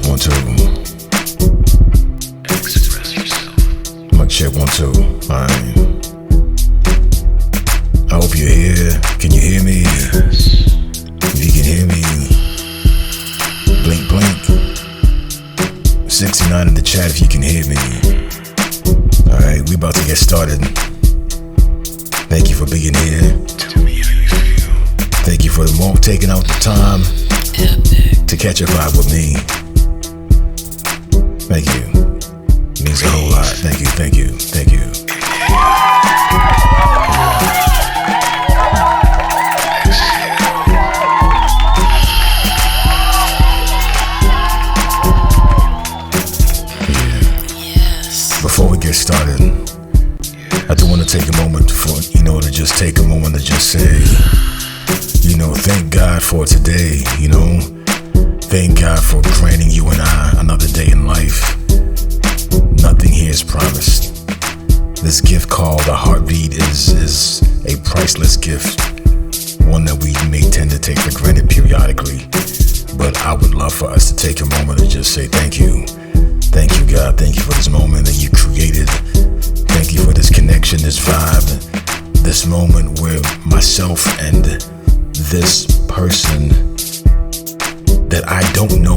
check 1 2. Express yourself. Mic check 1 2. Alright. I hope you're here. Can you hear me? Yes. If you can hear me, blink blink. 69 in the chat if you can hear me. Alright, we about to get started. Thank you for being here. Tell me how you feel. Thank you for taking out the time to catch a vibe with me. Thank you. It means a whole lot. Thank you, thank you, thank you. Before we get started, I do want to take a moment to just take a moment to just say, thank God for today, Thank God for granting you and I another day in life. Nothing here is promised. This gift called a heartbeat is a priceless gift, one that we may tend to take for granted periodically. But I would love for us to take a moment to just say thank you. Thank you, God. Thank you for this moment that you created. Thank you for this connection, this vibe, this moment where myself and this person that I don't know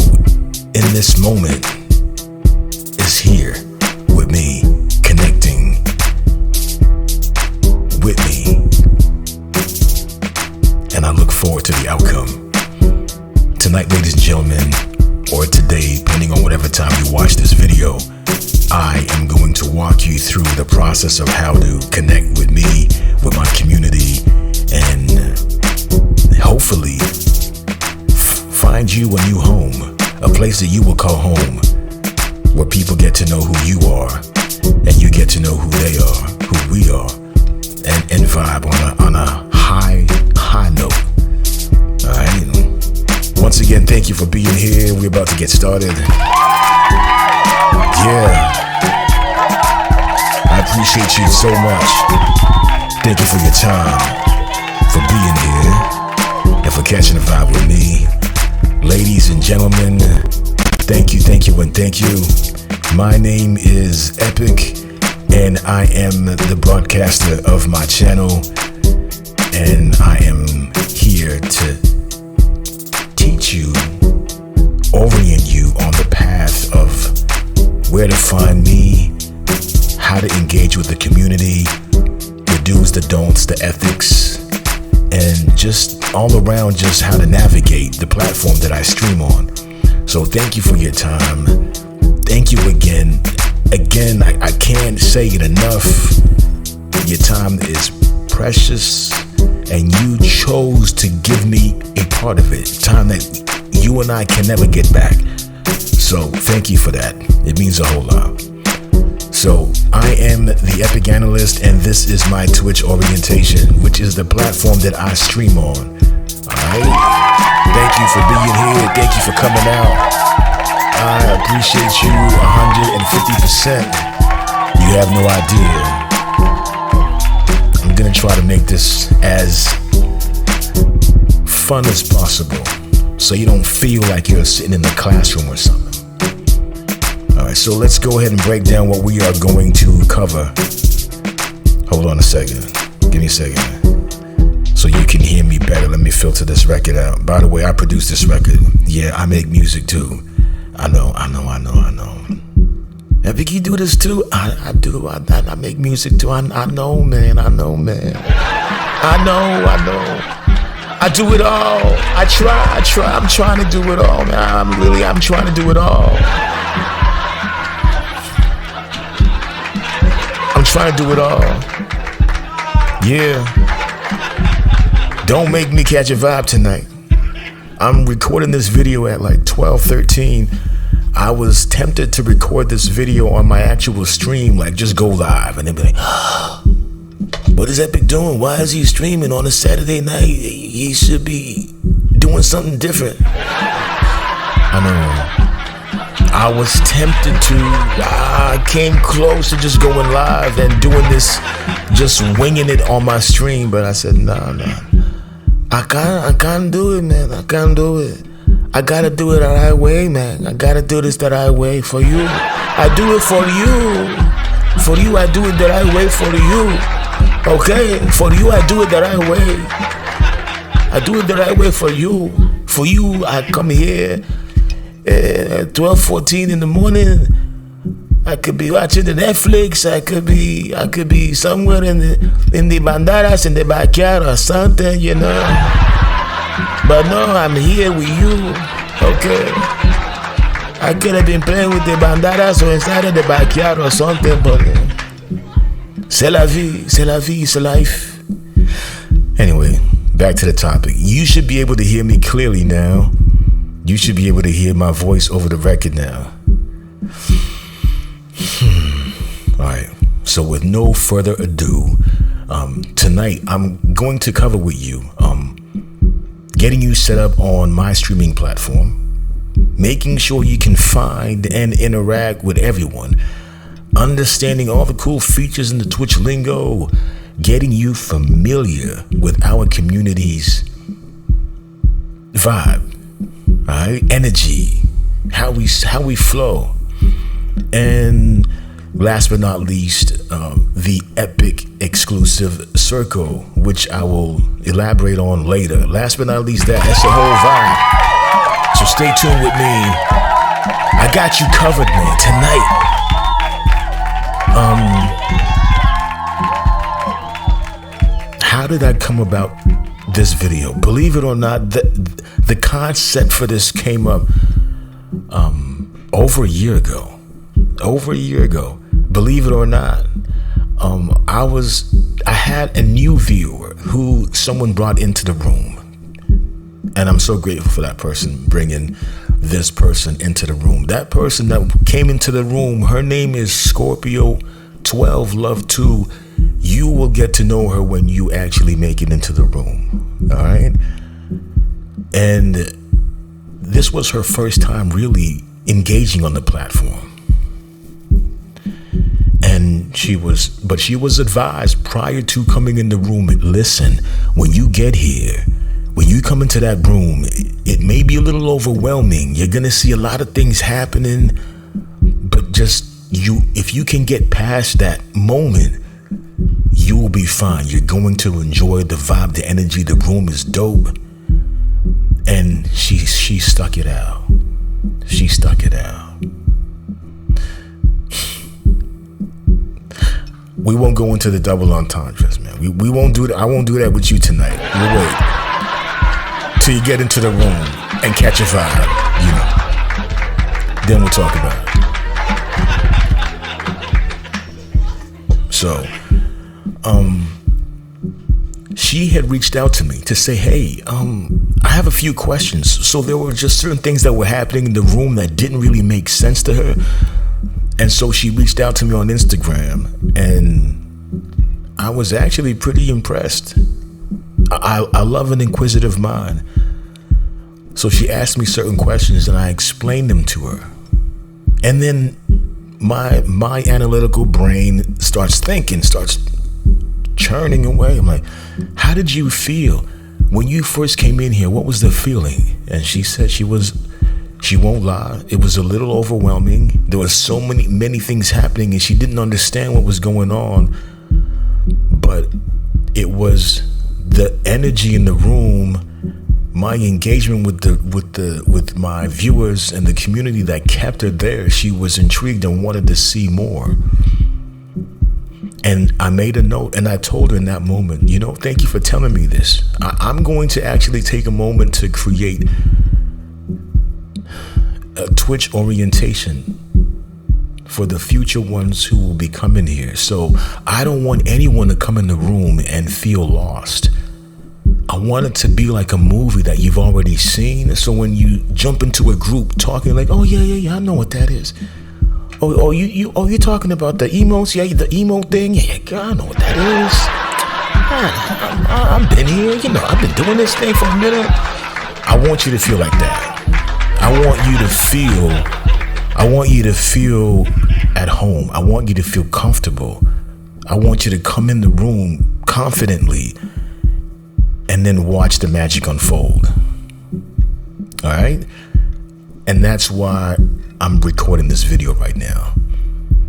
in this moment is here with me, connecting with me. And I look forward to the outcome. Tonight, ladies and gentlemen, or today, depending on whatever time you watch this video, I am going to walk you through the process of how to connect with me, with my community, and hopefully find you a new home, a place that you will call home, where people get to know who you are, and you get to know who they are, who we are, and vibe on a high note. All right. Once again, thank you for being here. We're about to get started. Yeah. I appreciate you so much. Thank you for your time, for being here, and for catching the vibe with me. Ladies and gentlemen, thank you, and thank you. My name is Epic, and I am the broadcaster of my channel, and I am here to teach you, orient you on the path of where to find me, how to engage with the community, the do's, the don'ts, the ethics, and just all around just how to navigate the platform that I stream on. So thank you for your time. Thank you again. Again, I can't say it enough. Your time is precious, and you chose to give me a part of it, time that you and I can never get back. So thank you for that. It means a whole lot. So I am the Epic Analyst, and this is my Twitch orientation, which is the platform that I stream on. Alright? Thank you for being here. Thank you for coming out. I appreciate you 150%. You have no idea. I'm gonna try to make this as fun as possible, so you don't feel like you're sitting in the classroom or something. Alright, so let's go ahead and break down what we are going to cover. Hold on a second. Give me a second. So you can hear me better. Let me filter this record out. By the way, I produce this record. Yeah, I make music too. I know. Epic, you do this too? I do. I make music too. I know, man. I know. I do it all. I try. I'm trying to do it all, man. I'm trying to do it all. I'm trying to do it all. Yeah. Don't make me catch a vibe tonight. I'm recording this video at like 12:13. I was tempted to record this video on my actual stream, like just go live, and they'd be like, what is Epic doing? Why is he streaming on a Saturday night? He should be doing something different. I know. I was tempted to. I came close to just going live and doing this, just winging it on my stream, but I said, nah. I can't do it, man. I can't do it. I gotta do it the right way, man. I gotta do this the right way for you. I do it for you. For you, I do it the right way for you. Okay? For you, I do it the right way. I do it the right way for you. For you, I come here at 12:14 in the morning. I could be watching the Netflix. I could be somewhere in the bandaras in the backyard or something, you know. But no, I'm here with you. Okay. I could have been playing with the bandaras or inside of the backyard or something, but c'est la vie, it's life. Anyway, back to the topic. You should be able to hear me clearly now. You should be able to hear my voice over the record now. All right. So with no further ado, tonight I'm going to cover with you getting you set up on my streaming platform, making sure you can find and interact with everyone, understanding all the cool features in the Twitch lingo, getting you familiar with our community's vibe, all right, energy, how we flow, and last but not least, the epic exclusive circle, which I will elaborate on later. Last but not least, that's the whole vibe. So stay tuned with me. I got you covered, man, tonight. How did I come about this video? Believe it or not, the concept for this came up over a year ago. Believe it or not, I had a new viewer who someone brought into the room, and I'm so grateful for that person bringing this person into the room. That person that came into the room, her name is Scorpio 12 Love 2. You will get to know her when you actually make it into the room. All right. And this was her first time really engaging on the platform. And she was advised prior to coming in the room, listen, when you get here, when you come into that room, it may be a little overwhelming. You're going to see a lot of things happening, but if you can get past that moment, you will be fine. You're going to enjoy the vibe, the energy. The room is dope. And she stuck it out. She stuck it out. We won't go into the double entendres, man. We won't do that. I won't do that with you tonight. We'll wait till you get into the room and catch a vibe, you know. Then we'll talk about it. So, she had reached out to me to say, hey, I have a few questions. So there were just certain things that were happening in the room that didn't really make sense to her. And so she reached out to me on Instagram, and I was actually pretty impressed. I love an inquisitive mind. So she asked me certain questions, and I explained them to her. And then my analytical brain starts churning away. I'm like, how did you feel when you first came in here? What was the feeling? And she said she won't lie, it was a little overwhelming. There were so many things happening, and she didn't understand what was going on. But it was the energy in the room, my engagement with my viewers and the community that kept her there. She was intrigued and wanted to see more. And I made a note, and I told her in that moment, thank you for telling me this. I'm going to actually take a moment to create a Twitch orientation for the future ones who will be coming here. So I don't want anyone to come in the room and feel lost. I want it to be like a movie that you've already seen. So when you jump into a group talking like, oh yeah, I know what that is. You're talking about the emotes? Yeah, the emote thing? Yeah, I know what that is. I've been here, I've been doing this thing for a minute. I want you to feel like that. I want you to feel at home. I want you to feel comfortable. I want you to come in the room confidently and then watch the magic unfold. All right? And that's why I'm recording this video right now.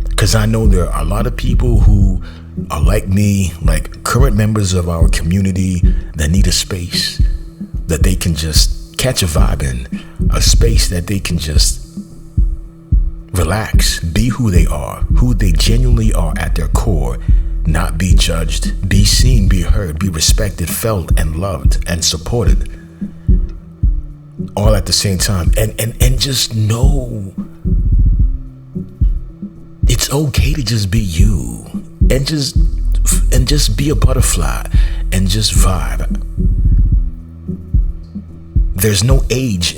Because I know there are a lot of people who are like me, like current members of our community that need a space that they can just catch a vibe in, a space that they can just relax, be who they genuinely are at their core, not be judged, be seen, be heard, be respected, felt, and loved, and supported, all at the same time. And just know it's okay to just be you, and just be a butterfly, and just vibe. There's no age,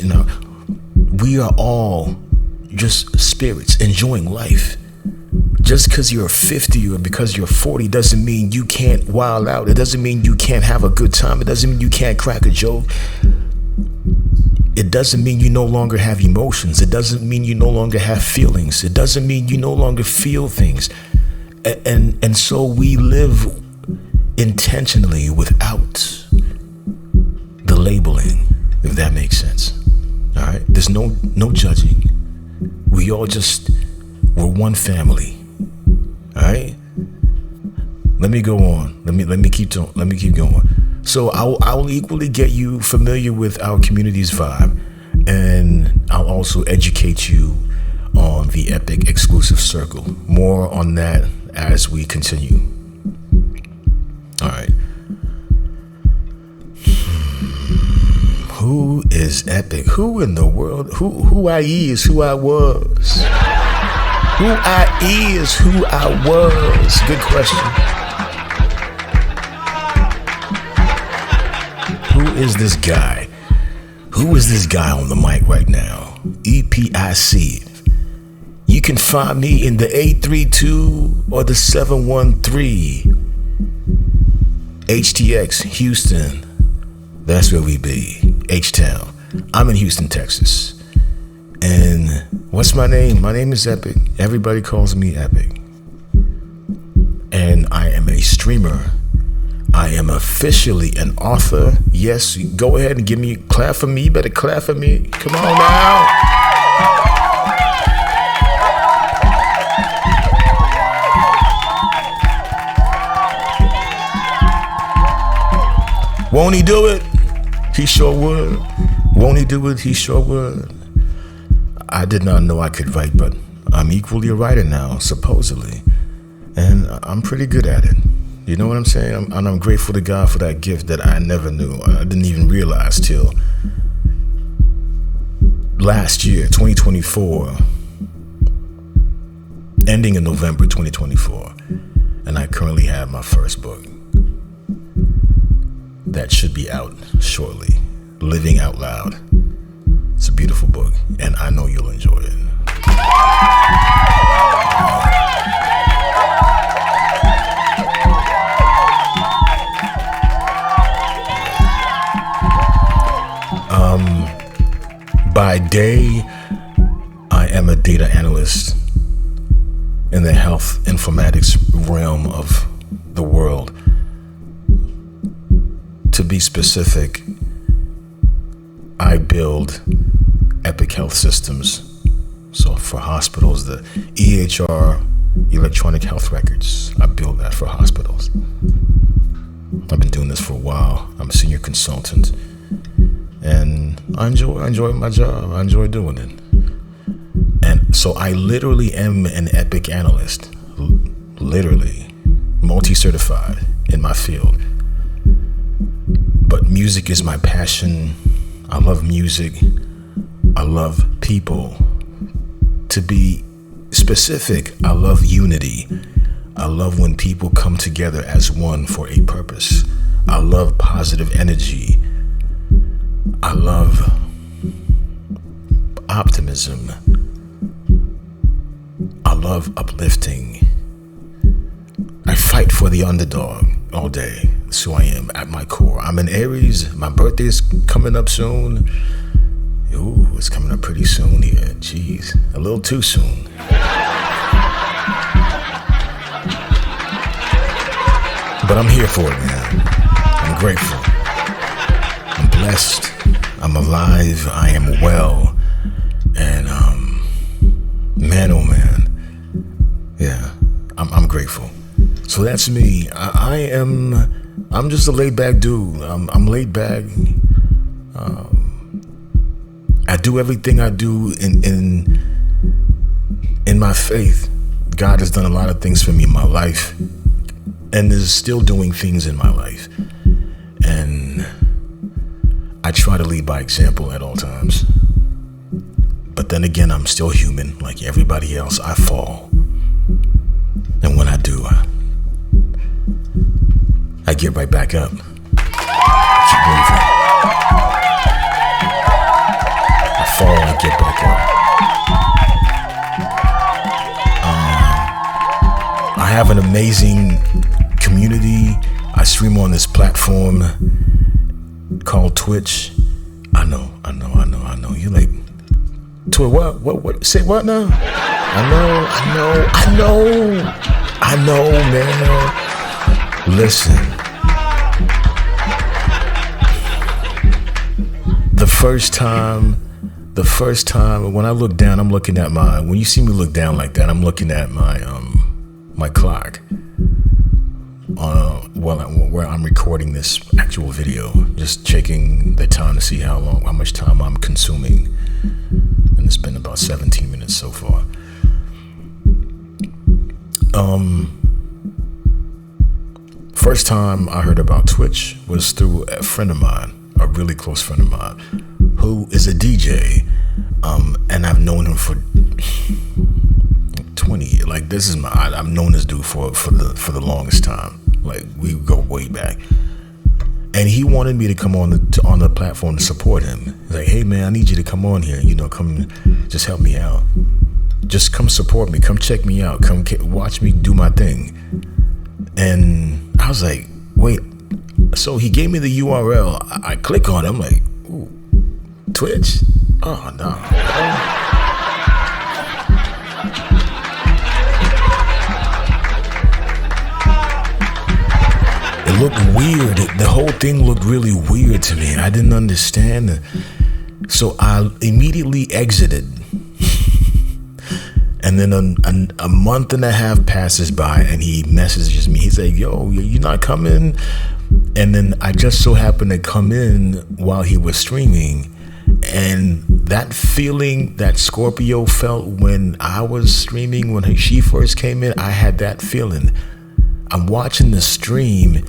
we are all just spirits enjoying life. Just because you're 50 or because you're 40 doesn't mean you can't wild out. It doesn't mean you can't have a good time. It doesn't mean you can't crack a joke. It doesn't mean you no longer have emotions. It doesn't mean you no longer have feelings. It doesn't mean you no longer feel things. And so we live intentionally without the labeling, if that makes sense. All right? There's no judging. We all we're one family. All right? Let me go on. Let me keep going. So I will equally get you familiar with our community's vibe, and I'll also educate you on the Epic exclusive circle. More on that as we continue. All right. Who is Epic? Who in the world? Who I is, who I was. Who I is, who I was. Good question. Who is this guy? Who is this guy on the mic right now? EPIC. You can find me in the 832 or the 713. HTX, Houston. That's where we be. H-Town. I'm in Houston, Texas. And what's my name? My name is Epic. Everybody calls me Epic. And I am a streamer. I am officially an author. Yes, go ahead and give me a clap for me. You better clap for me. Come on now. Won't he do it? He sure would. Won't he do it? He sure would. I did not know I could write, but I'm equally a writer now, supposedly. And I'm pretty good at it. You know what I'm saying? I'm grateful to God for that gift that I never knew. I didn't even realize till last year, 2024, ending in November 2024. And I currently have my first book that should be out shortly. Living Out Loud. It's a beautiful book, and I know you'll enjoy it. By day, I am a data analyst in the health informatics realm of the world. To be specific, I build Epic health systems. So for hospitals, the EHR, electronic health records, I build that for hospitals. I've been doing this for a while. I'm a senior consultant, and I enjoy my job. I enjoy doing it. And so I literally am an Epic analyst, literally multi-certified in my field. But music is my passion. I love music. I love people. To be specific, I love unity. I love when people come together as one for a purpose. I love positive energy. I love optimism. I love uplifting. I fight for the underdog all day. That's who I am at my core. I'm an Aries. My birthday's coming up soon. Ooh, it's coming up pretty soon here. Jeez, a little too soon. But I'm here for it, man. I'm grateful. I'm blessed. I'm alive. I am well. man, oh man. Yeah, I'm grateful. So that's me. I'm just a laid back dude. I'm laid back. I do everything I do in my faith. God has done a lot of things for me in my life, and is still doing things in my life. And I try to lead by example at all times. But then again, I'm still human, like everybody else. I fall. And when I do, I get right back up. Keep moving. I fall, I get back up. I have an amazing community. I stream on this platform called Twitch. I know. You like, Twitch, what? Say what now? I know, man. Listen. The first time when I look down, when you see me look down like that, I'm looking at my clock where I'm recording this actual video, just checking the time to see how much time I'm consuming. And it's been about 17 minutes so far. First time I heard about Twitch was through a friend of mine, a really close friend of mine, who is a DJ, and I've known him for 20 years. Like, I've known this dude for the longest time. Like, we go way back. And he wanted me to come on the platform to support him. He's like, hey man, I need you to come on here. Come just help me out. Just come support me. Come check me out. Come watch me do my thing. And I was like, wait. So he gave me the URL. I click on it. I'm like, ooh, Twitch? Oh no. It looked weird. The whole thing looked really weird to me. I didn't understand it. So I immediately exited. And then a month and a half passes by and he messages me. He's like, yo, you not coming? And then I just so happened to come in while he was streaming. And that feeling that Scorpio felt when I was streaming, when she first came in, I had that feeling. I'm watching the stream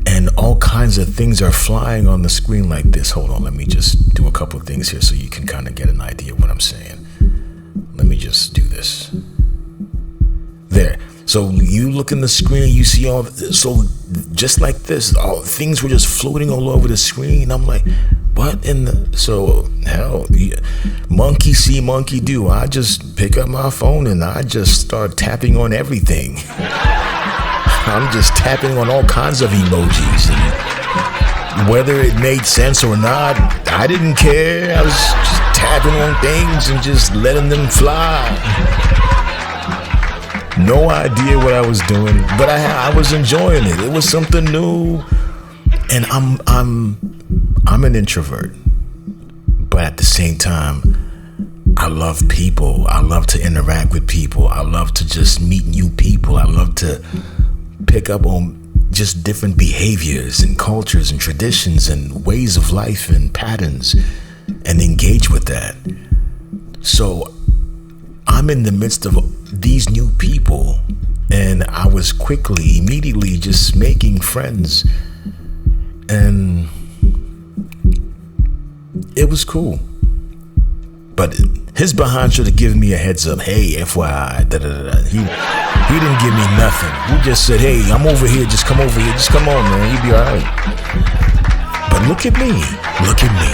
and all kinds of things are flying on the screen like this. Hold on, let me just do a couple of things here so you can kind of get an idea of what I'm saying. Let me just do this. There. So you look in the screen, you see so just like this, all things were just floating all over the screen. I'm like, what in the, so hell, monkey see, monkey do. I just pick up my phone and I just start tapping on everything. I'm just tapping on all kinds of emojis. And whether it made sense or not, I didn't care. I was just tapping on things and just letting them fly. No idea what I was doing, but I was enjoying it. It was something new. And I'm an introvert, but at the same time, I love people. I love to interact with people. I love to just meet new people. I love to pick up on just different behaviors and cultures and traditions and ways of life and patterns and engage with that. So I'm in the midst of these new people and I was immediately just making friends, and it was cool. But his behind should have given me a heads up. Hey, FYI, He didn't give me nothing. He just said, hey, I'm over here. Just come over here. Just come on, man. You'll be all right. But look at me. Look at me.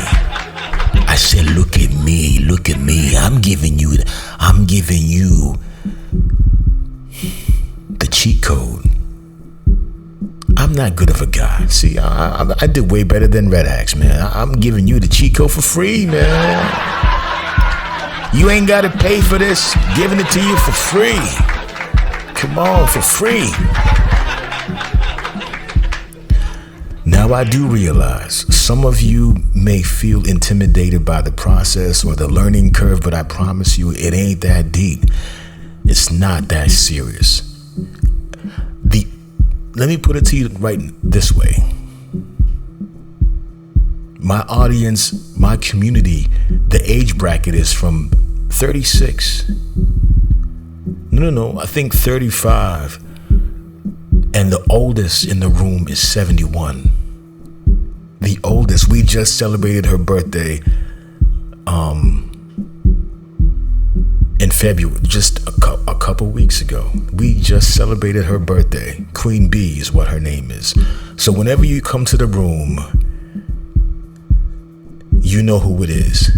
I said, look at me. Look at me. I'm giving you the cheat code. I'm not good of a guy. See, I did way better than Red Axe, man. I'm giving you the cheat code for free, man. You ain't got to pay for this. Giving it to you for free. Come on, for free. Now I do realize some of you may feel intimidated by the process or the learning curve, but I promise you it ain't that deep. It's not that serious. Let me put it to you right this way. My audience, my community, the age bracket is from 36. No, I think 35. And the oldest in the room is 71. The oldest, we just celebrated her birthday in February, just a couple weeks ago. We just celebrated her birthday. Queen Bee is what her name is. So whenever you come to the room, you know who it is.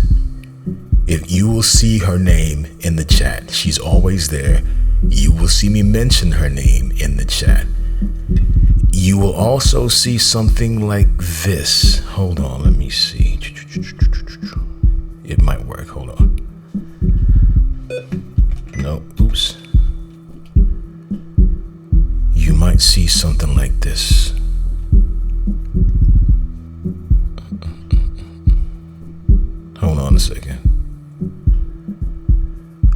If you will see her name in the chat, she's always there. You will see me mention her name in the chat. You will also see something like this. Hold on, let me see. It might work. Hold on. No, oops. You might see something like this. Hold on a second.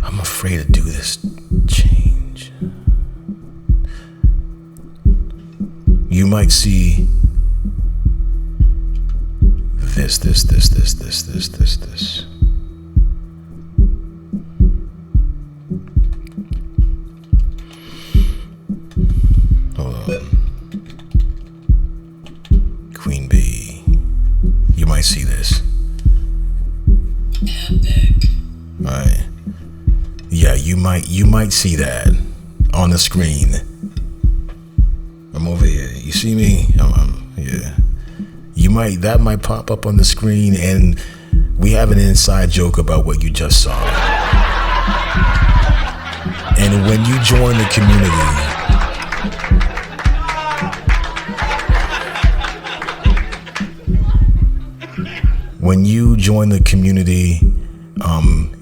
I'm afraid to do this change. You might see this. Hold on. Queen Bee. You might see this. Epic. Right. Yeah, you might see that on the screen. I'm over here. You see me? Yeah. That might pop up on the screen, and we have an inside joke about what you just saw. And when you join the community,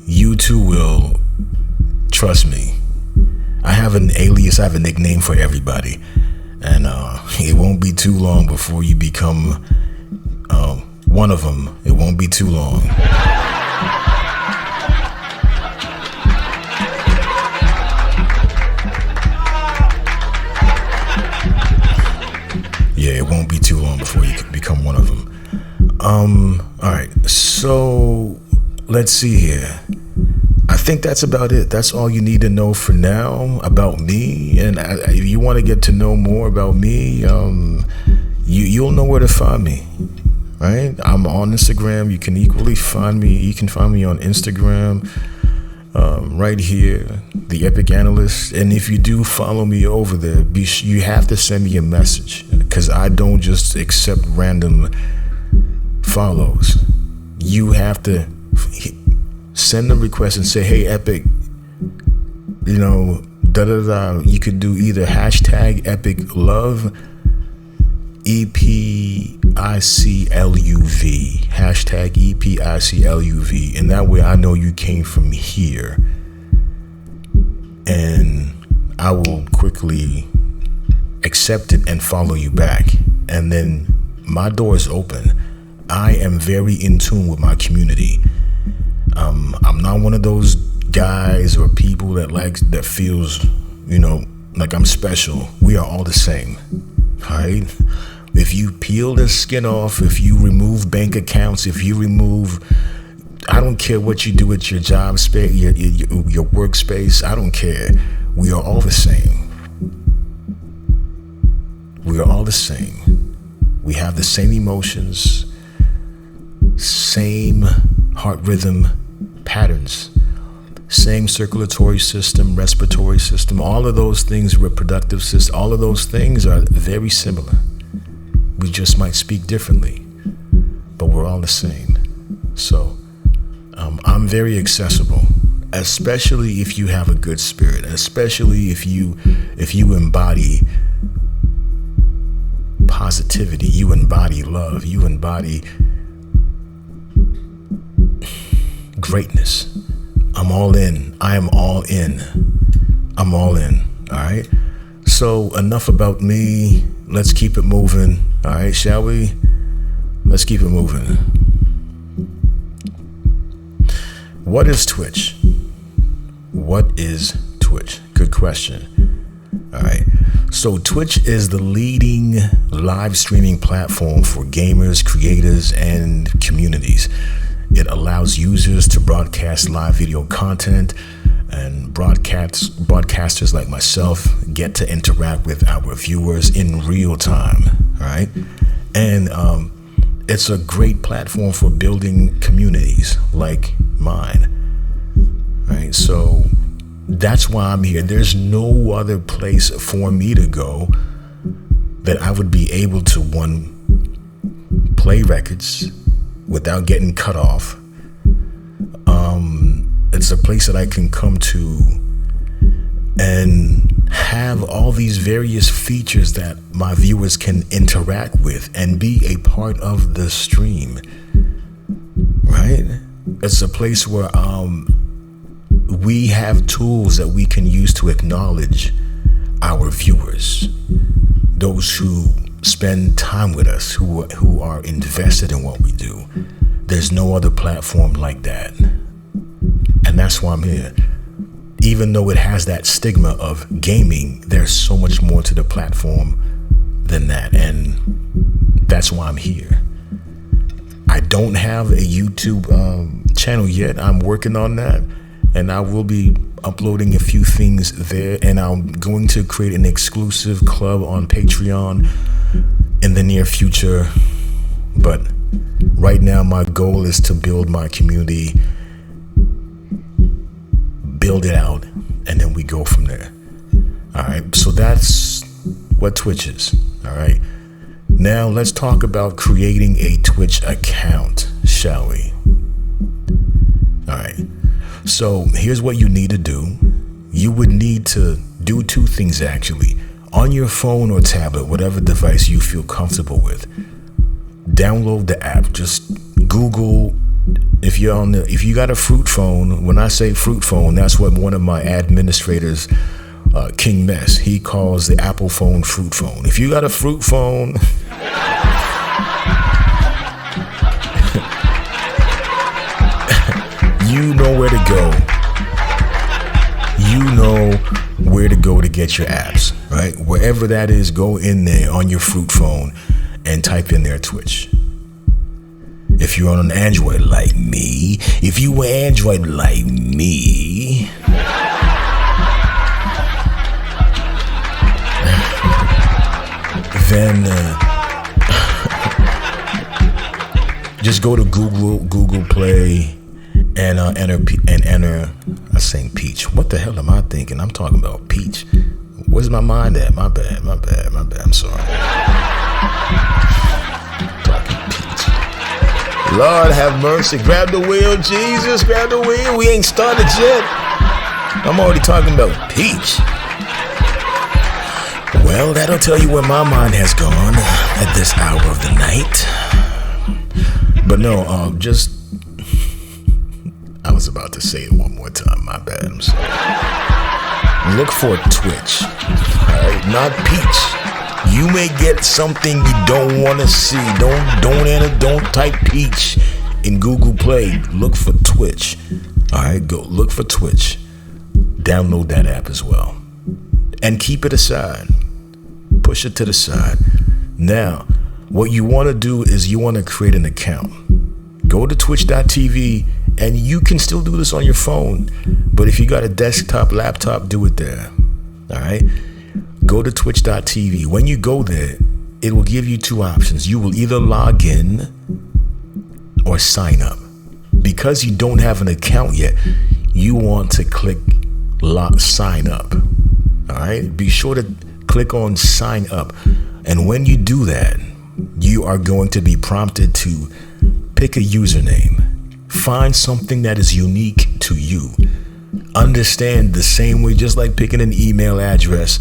you too will, trust me. I have an alias, I have a nickname for everybody. And it won't be too long before you become one of them. It won't be too long. Yeah, it won't be too long before you can become one of them. All right, so let's see here. I think that's about it. That's all you need to know for now about me. And if you want to get to know more about me, you'll know where to find me, right? I'm on Instagram. You can equally find me. You can find me on Instagram, right here, The Epic Analyst. And if you do follow me over there, you have to send me a message, because I don't just accept random follows. You have to send a request and say, hey, Epic, You could do either hashtag Epic Love, EPICLUV, hashtag EPICLUV. And that way I know you came from here. And I will quickly accept it and follow you back. And then my door is open. I am very in tune with my community. I'm not one of those guys or people that feels, like I'm special. We are all the same, right? If you peel the skin off, if you remove bank accounts, I don't care what you do at your job space, your workspace, I don't care. We are all the same. We are all the same. We have the same emotions, same heart rhythm patterns, same circulatory system, respiratory system, all of those things, reproductive system, all of those things are very similar. We just might speak differently, but we're all the same. So I'm very accessible, especially if you have a good spirit, especially if you embody positivity, you embody love, you embody greatness. I'm all in. I am all in. I'm all in. All right. So enough about me. Let's keep it moving. All right, shall we? Let's keep it moving. What is Twitch? What is Twitch? Twitch? Good question. All right. So Twitch is the leading live streaming platform for gamers, creators, and communities. It allows users to broadcast live video content, and broadcasters like myself get to interact with our viewers in real time. All right. And it's a great platform for building communities like mine. Right. So that's why I'm here. There's no other place for me to go that I would be able to, one, play records without getting cut off. It's a place that I can come to and have all these various features that my viewers can interact with and be a part of the stream. Right? It's a place where we have tools that we can use to acknowledge our viewers, those who spend time with us, who are invested in what we do. There's no other platform like that. And that's why I'm here. Even though it has that stigma of gaming, there's so much more to the platform than that. And that's why I'm here. I don't have a YouTube channel yet. I'm working on that. And I will be uploading a few things there. And I'm going to create an exclusive club on Patreon in the near future. But right now, my goal is to build my community, build it out, and then we go from there. All right. So that's what Twitch is. All right. Now let's talk about creating a Twitch account, shall we? All right. So here's what you need to do. You would need to do two things, actually. On your phone or tablet, whatever device you feel comfortable with, download the app. Just Google. If you got a fruit phone, when I say fruit phone, that's what one of my administrators, King Mess, he calls the Apple phone fruit phone. If you got a fruit phone, you know where to go. You know where to go to get your apps, right? Wherever that is, go in there on your fruit phone and type in there Twitch. If you're on an Android like me, then just go to Google Play and enter. I'm saying Peach. What the hell am I thinking? I'm talking about Peach. Where's my mind at? My bad. I'm sorry. Lord have mercy. Grab the wheel, Jesus. Grab the wheel. We ain't started yet. I'm already talking about Peach. Well, that'll tell you where my mind has gone at this hour of the night. But no, I was about to say it one more time. My bad. I'm sorry. Look for Twitch. All right, not Peach. You may get something you don't want to see. Don't type Peach in Google Play. Look for Twitch. All right, go look for Twitch. Download that app as well, and keep it aside. Push it to the side. Now, what you want to do is you want to create an account. Go to twitch.tv, and you can still do this on your phone. But if you got a desktop, laptop, do it there. All right. Go to twitch.tv. When you go there, it will give you two options. You will either log in or sign up. Because you don't have an account yet, you want to click sign up. All right. Be sure to click on sign up. And when you do that, you are going to be prompted to pick a username. Find something that is unique to you. Understand the same way, just like picking an email address,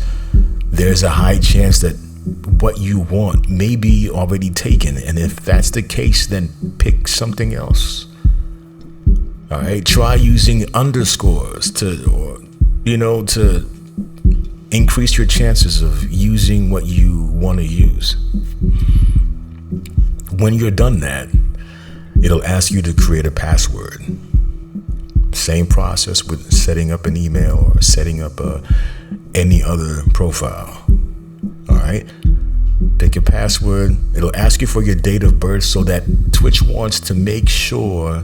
there's a high chance that what you want may be already taken. And if that's the case, then pick something else. All right. Try using underscores to increase your chances of using what you want to use. When you're done that, it'll ask you to create a password. Same process with setting up an email or setting up any other profile. All right. Pick your password. It'll ask you for your date of birth so that Twitch wants to make sure,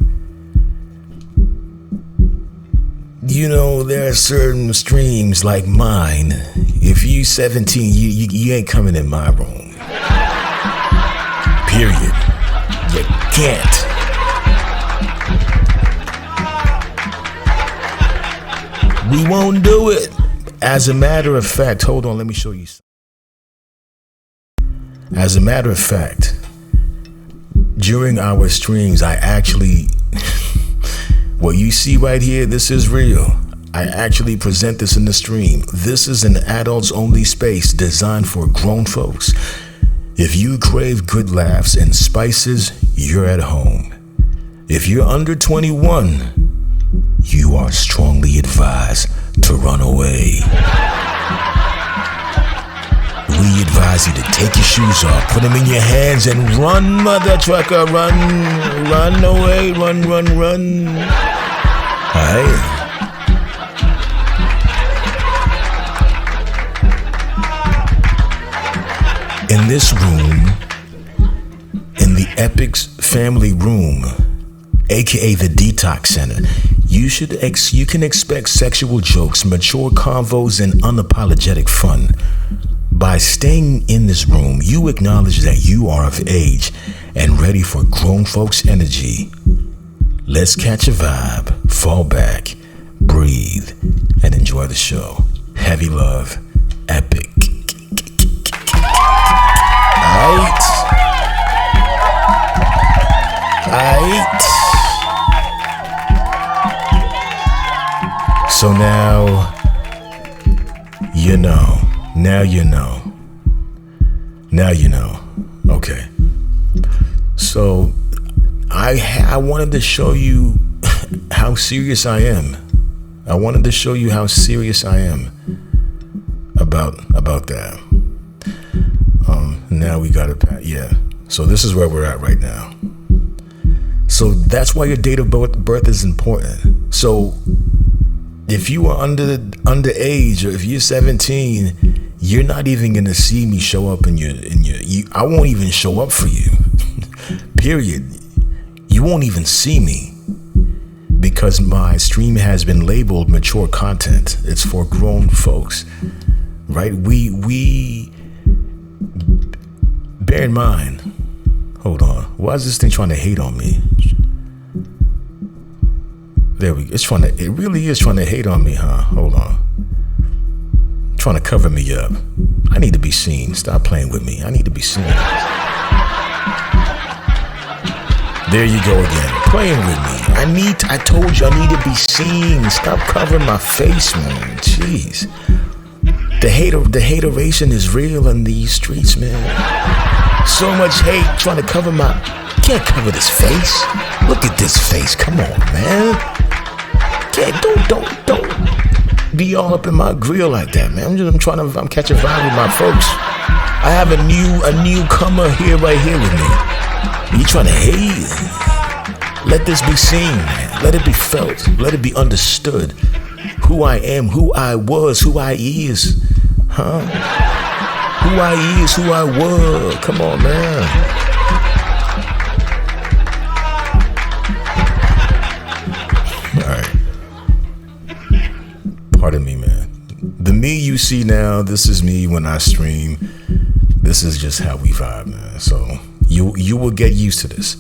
there are certain streams like mine. If you 17, you ain't coming in my room. Period. You can't. We won't do it. As a matter of fact, hold on, let me show you something. As a matter of fact, during our streams, I actually, what you see right here, this is real. I actually present this in the stream. This is an adults only space designed for grown folks. If you crave good laughs and spices, you're at home. If you're under 21, you are strongly advised to run away. We advise you to take your shoes off, put them in your hands, and run, mother trucker, run away, run. Alright? In this room, in the Epic's family room, aka the Detox Center, you can expect sexual jokes, mature convos, and unapologetic fun. By staying in this room, you acknowledge that you are of age and ready for grown folks' energy. Let's catch a vibe, fall back, breathe, and enjoy the show. Heavy love, Epic. Aight. So now you know. Now you know. Okay. So I wanted to show you how serious I am. About that. Now we got it. Yeah. So this is where we're at right now. So that's why your date of birth is important. So if you are underage, or if you're 17, you're not even gonna see me show up in your. I won't even show up for you. Period. You won't even see me because my stream has been labeled mature content. It's for grown folks, right? We bear in mind. Hold on. Why is this thing trying to hate on me? There we go. It really is trying to hate on me, huh? Hold on. Trying to cover me up. I need to be seen. Stop playing with me. I need to be seen. There you go again. Playing with me. I told you I need to be seen. Stop covering my face, man. Jeez. The hateration is real in these streets, man. So much hate trying to cover my. Can't cover this face. Look at this face. Come on, man. Don't be all up in my grill like that, man. I'm catching vibe with my folks. I have a newcomer right here with me. You trying to hate? Let this be seen, man. Let it be felt. Let it be understood. Who I am, who I was, who I is. Huh? Who I is, who I was. Come on, man. Pardon me, man. The me you see now, this is me when I stream. This is just how we vibe, man. So you will get used to this.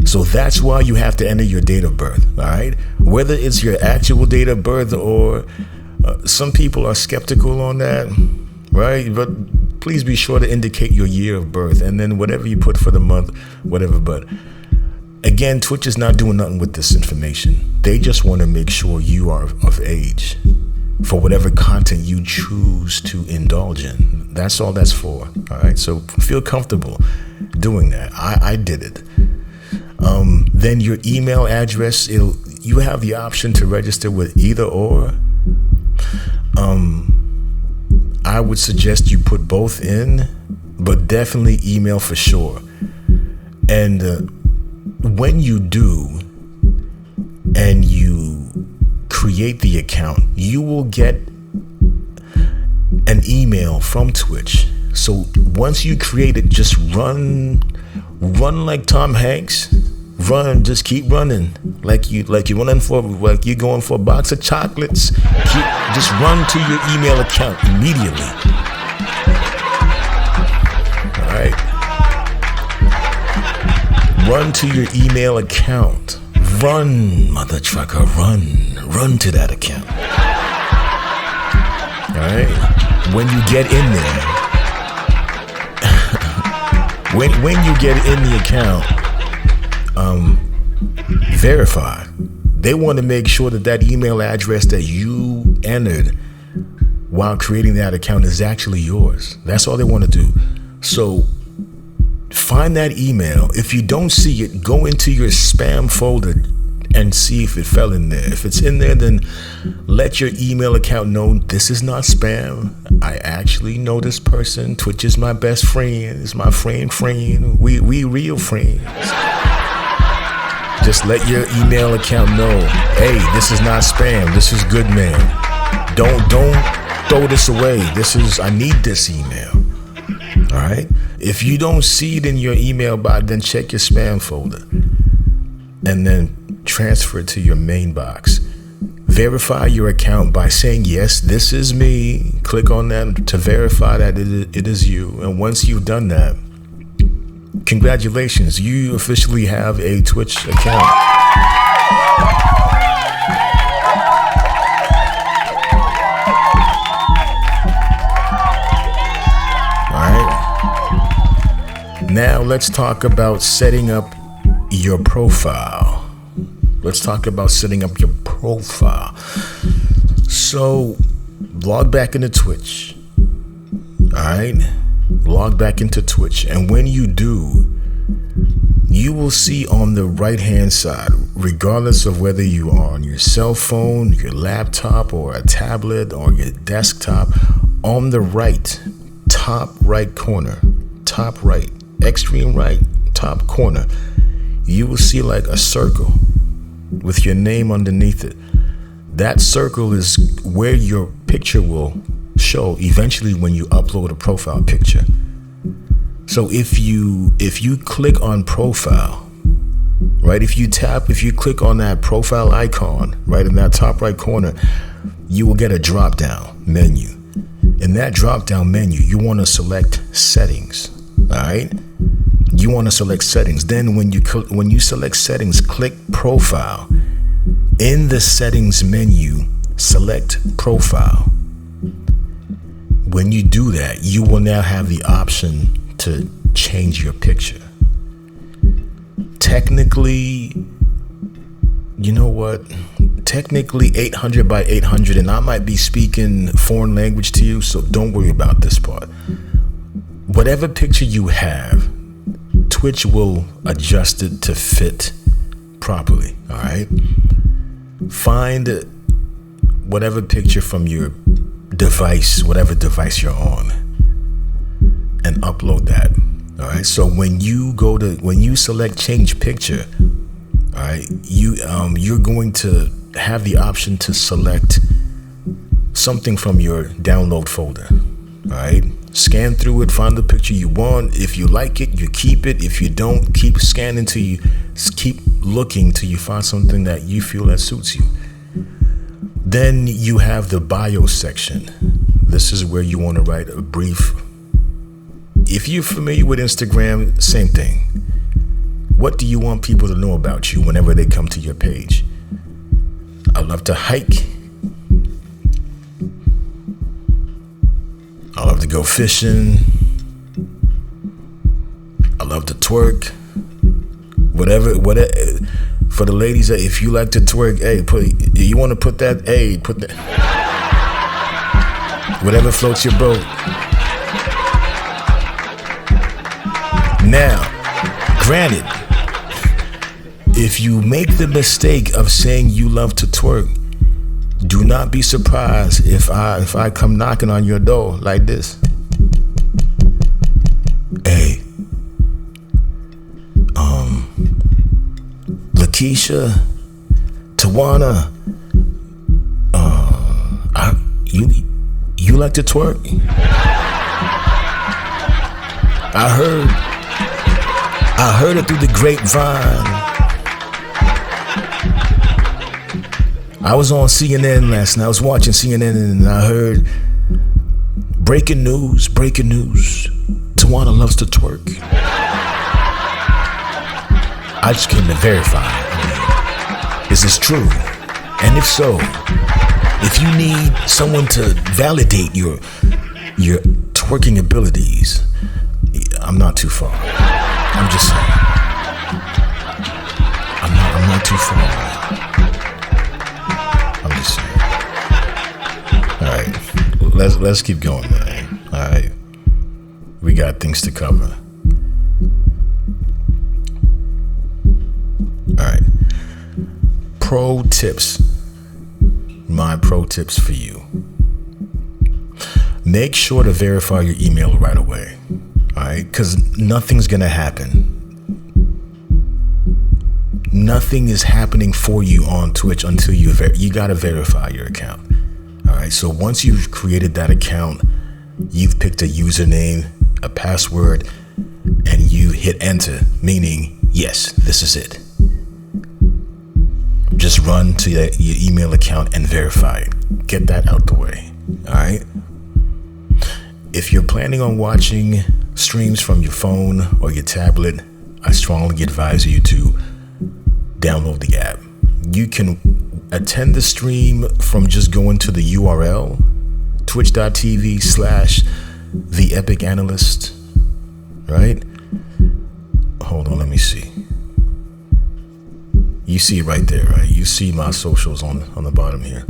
So that's why you have to enter your date of birth, all right? Whether it's your actual date of birth or some people are skeptical on that, right? But please be sure to indicate your year of birth and then whatever you put for the month, whatever. But again, Twitch is not doing nothing with this information. They just want to make sure you are of age for whatever content you choose to indulge in. That's all that's for. All right. So feel comfortable doing that. I did it. Then your email address, you have the option to register with either or. I would suggest you put both in, but definitely email for sure. And when you do, and you create the account, you will get an email from Twitch. So once you create it, just run like Tom Hanks. Just keep running like you're running for, like you're going for a box of chocolates. Just run to your email account immediately. All right. Run to your email account. Run, mother trucker, run to that account. All right. When you get in there, when you get in the account, verify. They want to make sure that email address that you entered while creating that account is actually yours. That's all they want to do. So find that email. If you don't see it, go into your spam folder and see if it fell in there. If it's in there, then let your email account know this is not spam. I actually know this person. Twitch is my best friend. It's my friend. We real friends. Just let your email account know, hey, this is not spam. This is good, man. Don't throw this away. I need this email. All right. If you don't see it in your email box, then check your spam folder and then transfer it to your main box. Verify your account by saying, yes, this is me. Click on that to verify that it is you. And once you've done that, congratulations, you officially have a Twitch account. All right. Now let's talk about setting up your profile. So log back into Twitch. All right. Log back into Twitch, and when you do, you will see on the right hand side, regardless of whether you are on your cell phone, your laptop, or a tablet, or your desktop, on the right, top right corner, extreme right, top corner, you will see like a circle with your name underneath it. That circle is where your picture will show eventually when you upload a profile picture. So if you click on profile, right, if you click on that profile icon right in that top right corner, you will get a drop down menu. In that drop down menu, you want to select settings. All right, you want to select settings. Then when you select settings, click profile. In the settings menu, select profile. When you do that, you will now have the option to change your picture. Technically, you know what? Technically 800 by 800, and I might be speaking foreign language to you, so don't worry about this part. Whatever picture you have, Twitch will adjust it to fit properly, all right? Find whatever picture from your device, whatever device you're on, and upload that. All right. So when you select change picture, all right, you're going to have the option to select something from your download folder. All right. Scan through it, find the picture you want. If you like it, you keep it. If you don't, keep scanning keep looking till you find something that you feel that suits you. Then you have the bio section. This is where you want to write a brief. If you're familiar with Instagram, same thing. What do you want people to know about you whenever they come to your page? I love to hike. I love to go fishing. I love to twerk. Whatever. For the ladies, if you like to twerk, you want to put that, put that. Whatever floats your boat. Now, granted, if you make the mistake of saying you love to twerk, do not be surprised if I come knocking on your door like this. Hey, Lakeisha, Tawana, You like to twerk? I heard it through the grapevine. I was on CNN last night. I was watching CNN and I heard breaking news. Tawana loves to twerk. I just came to verify. Is this true? And if so, if you need someone to validate your twerking abilities, I'm not too far. I'm just saying. I'm not too far. I'm just saying. All right, let's keep going, man. All right, we got things to cover. All right, pro tips. My pro tips for you. Make sure to verify your email right away. All right, because nothing's gonna happen. Nothing is happening for you on Twitch until you gotta verify your account. All right, so once you've created that account, you've picked a username, a password, and you hit enter, meaning yes, this is it. Just run to your email account and verify it. Get that out the way. All right. If you're planning on watching streams from your phone or your tablet, I strongly advise you to download the app. You can attend the stream from just going to the URL, twitch.tv/theepicanalyst, right? Hold on, let me see. You see it right there, right? You see my socials on the bottom here.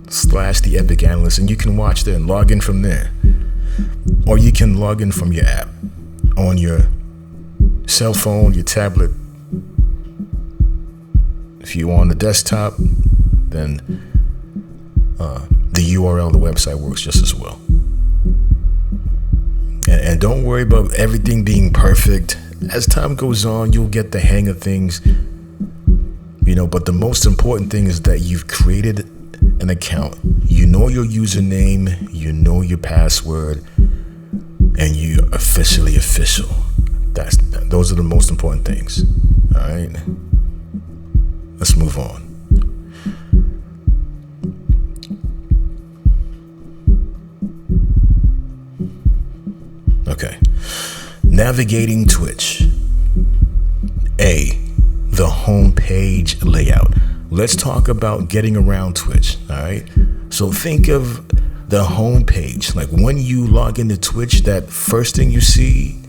/theepicanalyst, and you can watch there and log in from there. Or you can log in from your app on your cell phone, your tablet. If you're on the desktop, then the URL, the website works just as well. And don't worry about everything being perfect. As time goes on, you'll get the hang of things, but the most important thing is that you've created an account. You know your username, you know your password, and you're officially official. Those are the most important things. All right. Let's move on. Okay. Navigating Twitch. The homepage layout. Let's talk about getting around Twitch. All right. So think of the homepage. Like when you log into Twitch, that first thing you see,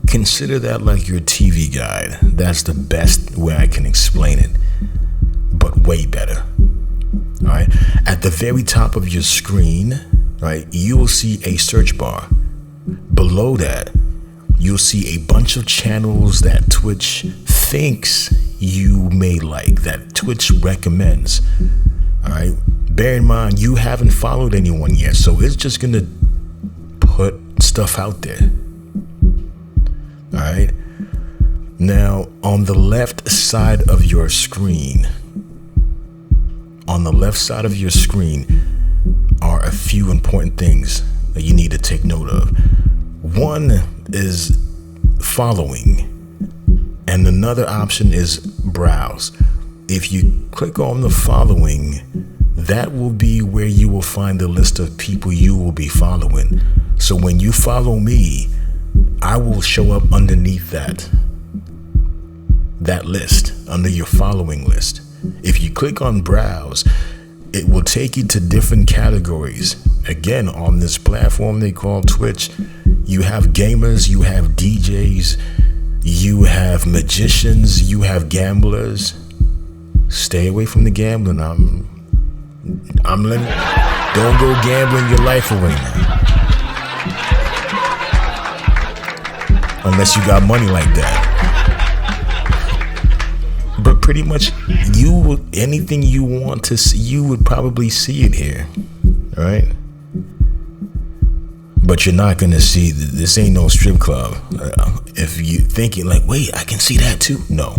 consider that like your TV guide. That's the best way I can explain it, but way better. All right. At the very top of your screen, right, you will see a search bar. Below that, you'll see a bunch of channels that Twitch thinks you may like, that Twitch recommends. All right. Bear in mind, you haven't followed anyone yet, so it's just going to put stuff out there. All right. Now, on the left side of your screen, are a few important things that you need to take note of. One is following, and another option is browse. If you click on the following, that will be where you will find the list of people you will be following. So when you follow me, I will show up underneath that list, under your following list. If you click on browse, it will take you to different categories. Again, on this platform they call Twitch, you have gamers, you have DJs, you have magicians, you have gamblers. Stay away from the gambling. Don't go gambling your life away now. Unless you got money like that. But pretty much, anything you want to see, you would probably see it here, right? But you're not gonna see. This ain't no strip club. If you thinking like, wait, I can see that too. No.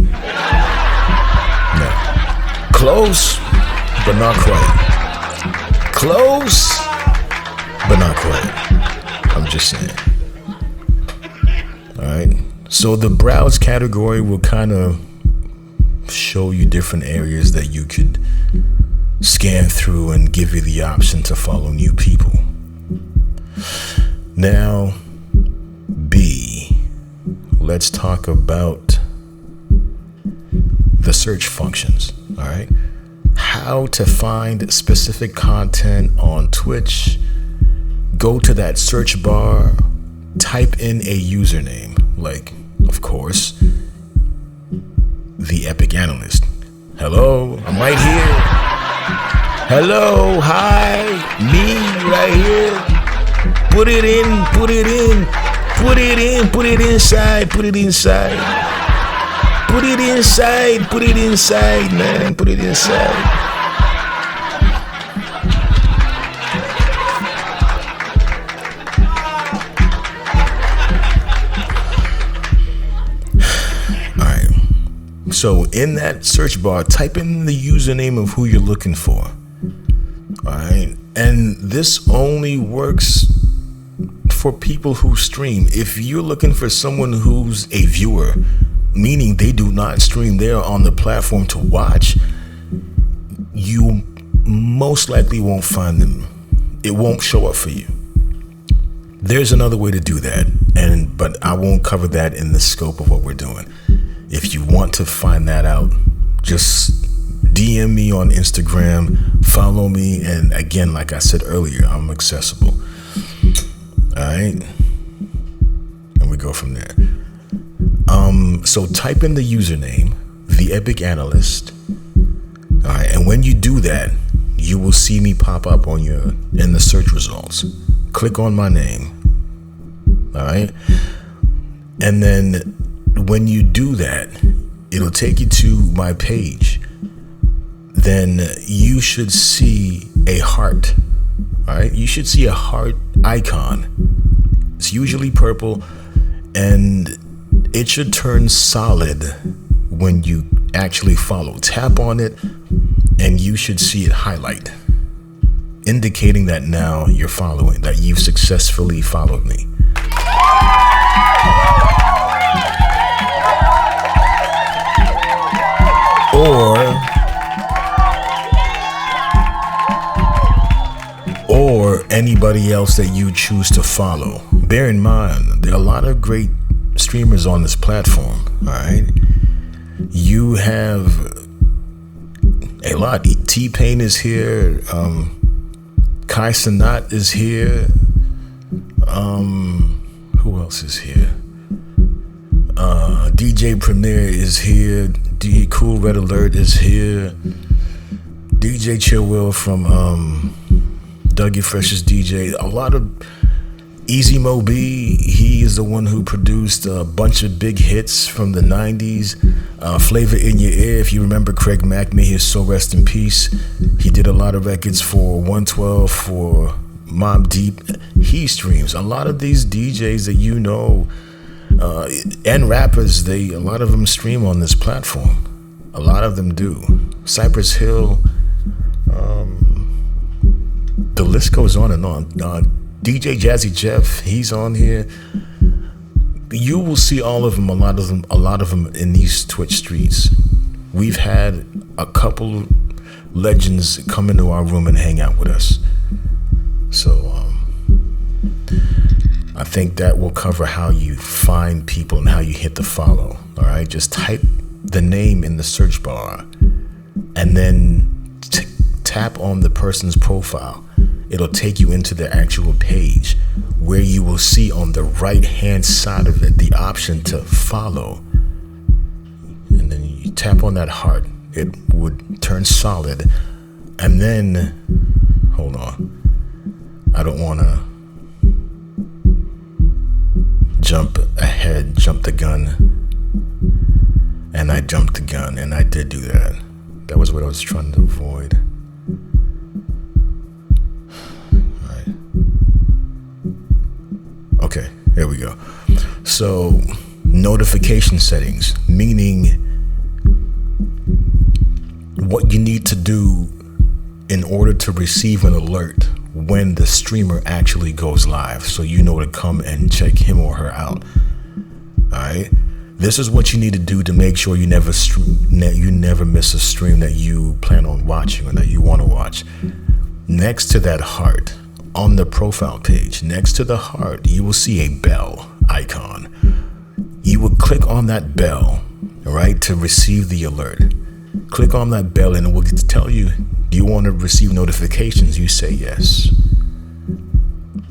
Close, but not quite. Close, but not quite. I'm just saying. All right. So the browse category will kind of show you different areas that you could scan through and give you the option to follow new people. Now, B, let's talk about the search functions. All right. How to find specific content on Twitch. Go to that search bar, type in a username, like, of course, the Epic Analyst. Hello, I'm right here. Hello, hi, me right here. Put it in, put it in, put it in, put it inside, put it inside. Put it inside, man, put it inside. So in that search bar, type in the username of who you're looking for. All right. And this only works for people who stream. If you're looking for someone who's a viewer, meaning they do not stream, they're on the platform to watch, you most likely won't find them. It won't show up for you. There's another way to do that, but I won't cover that in the scope of what we're doing. If you want to find that out, just DM me on Instagram, follow me, and again, like I said earlier, I'm accessible. All right, and we go from there. So type in the username, the Epic Analyst. All right, and when you do that, you will see me pop up in the search results. Click on my name. All right, and then when you do that, it'll take you to my page. Then you should see a heart. All right, you should see a heart icon. It's usually purple, and it should turn solid when you actually follow. Tap on it, and you should see it highlight, indicating that now you're following, that you've successfully followed me. Or anybody else that you choose to follow. Bear in mind, there are a lot of great streamers on this platform. All right, you have a lot. T-Pain is here. Kai Cenat is here. Who else is here? DJ Premier is here. D Cool Red Alert is here. DJ Chill Will from Dougie Fresh's DJ. A lot of Easy Mo B. He is the one who produced a bunch of big hits from the 90s. Flavor in Your Ear. If you remember Craig Mack, may his soul rest in peace. He did a lot of records for 112, for Mobb Deep. He streams. A lot of these DJs that you know, and rappers, a lot of them stream on this platform. A lot of them do. Cypress Hill, the list goes on and on. DJ Jazzy Jeff, he's on here. You will see all of them, a lot of them in these Twitch streets. We've had a couple legends come into our room and hang out with us. So I think that will cover how you find people and how you hit the follow. All right, just type the name in the search bar and then tap on the person's profile. It'll take you into the actual page where you will see on the right hand side of it the option to follow. And then you tap on that heart. It would turn solid. And then, hold on. I don't want to jump the gun. And I jumped the gun, and I did do that. That was what I was trying to avoid. All right. Okay, here we go. So, notification settings, meaning what you need to do in order to receive an alert when the streamer actually goes live, so you know to come and check him or her out. All right. This is what you need to do to make sure you never miss a stream that you plan on watching or that you want to watch. Next to that heart on the profile page, next to the heart, you will see a bell icon. You will click on that bell, right, to receive the alert. Click on that bell and it will tell you, do you want to receive notifications? You say yes.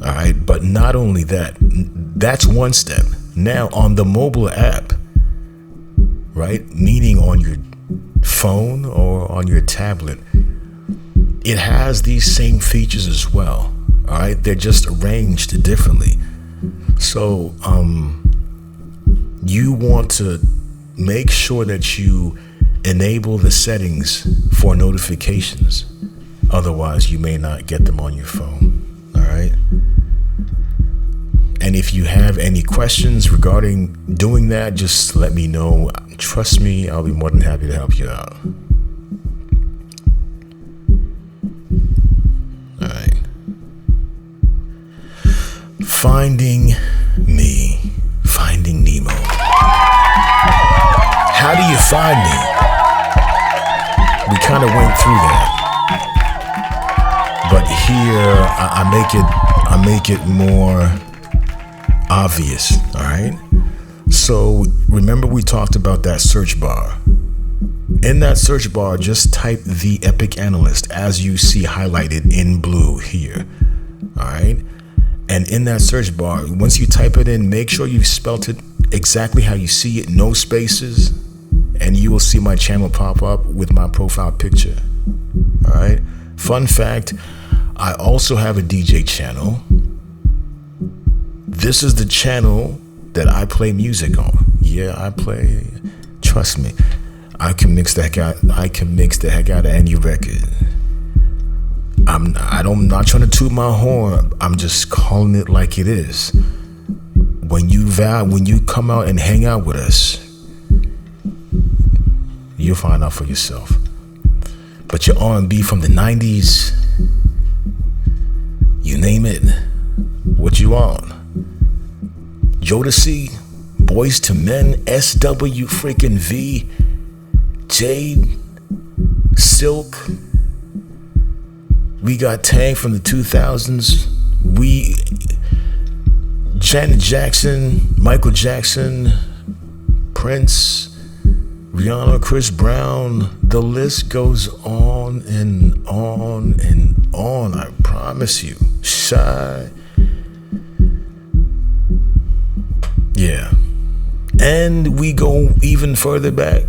All right. But not only that, that's one step. Now on the mobile app, right, meaning on your phone or on your tablet, it has these same features as well. All right. They're just arranged differently. So you want to make sure that you enable the settings for notifications. Otherwise, you may not get them on your phone. All right. And if you have any questions regarding doing that, just let me know. Trust me, I'll be more than happy to help you out. All right. Finding me. Finding Nemo. How do you find me? We kind of went through that. But here, I make it more obvious, all right? So remember we talked about that search bar. In that search bar, just type the Epic Analyst as you see highlighted in blue here, all right? And in that search bar, once you type it in, make sure you've spelt it exactly how you see it, no spaces, and you will see my channel pop up with my profile picture, all right? Fun fact, I also have a DJ channel. This is the channel that I play music on. Yeah, I play. Trust me, I can mix the heck out of any record. I'm not trying to toot my horn. I'm just calling it like it is. When you come out and hang out with us, you'll find out for yourself. But your R&B from the 90s, you name it, what you on? Jodeci, Boys to Men, SW freaking V, Jade, Silk. We got Tang from the 2000s. Janet Jackson, Michael Jackson, Prince, Rihanna, Chris Brown. The list goes on and on and on. I promise you. Shy. Yeah. And we go even further back.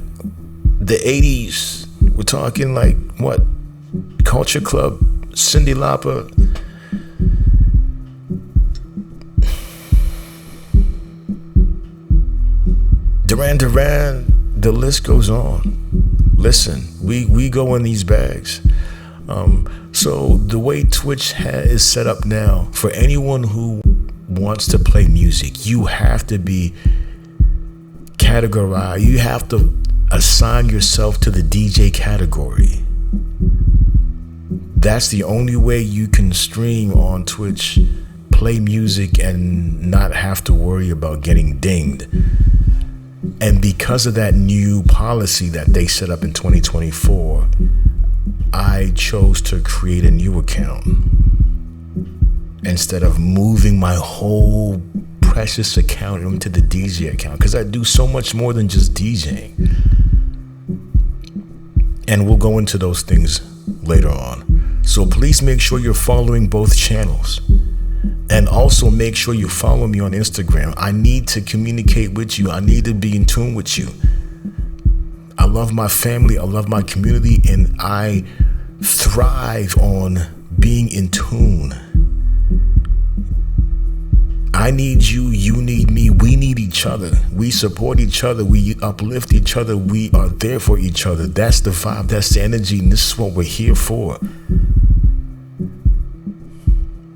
The 80s. We're talking like what? Culture Club, Cyndi Lauper. Duran Duran. The list goes on. Listen, we go in these bags. So the way Twitch is set up now, for anyone who wants to play music, you have to be categorized. You have to assign yourself to the DJ category. That's the only way you can stream on Twitch, play music, and not have to worry about getting dinged. And because of that new policy that they set up in 2024, I chose to create a new account instead of moving my whole precious account into the DJ account, because I do so much more than just DJing. And we'll go into those things later on. So please make sure you're following both channels. And also make sure you follow me on Instagram. I need to communicate with you. I need to be in tune with you. I love my family. I love my community. And I thrive on being in tune. I need you. You need me. We need each other. We support each other. We uplift each other. We are there for each other. That's the vibe. That's the energy. And this is what we're here for.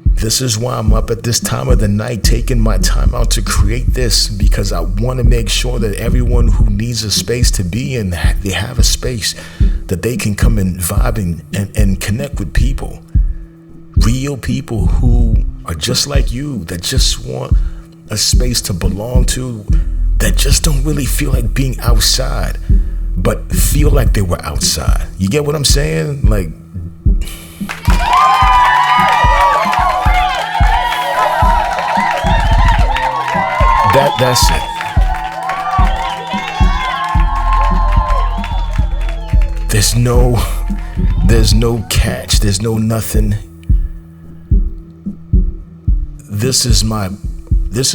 This is why I'm up at this time of the night, taking my time out to create this, because I want to make sure that everyone who needs a space to be in, they have a space that they can come and vibe and connect with people. Real people who are just like you, that just want a space to belong to, that just don't really feel like being outside, but feel like they were outside. You get what I'm saying? Like, that's it. There's no catch. There's no nothing. This is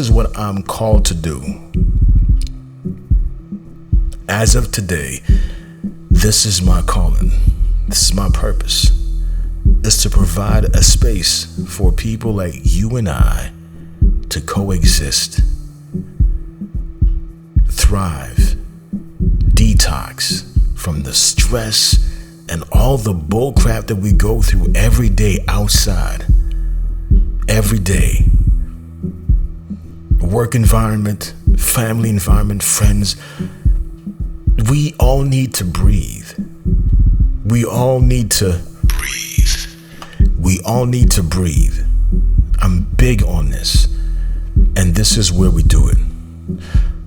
what I'm called to do. As of today, this is my calling. This is my purpose. Is to provide a space for people like you and I to coexist, thrive, detox from the stress and all the bullcrap that we go through every day outside. Every day. Work environment, family environment, friends. We all need to breathe. We all need to breathe. We all need to breathe. I'm big on this. And this is where we do it.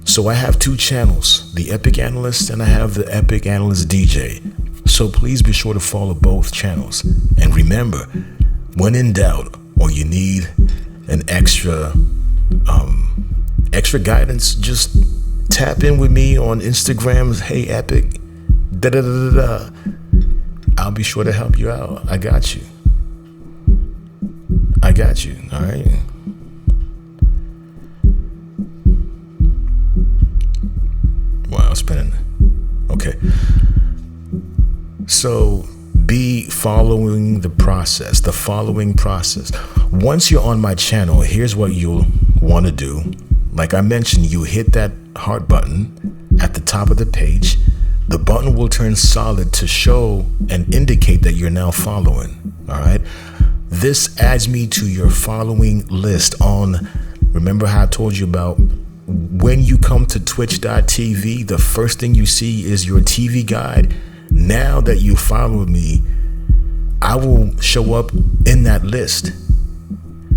So I have 2 channels, the Epic Analyst and I have the Epic Analyst DJ. So please be sure to follow both channels. And remember, when in doubt or you need an extra guidance, just tap in with me on Instagram. Hey, Epic, da-da-da-da-da. I'll be sure to help you out. I got you. All right. Wow, spinning. Okay. So be following the following process. Once you're on my channel, here's what you'll want to do. Like I mentioned, you hit that heart button at the top of the page. The button will turn solid to show and indicate that you're now following. All right. This adds me to your following list on, remember how I told you about when you come to twitch.tv, the first thing you see is your TV guide. Now that you follow me, I will show up in that list.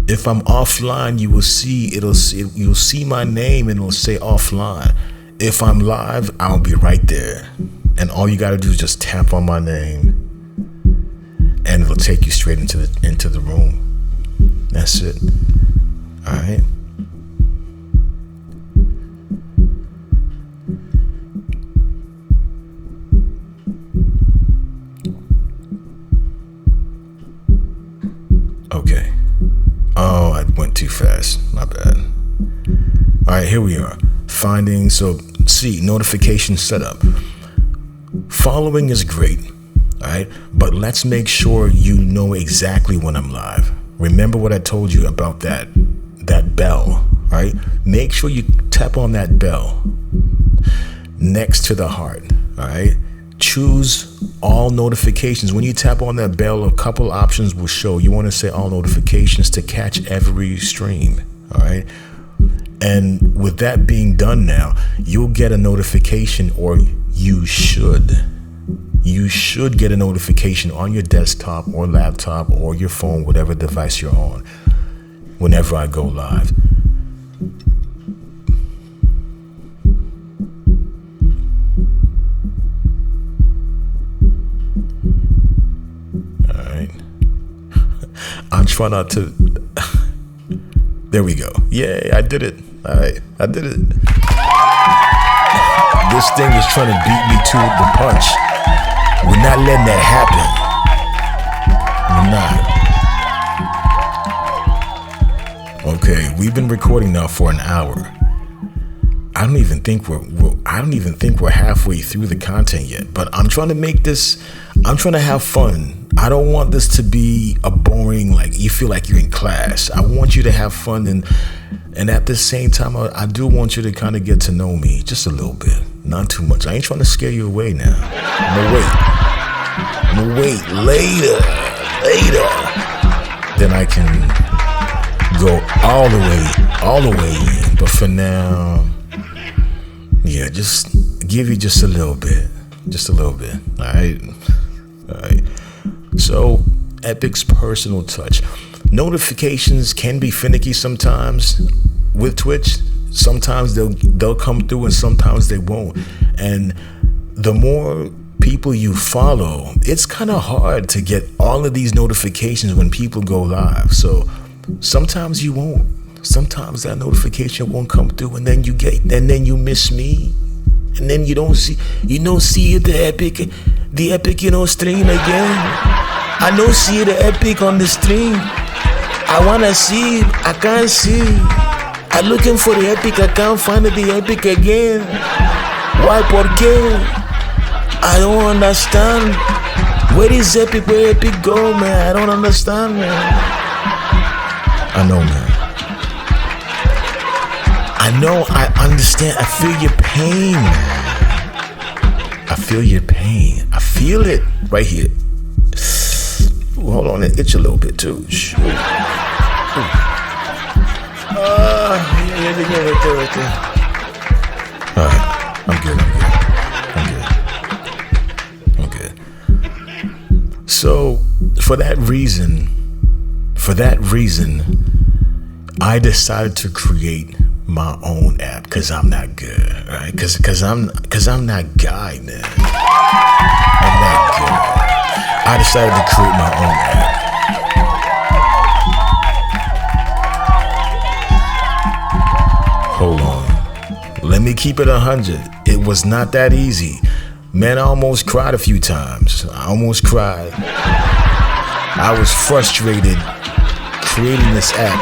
If I'm offline, you will see you'll see my name and it'll say offline. If I'm live, I'll be right there. And all you got to do is just tap on my name and it'll take you straight into the room. That's it. All right. Okay. Oh, I went too fast. My bad. All right, here we are. Finding, so see, notification setup. Following is great, all right? But let's make sure you know exactly when I'm live. Remember what I told you about that bell, all right? Make sure you tap on that bell next to the heart, all right? Choose all notifications. When you tap on that bell, a couple options will show. You want to say all notifications to catch every stream, all right? And with that being done now, you'll get a notification, or you should get a notification on your desktop or laptop or your phone, whatever device you're on, whenever I go live. All right. I'm trying not to. There we go. Yay, I did it. All right, I did it. This thing is trying to beat me to the punch. We're not letting that happen. We're not. Okay, we've been recording now for an hour. I don't even think we're halfway through the content yet. But I'm trying to make this. I'm trying to have fun. I don't want this to be a boring, like you feel like you're in class. I want you to have fun, and at the same time, I do want you to kind of get to know me just a little bit, not too much. I ain't trying to scare you away now. I'm gonna wait later. Then I can go all the way in. But for now, yeah, just give you just a little bit. just a little bit. All right. So, Epic's personal touch. Notifications can be finicky sometimes with Twitch. Sometimes they'll come through and sometimes they won't. And the more people you follow, it's kind of hard to get all of these notifications when people go live. So sometimes you won't. Sometimes that notification won't come through, and then you miss me, and then you don't see the epic, stream again. I don't see the epic on the stream. I wanna see, I can't see. I'm looking for the epic, I can't find the epic again. Why? Por qué? I don't understand. Where is epic? Where epic go, man? I don't understand, man. I know, man. I know, I understand. I feel your pain, man. I feel your pain. I feel it right here. Ooh, hold on, it itch a little bit too. Right there. All right, I'm good. So, for that reason, I decided to create my own app because I'm not good, right? Because I'm not guy, man. I'm not good. I decided to create my own app. Hold on. Let me keep it 100. It was not that easy. Man, I almost cried a few times. I almost cried. I was frustrated creating this app.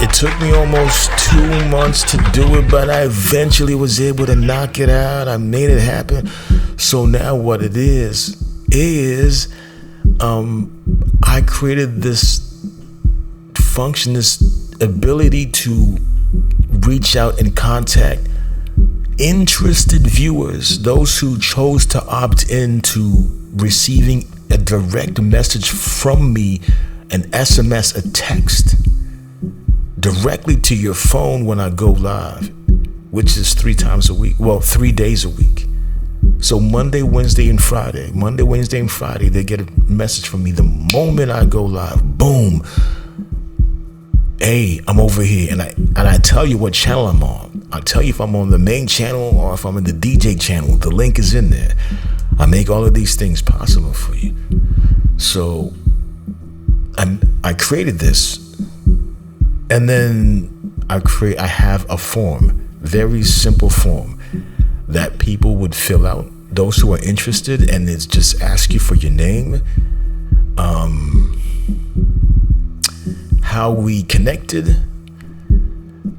It took me almost 2 months to do it, but I eventually was able to knock it out. I made it happen. So now what it is I created this function, this ability to reach out and contact interested viewers, those who chose to opt in to receiving a direct message from me, an SMS, a text, directly to your phone when I go live, which is 3 times a week. Well, 3 days a week. So Monday, Wednesday, and Friday, they get a message from me the moment I go live. Boom. Hey, I'm over here, and I tell you what channel I'm on. I tell you if I'm on the main channel or if I'm in the DJ channel. The link is in there. I make all of these things possible for you. So I created this, and then I have a form, very simple form that people would fill out. Those who are interested, and it's just ask you for your name, how we connected,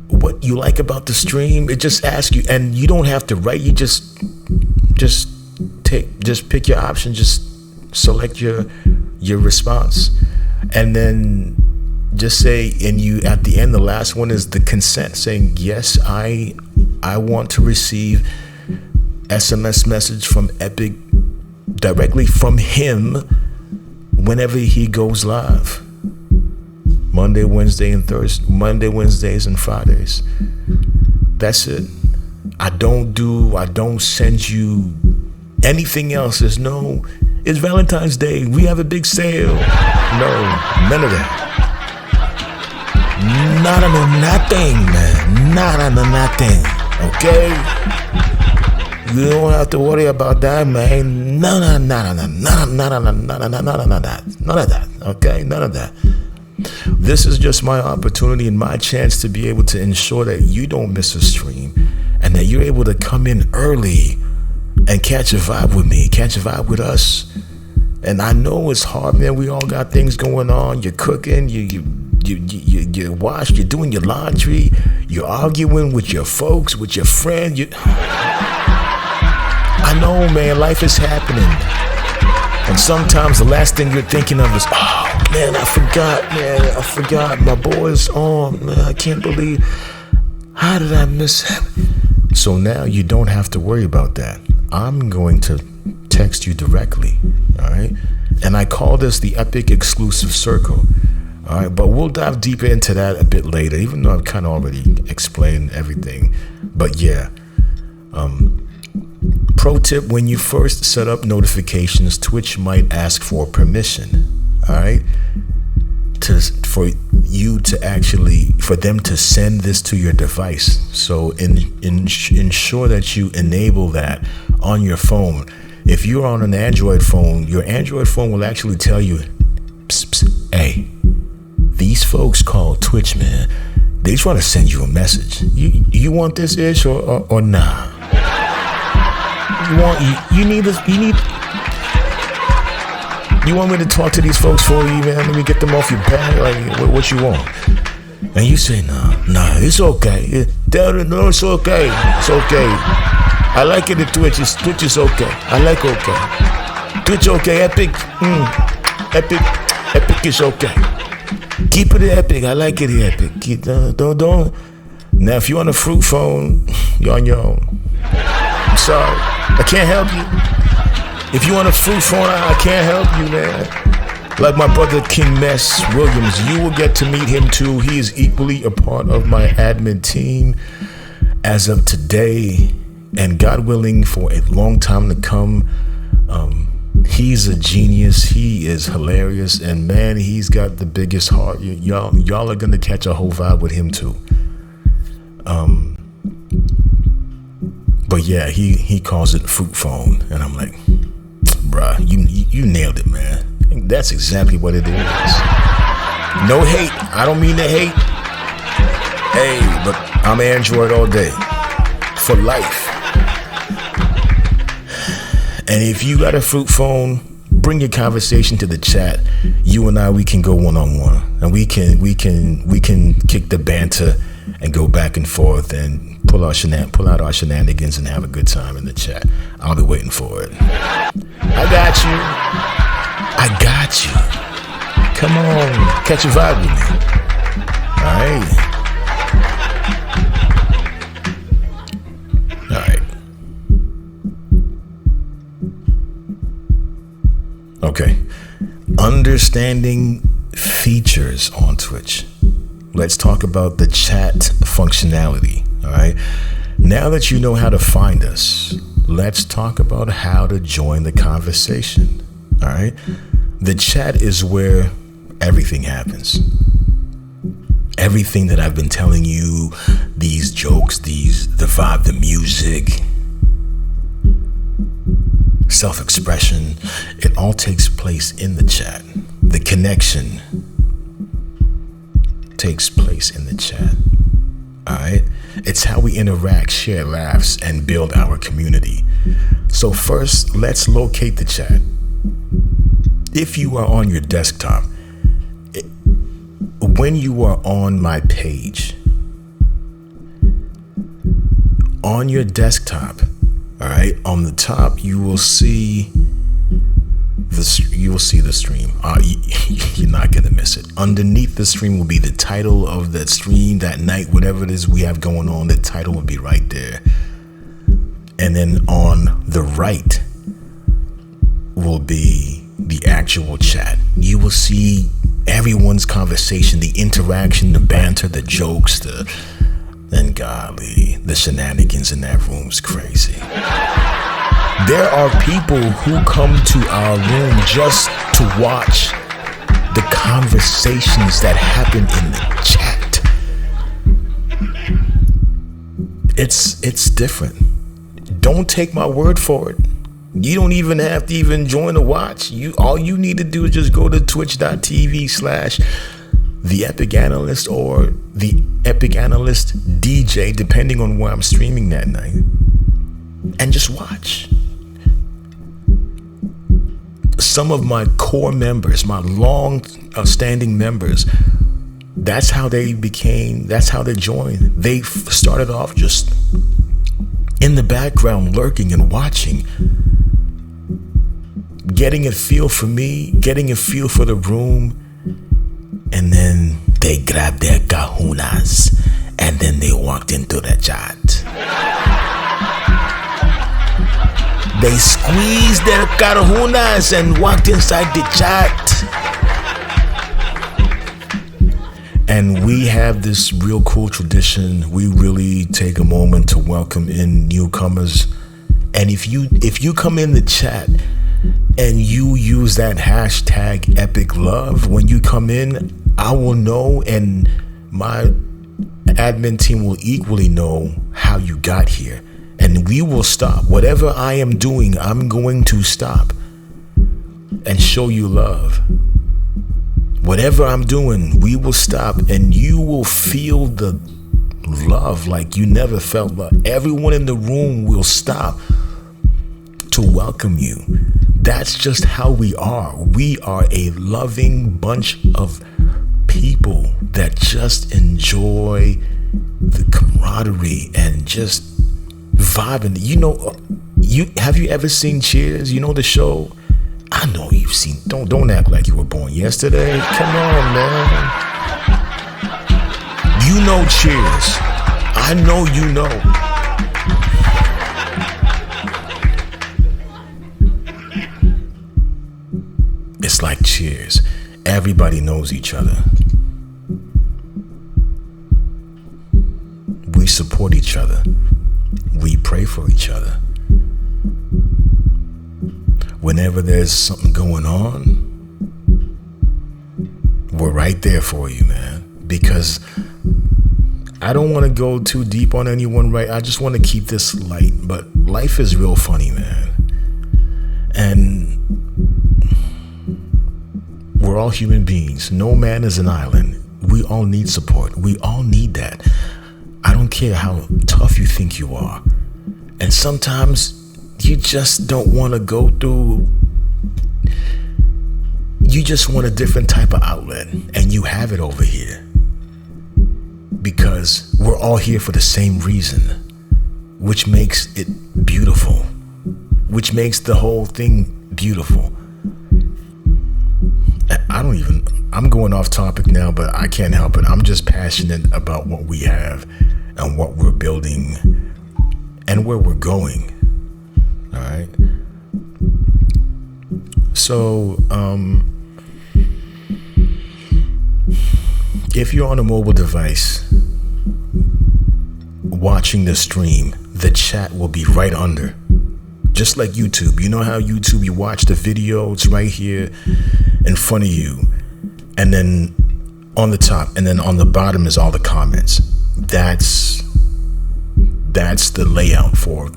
what you like about the stream. It just asks you, and you don't have to write. You just pick your option, just select your response, and then just say, and you at the end, the last one is the consent, saying yes, I want to receive SMS message from Epic directly from him whenever he goes live. Monday, Wednesdays, and Fridays. That's it. I don't send you anything else. It's Valentine's Day. We have a big sale. No, none of that. Nothing, man. Nothing. Okay? You don't have to worry about that, man. None of that. Okay? None of that. This is just my opportunity and my chance to be able to ensure that you don't miss a stream and that you're able to come in early and catch a vibe with me, catch a vibe with us. And I know it's hard, man. We all got things going on. You're cooking, you wash, you're doing your laundry, you're arguing with your folks, with your friend. I know, man, life is happening. And sometimes the last thing you're thinking of is, oh, man, I forgot. My boy's on, man. I can't believe, how did I miss that? So now you don't have to worry about that. I'm going to text you directly, all right? And I call this the Epic Exclusive Circle, all right? But we'll dive deeper into that a bit later, even though I've kind of already explained everything. But yeah, Pro tip, when you first set up notifications, Twitch might ask for permission, all right? For them to send this to your device. So ensure that you enable that on your phone. If you're on an Android phone, your Android phone will actually tell you, psst, psst, hey, these folks call Twitch, man. They just want to send you a message. You want this ish or nah? You want me to talk to these folks for you, man? Let me get them off your back. Like, what you want? And you say, nah, it's okay. No, it's okay. It's okay. I like it at Twitch. Twitch is okay. I like okay. Twitch okay. Epic. Epic is okay. Keep it Epic. I like it Epic. Don't. Now, if you're on a fruit phone, you're on your own. I'm sorry. I can't help you. If you want a fruit phone, I can't help you, man. Like my brother King Mess Williams, you will get to meet him too. He is equally a part of my admin team as of today, and God willing, for a long time to come. He's a genius. He is hilarious, and man, he's got the biggest heart. Y'all are gonna catch a whole vibe with him too. But yeah, he calls it fruit phone, and I'm like, bruh, you nailed it, man. That's exactly what it is. No hate. I don't mean to hate. Hey, but I'm Android all day. For life. And if you got a fruit phone, bring your conversation to the chat. You and I, we can go one-on-one. And we can kick the banter and go back and forth and pull out our shenanigans and have a good time in the chat. I'll be waiting for it. I got you. Come on, catch a vibe with me. All right. Okay. Understanding features on Twitch. Let's talk about the chat functionality. All right. Now that you know how to find us, let's talk about how to join the conversation. All right. The chat is where everything happens. Everything that I've been telling you, these jokes, the vibe, the music, self-expression, it all takes place in the chat. The connection takes place in the chat. All right. It's how we interact, share laughs, and build our community. So first, let's locate the chat. If you are on your desktop, when you are on my page, on your desktop, all right, on the top, you will see the stream. You're not gonna miss it. Underneath the stream will be the title of that stream that night, whatever it is we have going on. The title will be right there, and then on the right will be the actual chat. You will see everyone's conversation, the interaction, the banter, the jokes, and golly, the shenanigans in that room's crazy. There are people who come to our room just to watch the conversations that happen in the chat. It's different. Don't take my word for it. You don't even have to even join the watch. All you need to do is just go to twitch.tv/The Epic Analyst or The Epic Analyst DJ, depending on where I'm streaming that night, and just watch. Some of my core members, my long-standing members, that's how they joined. They started off just in the background, lurking and watching, getting a feel for me, getting a feel for the room, and then they grabbed their kahunas and then they walked into the chat. They squeezed their kahunas and walked inside the chat. And we have this real cool tradition. We really take a moment to welcome in newcomers And if you come in the chat and you use that hashtag epic love, when you come in, I will know, and my admin team will equally know how you got here. And we will stop. Whatever I am doing, I'm going to stop and show you love. Whatever I'm doing, we will stop, and you will feel the love like you never felt love. Everyone in the room will stop to welcome you. That's just how we are. We are a loving bunch of people that just enjoy the camaraderie and just vibing. Have you ever seen Cheers? You know the show? I know you've seen. Don't act like you were born yesterday. Come on, man. You know Cheers. I know you know. It's like Cheers. Everybody knows each other. We support each other. We pray for each other. Whenever there's something going on, we're right there for you, man. Because I don't want to go too deep on anyone, right? I just want to keep this light. But life is real funny, man. And we're all human beings. No man is an island. We all need support. We all need that. I don't care how tough you think you are. And sometimes you just don't want to go through. You just want a different type of outlet. And you have it over here. Because we're all here for the same reason. Which makes it beautiful. Which makes the whole thing beautiful. I'm going off topic now, but I can't help it. I'm just passionate about what we have and what we're building and where we're going. All right. So, if you're on a mobile device watching the stream, the chat will be right under. Just like YouTube. You know how YouTube, you watch the video, it's right here in front of you. And then on the top, and then on the bottom is all the comments. That's the layout for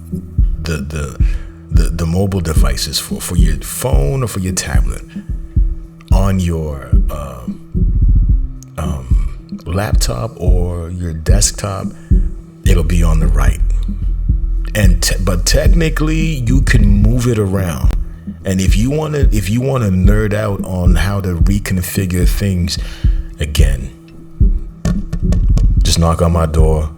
the mobile devices for your phone or for your tablet. On your laptop or your desktop, it'll be on the right. But technically, you can move it around. And if you want to nerd out on how to reconfigure things, again, just knock on my door,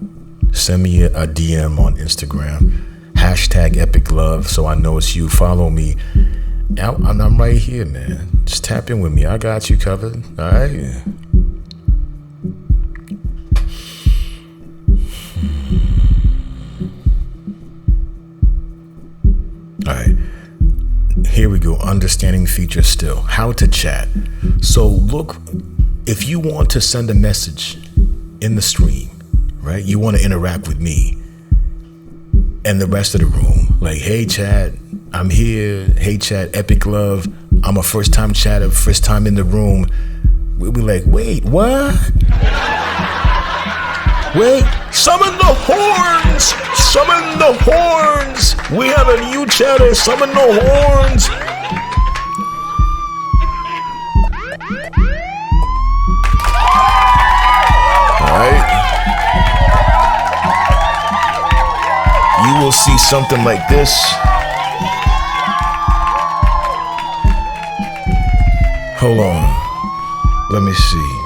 send me a DM on Instagram, hashtag epic love, so I know it's you. Follow me. I'm right here, man. Just tap in with me. I got you covered. All right. All right. Here we go. Understanding features still. How to chat. So look, if you want to send a message in the stream, right? You want to interact with me and the rest of the room. Like, hey, chat, I'm here. Hey, chat, epic love. I'm a first-time chatter, first time in the room. We'll be like, wait, what? Wait, summon the horns! Summon the horns! We have a new chatter, summon the horns! Alright. You will see something like this. Hold on. Let me see.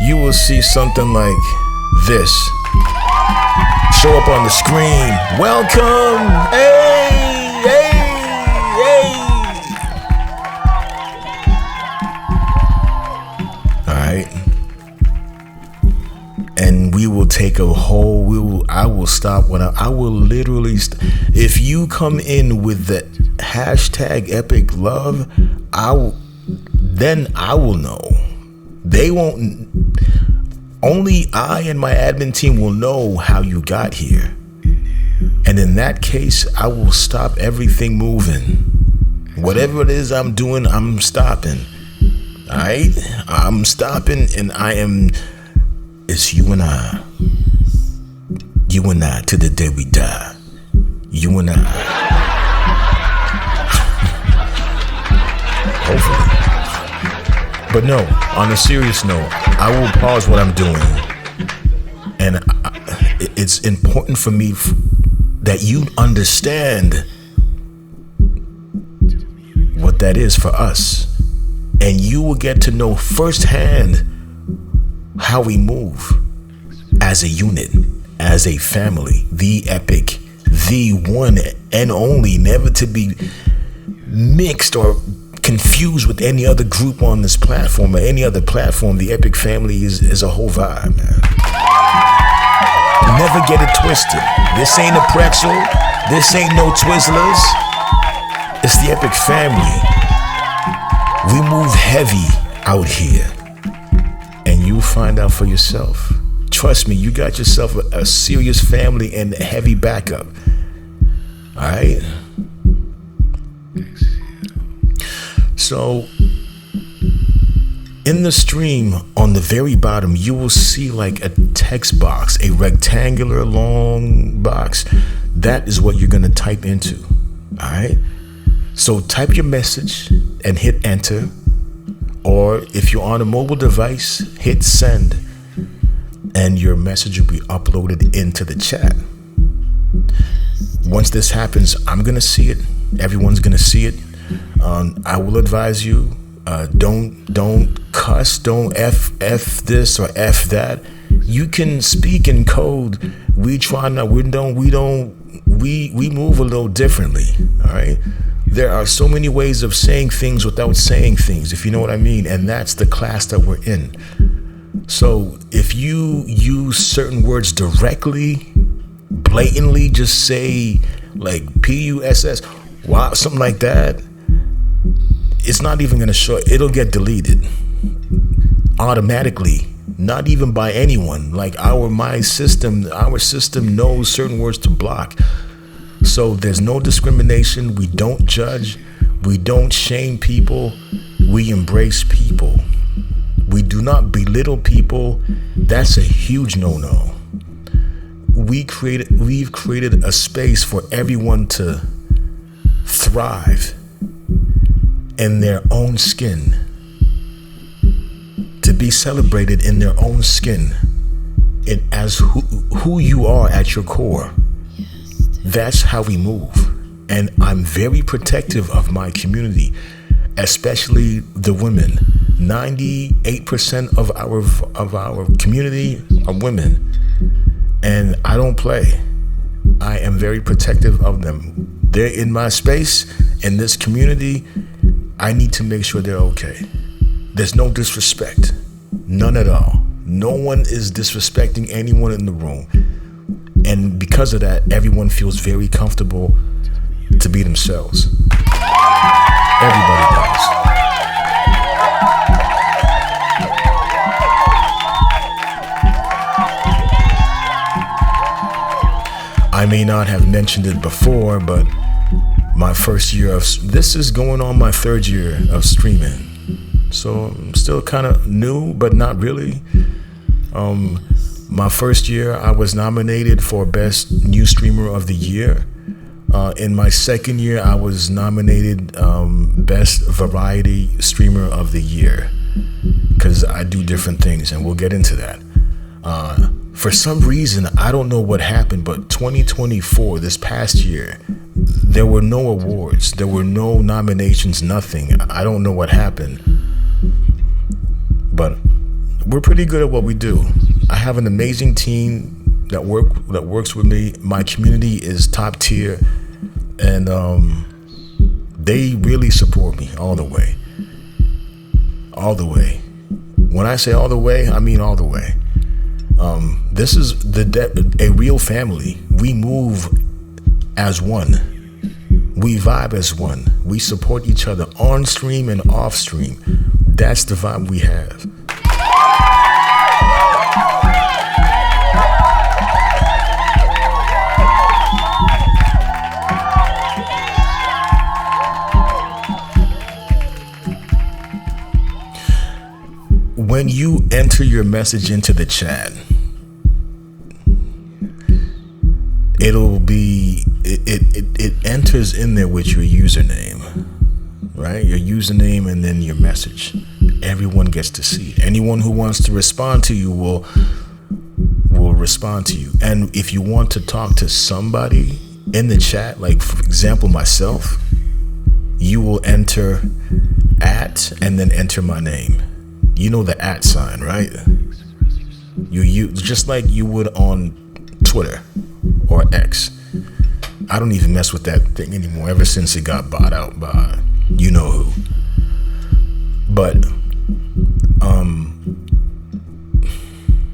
You will see something like this show up on the screen. Welcome! Hey! Hey! Hey! Alright. And we will take a whole, I will stop when I will literally, if you come in with the hashtag epic love, then I will know. They won't. Only I and my admin team will know how you got here. And in that case, I will stop everything moving. Whatever it is I'm doing, I'm stopping. All right? I'm stopping, and it's you and I. You and I till the day we die. You and I. Hopefully. But no, on a serious note, I will pause what I'm doing. And it's important for me that you understand what that is for us. And you will get to know firsthand how we move as a unit, as a family, the epic, the one and only, never to be mixed or confused with any other group on this platform or any other platform. The epic family is a whole vibe, man. Never get it twisted. This ain't a pretzel. This ain't no Twizzlers. It's the epic family. We move heavy out here. And you'll find out for yourself. Trust me, you got yourself a serious family and heavy backup. All right? So, in the stream, on the very bottom, you will see like a text box, a rectangular long box. That is what you're going to type into. All right? So type your message and hit enter. Or if you're on a mobile device, hit send. And your message will be uploaded into the chat. Once this happens, I'm going to see it. Everyone's going to see it. I will advise you, don't cuss, don't F this or F that. You can speak in code. We move a little differently. All right. There are so many ways of saying things without saying things, if you know what I mean. And that's the class that we're in. So if you use certain words directly, blatantly, just say like PUSS, wow, something like that, it's not even going to show. It'll get deleted automatically, not even by anyone. Like our system knows certain words to block. So there's no discrimination. We don't judge. We don't shame people. We embrace people. We do not belittle people. That's a huge no-no. We've created a space for everyone to thrive in their own skin, to be celebrated in their own skin, and as who you are at your core. That's how we move. And I'm very protective of my community, especially the women. 98% of our community are women, and I don't play. I am very protective of them. They're in my space, in this community. I need to make sure they're okay. There's no disrespect, none at all. No one is disrespecting anyone in the room. And because of that, everyone feels very comfortable to be themselves. Everybody does. I may not have mentioned it before, but my first year this is going on my third year of streaming. So I'm still kind of new, but not really. My first year, I was nominated for Best New Streamer of the Year. In my second year, I was nominated Best Variety Streamer of the Year, because I do different things, and we'll get into that. For some reason, I don't know what happened, but 2024, this past year, there were no awards. There were no nominations, nothing. I don't know what happened. But we're pretty good at what we do. I have an amazing team that works with me. My community is top tier, and they really support me all the way. All the way. When I say all the way, I mean all the way. This is a real family. We move as one. We vibe as one. We support each other on stream and off stream. That's the vibe we have. when you enter your message into the chat, it enters in there with your username, right? Your username and then your message. Everyone gets to see it. Anyone who wants to respond to you will respond to you. And if you want to talk to somebody in the chat, like for example myself, you will enter at and then enter my name. You know the at sign, right? You just like you would on Twitter or X. I don't even mess with that thing anymore ever since it got bought out by you know who. But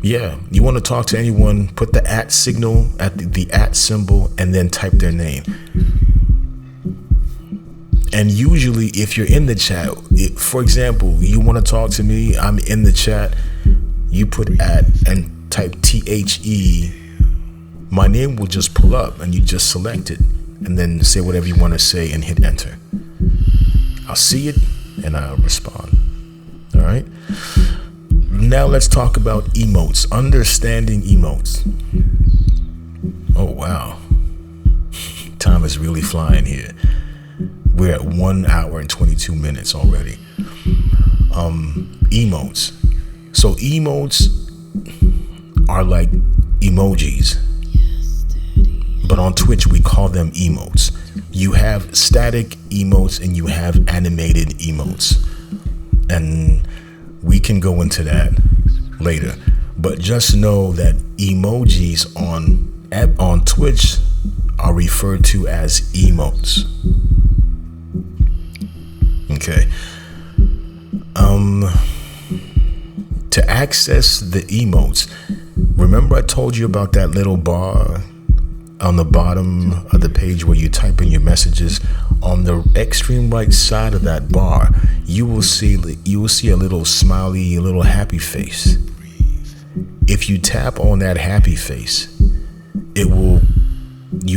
yeah, you want to talk to anyone, put the at signal at the at symbol and then type their name. And usually if you're in the chat, for example, you want to talk to me, I'm in the chat, you put at and type THE, my name will just pull up and you just select it and then say whatever you want to say and hit enter. I'll see it and I'll respond. All right. Now let's talk about emotes, understanding emotes. Oh, wow. Time is really flying here. We're at 1 hour and 22 minutes already. Emotes. So emotes are like emojis, but on Twitch we call them emotes. You have static emotes and you have animated emotes, and we can go into that later. But just know that emojis on Twitch are referred to as emotes. Okay. To access the emotes, remember I told you about that little bar on the bottom of the page where you type in your messages? On the extreme right side of that bar, you will see a little smiley, a little happy face. If you tap on that happy face, you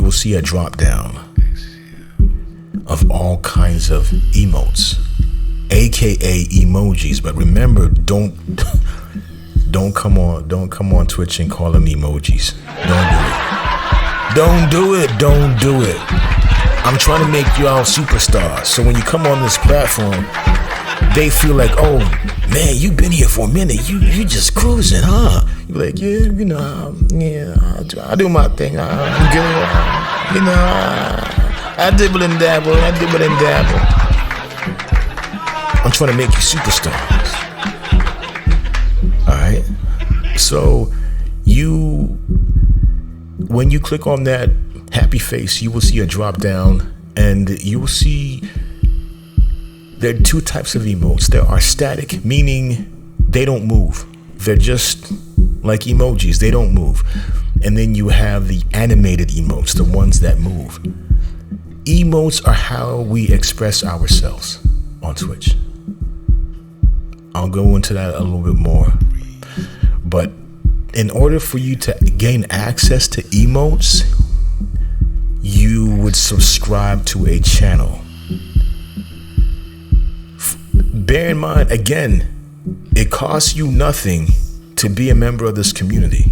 will see a drop down of all kinds of emotes, aka emojis. But remember, don't come on Twitch and call them emojis. Don't do it. I'm trying to make you all superstars, so when you come on this platform, they feel like, oh man, you've been here for a minute, you just cruising, huh? You're like, yeah, you know, I do my thing, I'm good, I dibble and dabble. I'm trying to make you superstars. All right. So when you click on that happy face, you will see a drop down, and you will see there are two types of emotes. There are static, meaning they don't move. They're just like emojis, they don't move. And then you have the animated emotes, the ones that move. Emotes are how we express ourselves on Twitch. I'll go into that a little bit more. But in order for you to gain access to emotes, you would subscribe to a channel. Bear in mind, again, it costs you nothing to be a member of this community.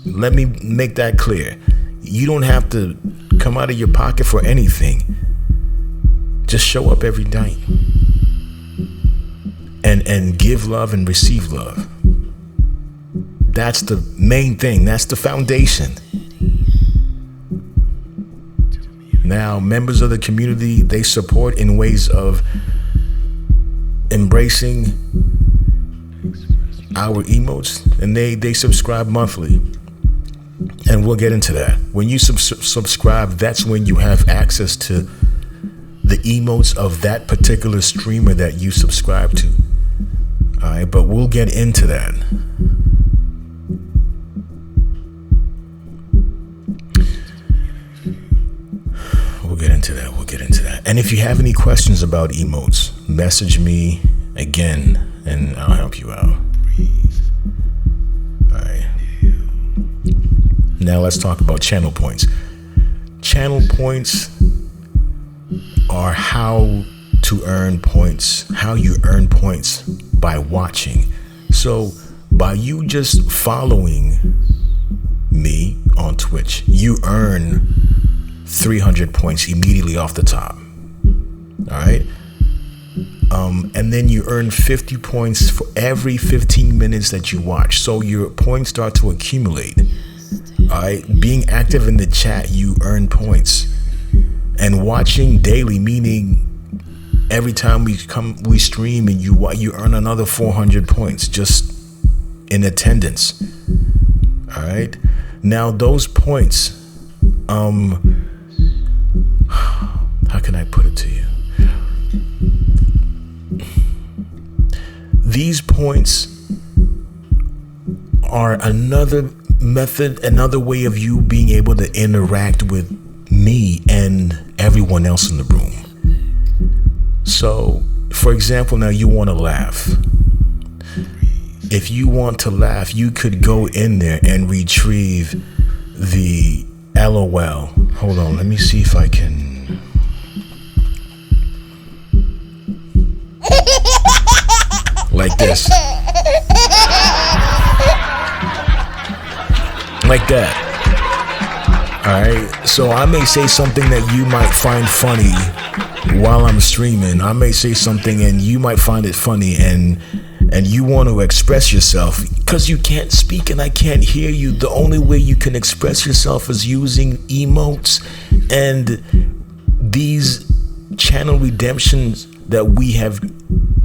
Let me make that clear. You don't have to come out of your pocket for anything. Just show up every night and give love and receive love. That's the main thing. That's the foundation. Now, members of the community, they support in ways of embracing our emotes, and they subscribe monthly. And we'll get into that. When you subscribe, that's when you have access to the emotes of that particular streamer that you subscribe to. All right, but we'll get into that. We'll get into that. And if you have any questions about emotes, message me again and I'll help you out. All right. Now let's talk about channel points. Channel points are how you earn points by watching. So by you just following me on Twitch, you earn 300 points immediately off the top. All right. And then you earn 50 points for every 15 minutes that you watch. So your points start to accumulate. All right. Being active in the chat, you earn points. And watching daily, meaning every time we stream and you earn another 400 points just in attendance. All right. Now those points, how can I put it to you? These points are another method, another way of you being able to interact with me and everyone else in the room. So, for example, now you want to laugh. If you want to laugh, you could go in there and retrieve the LOL. Hold on, let me see if I can. Like this. Like that. Alright, so I may say something that you might find funny while I'm streaming. I may say something and you might find it funny and you want to express yourself because you can't speak and I can't hear you. The only way you can express yourself is using emotes and these channel redemptions that we have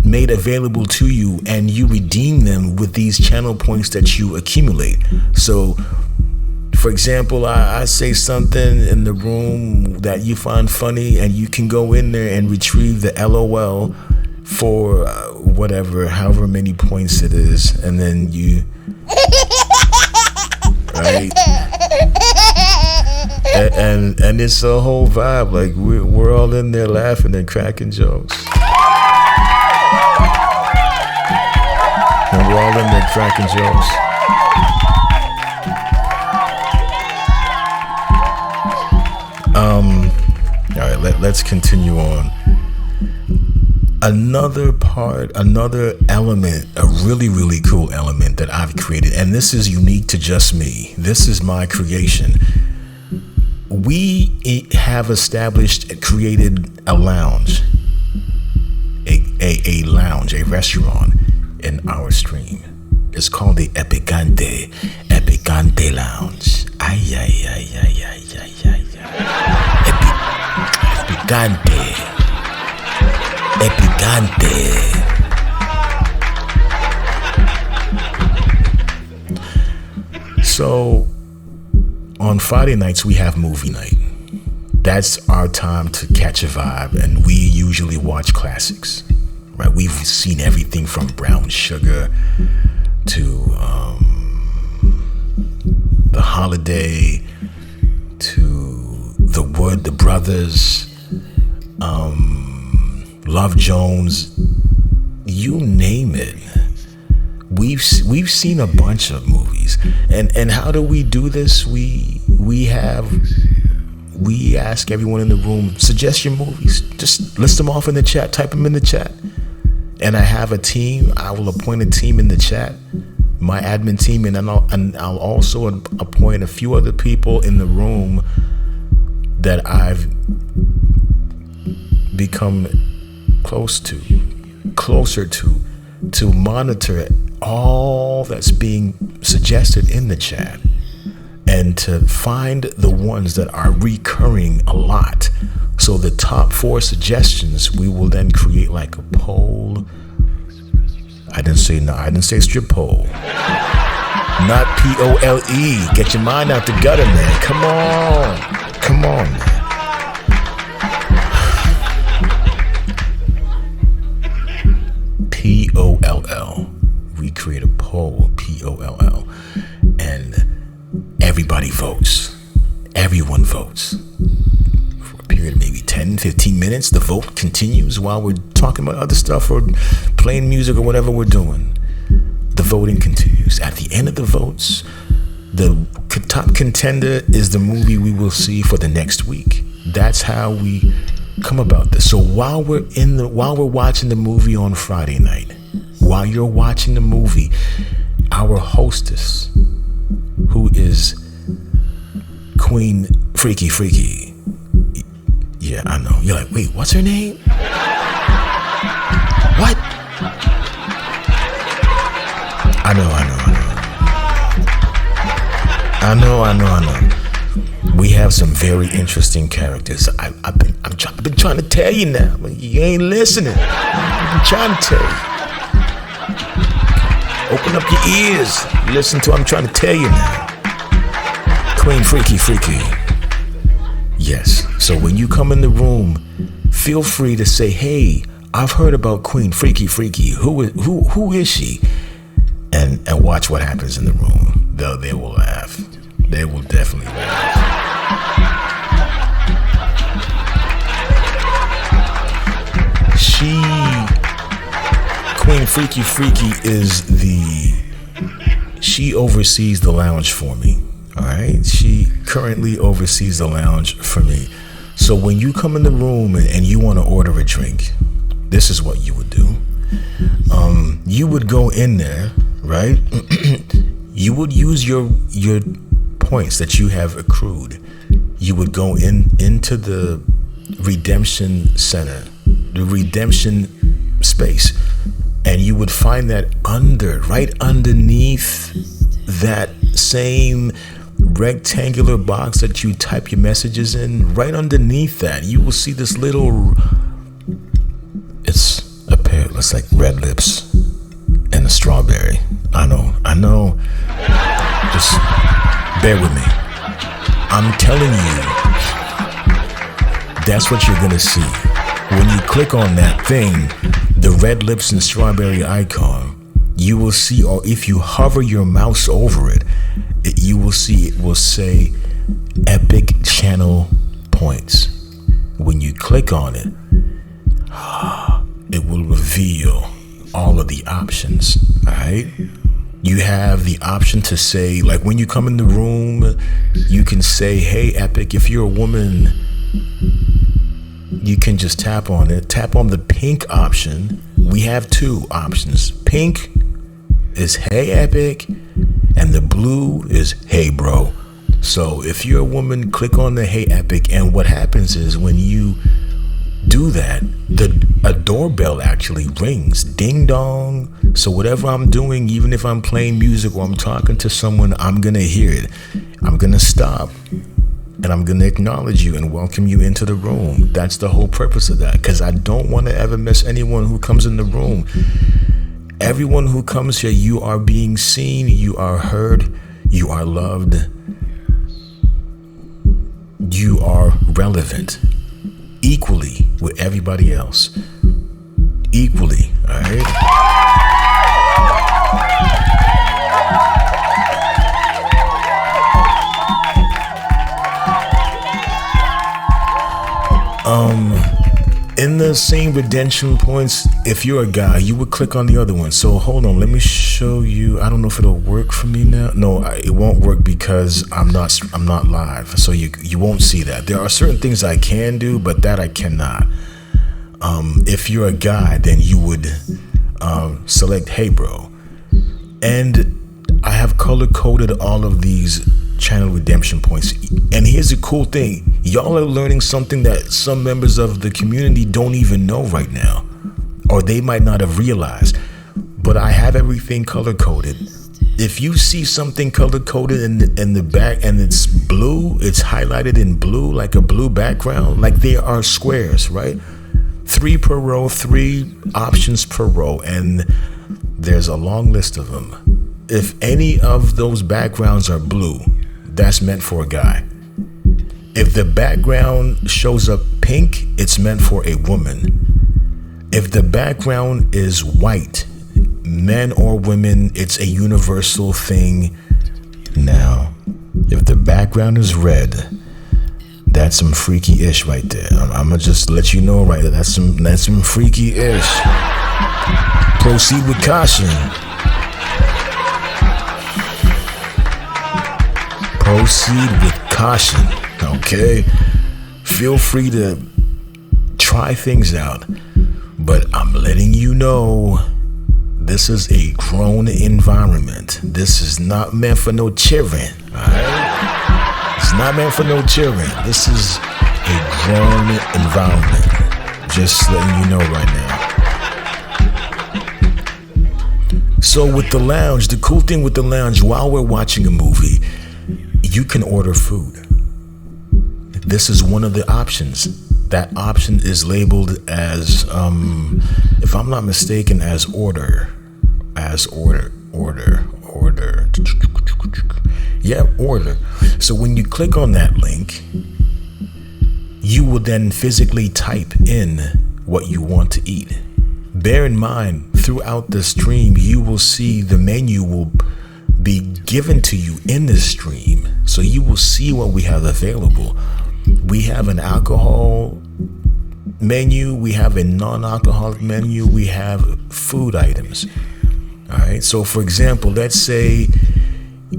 made available to you, and you redeem them with these channel points that you accumulate. So for example, I say something in the room that you find funny and you can go in there and retrieve the LOL for whatever, however many points it is, and then you right, and it's a whole vibe. Like we're all in there laughing and cracking jokes, and we're all in there cracking jokes. All right, let's continue on. Another element, a really, really cool element that I've created, and this is unique to just me. This is my creation. We have created a lounge, a lounge, a restaurant in our stream. It's called the Epicante Lounge. Ay, ay, ay, ay, ay, ay, ay, ay. Epicante. So on Friday nights we have movie night. That's our time to catch a vibe, and we usually watch classics. Right? We've seen everything from Brown Sugar to The Holiday to The Wood, The Brothers, Love Jones, you name it. We've seen a bunch of movies, and how do we do this? We ask everyone in the room, suggest your movies. Just list them off in the chat, type them in the chat, and I have a team. I will appoint a team in the chat, my admin team, and I'll also appoint a few other people in the room that I've become closer to monitor all that's being suggested in the chat and to find the ones that are recurring a lot. So the top 4 suggestions, we will then create like a poll. I didn't say strip poll. Not POLE. Get your mind out the gutter, man. Come on, man. POLL. We create a poll, POLL, and everybody votes. Everyone votes. For a period of maybe 10, 15 minutes, the vote continues while we're talking about other stuff or playing music or whatever we're doing. The voting continues. At the end of the votes, the top contender is the movie we will see for the next week. That's how we come about this. So while we're watching the movie on Friday night, while you're watching the movie, our hostess, who is Queen Freaky. Yeah, I know. You're like, wait, what's her name? What? I know. We have some very interesting characters. I've been trying to tell you now, but you ain't listening. I've been trying to tell you. Open up your ears. Listen to what I'm trying to tell you now. Queen Freaky. Yes. So when you come in the room, feel free to say, hey, I've heard about Queen Freaky. Who is she? And watch what happens in the room. They will laugh. They will definitely laugh. Queen Freaky she oversees the lounge for me. All right. She currently oversees the lounge for me. So when you come in the room and you want to order a drink, this is what you would do. You would go in there, right? You would use your points that you have accrued. You would go into the redemption center, the redemption space, and you would find that right underneath that same rectangular box that you type your messages in, right underneath that, you will see this little, it's a pair, it's like red lips and a strawberry. I know. Just bear with me. I'm telling you, that's what you're gonna see. When you click on that thing, the red lips and strawberry icon, you will see, or if you hover your mouse over it, you will see it will say Epic Channel Points. When you click on it, it will reveal all of the options. All right. You have the option to say, like when you come in the room, you can say, hey, Epic, if you're a woman, you can just tap on it. Tap on the pink option. We have two options. Pink is hey, Epic, and the blue is hey, bro. So if you're a woman, click on the hey, Epic, and what happens is when you do that, a doorbell actually rings, ding dong. So whatever I'm doing, even if I'm playing music or I'm talking to someone, I'm gonna hear it. I'm gonna stop and I'm gonna acknowledge you and welcome you into the room. That's the whole purpose of that, because I don't want to ever miss anyone who comes in the room. Everyone who comes here, you are being seen, you are heard, you are loved, you are relevant. Equally with everybody else. Equally, all right? In the same redemption points, if you're a guy, you would click on the other one. So hold on, let me show you. I don't know if it'll work for me now. No, it won't work because I'm not live. So you won't see that. There are certain things I can do, but that I cannot. If you're a guy, then you would select hey bro. And I have color coded all of these channel redemption points. And here's the cool thing. Y'all are learning something that some members of the community don't even know right now, or they might not have realized. But I have everything color coded. If you see something color coded in the back and it's blue, it's highlighted in blue, like a blue background, like there are squares, right? 3 per row, 3 options per row, and there's a long list of them. If any of those backgrounds are blue, that's meant for a guy. If the background shows up pink, it's meant for a woman. If the background is white, men or women, it's a universal thing. Now, if the background is red, that's some freaky-ish right there. I'm gonna just let you know right there. That's some freaky-ish. Proceed with caution. Proceed with caution, okay? Feel free to try things out, but I'm letting you know This is a grown environment. This is not meant for no children. Alright? It's not meant for no children. This is a grown environment. Just letting you know right now. So with the lounge, the cool thing with the lounge, while we're watching a movie, you can order food. This is one of the options. That option is labeled as, if I'm not mistaken, as order. Yeah, order. So when you click on that link, you will then physically type in what you want to eat. Bear in mind, throughout the stream, you will see the menu will be given to you in the stream. So you will see what we have available. We have an alcohol menu, we have a non-alcoholic menu, we have food items. All right, so for example, let's say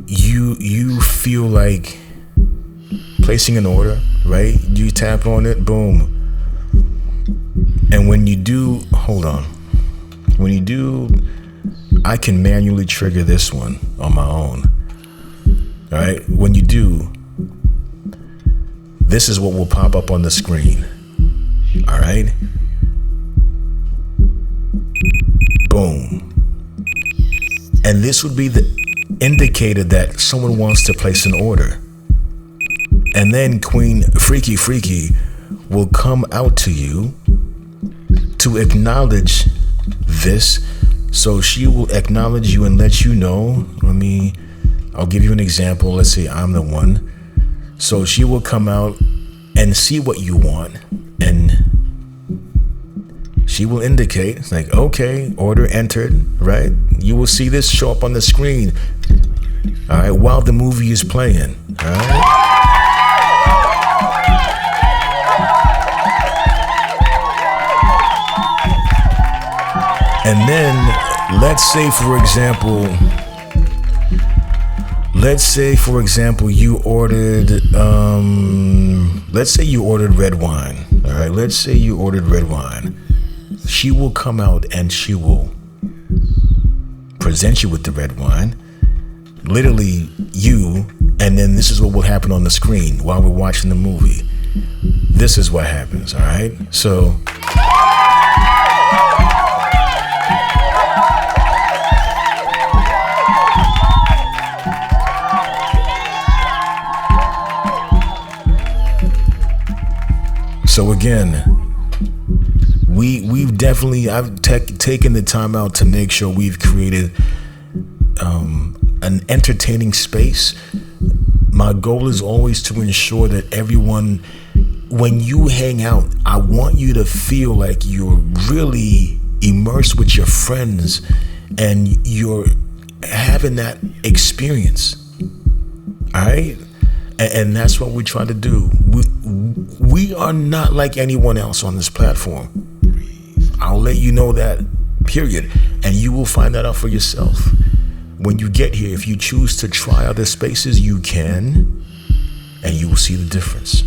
you feel like placing an order, right? You tap on it, boom. And when you do, I can manually trigger this one on my own. All right, when you do, this is what will pop up on the screen. All right. Boom. And this would be the indicator that someone wants to place an order. And then Queen Freaky will come out to you to acknowledge this. So she will acknowledge you and let you know. I'll give you an example. Let's say I'm the one. So she will come out and see what you want, and she will indicate, it's like, okay, order entered, right? You will see this show up on the screen, all right, while the movie is playing, all right? And then, let's say, for example, you ordered, let's say you ordered red wine. All right, let's say you ordered red wine. She will come out and she will present you with the red wine. Literally you, and then this is what will happen on the screen while we're watching the movie. This is what happens, all right? So again, we've definitely, I've taken the time out to make sure we've created an entertaining space. My goal is always to ensure that everyone, when you hang out, I want you to feel like you're really immersed with your friends and you're having that experience. All right? And that's what we try to do. We are not like anyone else on this platform. I'll let you know that, period. And you will find that out for yourself. When you get here, if you choose to try other spaces, you can, and you will see the difference.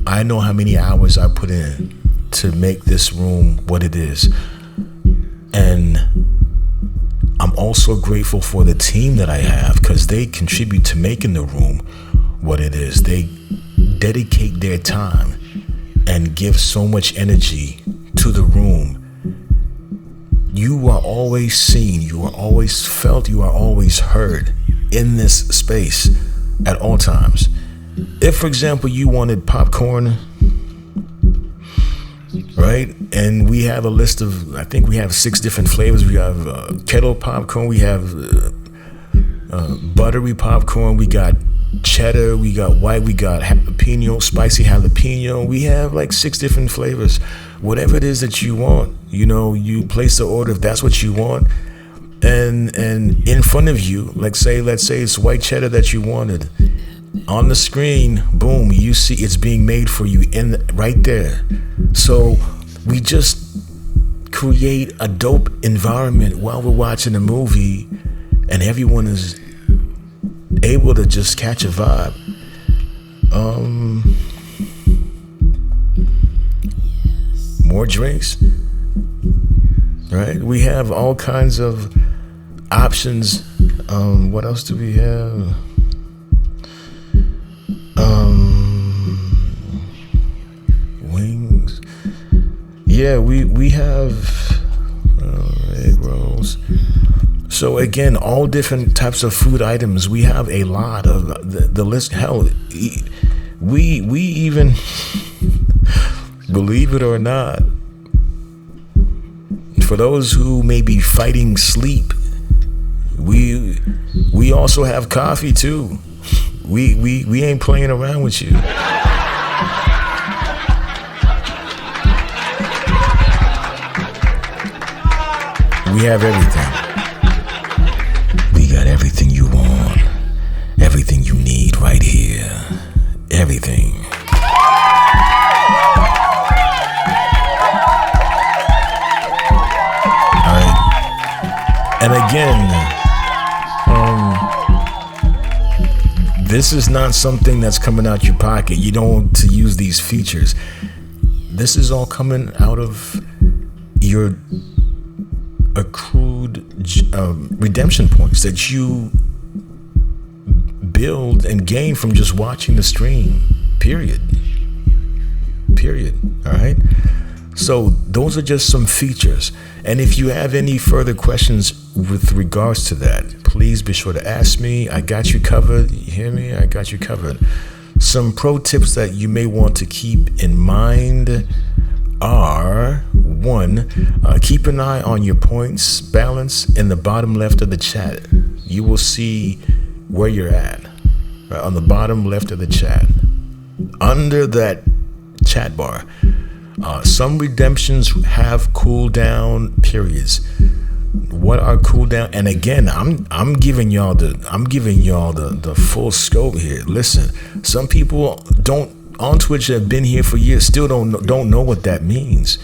I know how many hours I put in to make this room what it is. And I'm also grateful for the team that I have, because they contribute to making the room what it is. They dedicate their time and give so much energy to the room. You are always seen, you are always felt, you are always heard in this space at all times. If, for example, you wanted popcorn, right? And we have a list of, I think we have 6 different flavors. We have kettle popcorn, we have buttery popcorn, we got cheddar, we got white, we got jalapeno, spicy jalapeno. We have like 6 different flavors. Whatever it is that you want, you place the order if that's what you want. And in front of you, let's say it's white cheddar that you wanted. On the screen, boom, you see it's being made for you right there. So we just create a dope environment while we're watching a movie, and everyone is able to just catch a vibe. More drinks, right? We have all kinds of options. What else do we have? Wings. Yeah, we have egg rolls. So again, all different types of food items. We have a lot of the list. Hell, we even believe it or not, for those who may be fighting sleep, we also have coffee too. We ain't playing around with you. We have everything. We got everything you want, everything you need right here. Everything. Alright. And again, this is not something that's coming out your pocket. You don't want to use these features. This is all coming out of your accrued redemption points that you build and gain from just watching the stream. Period. All right. So those are just some features. And if you have any further questions with regards to that, please be sure to ask me. I got you covered. You hear me? I got you covered. Some pro tips that you may want to keep in mind are: one, keep an eye on your points balance in the bottom left of the chat. You will see where you're at, right, on the bottom left of the chat. Under that chat bar, some redemptions have cooldown periods. What are cooldown? And again, I'm giving y'all the full scope here. Listen, some people on Twitch have been here for years, still don't know what that means.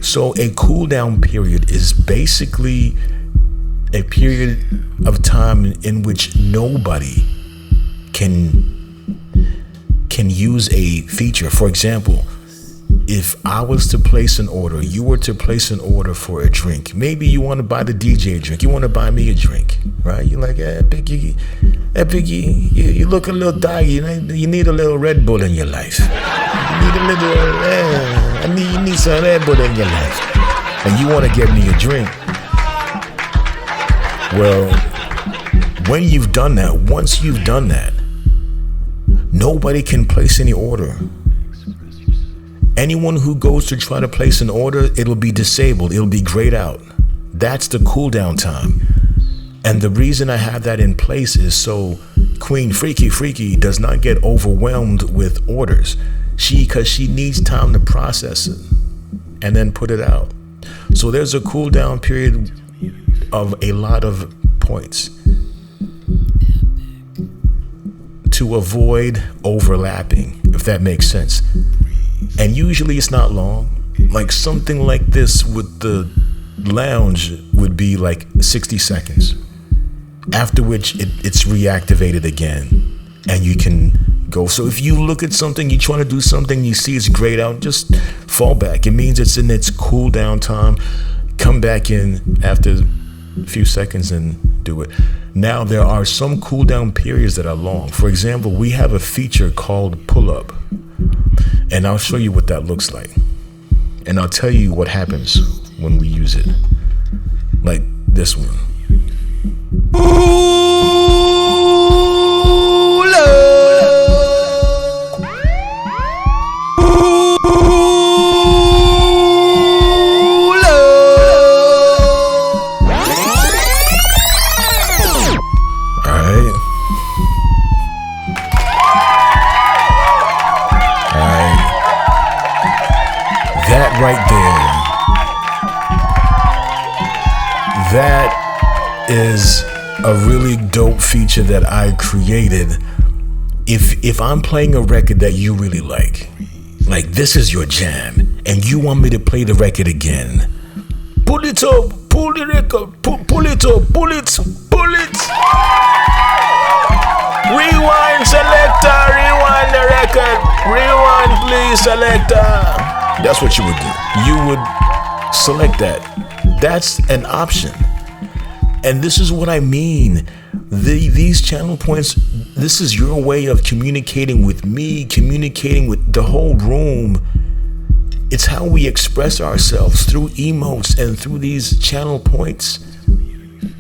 So a cooldown period is basically a period of time in which nobody can use a feature. For example, if I was to place an order, you were to place an order for a drink. Maybe you want to buy the DJ a drink. You want to buy me a drink, right? You're like, Biggie, you look a little doggy. You need a little Red Bull in your life. You need some Red Bull in your life. And you want to get me a drink. Well, when you've done that, once you've done that, nobody can place any order. Anyone who goes to try to place an order, it'll be disabled. It'll be grayed out. That's the cooldown time. And the reason I have that in place is so Queen Freaky does not get overwhelmed with orders. Because she needs time to process it and then put it out. So there's a cooldown period of a lot of points to avoid overlapping, if that makes sense. And usually it's not long. Like something like this with the lounge would be like 60 seconds. After which it's reactivated again and you can go. So if you look at something, you're trying to do something, you see it's grayed out, just fall back. It means it's in its cool down time. Come back in after a few seconds and do it. Now there are some cooldown periods that are long. For example, we have a feature called pull up. And I'll show you what that looks like. And I'll tell you what happens when we use it. Like this one. Right there. That is a really dope feature that I created. If I'm playing a record that you really like this is your jam, and you want me to play the record again, pull it up, pull the record, pull it up, pull it. Rewind, selector, rewind the record. Rewind, please, selector. That's what you would do. You would select that. That's an option. And this is what I mean. These channel points, this is your way of communicating with me, communicating with the whole room. It's how we express ourselves through emotes and through these channel points.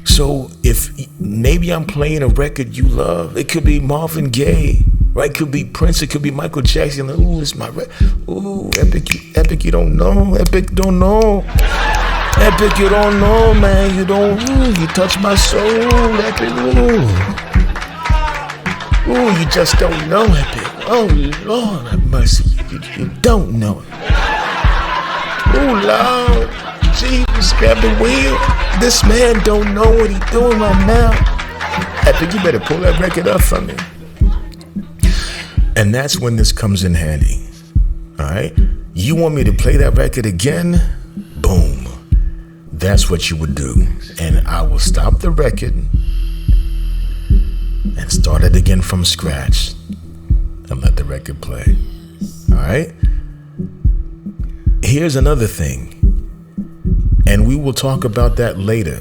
So if maybe I'm playing a record you love, it could be Marvin Gaye, right? It could be Prince, it could be Michael Jackson. Ooh, it's my ooh, Epic, you don't know. Epic, don't know. Epic, you don't know, man. You don't. Ooh, you touch my soul, Epic. Ooh, you just don't know, Epic. Oh Lord, have mercy. You don't know it. Ooh, Lord, Jesus, grab the wheel. This man don't know what he's doing right now. Epic, you better pull that record up for me. And that's when this comes in handy. All right? You want me to play that record again? Boom. That's what you would do. And I will stop the record and start it again from scratch and let the record play. All right? Here's another thing. And we will talk about that later.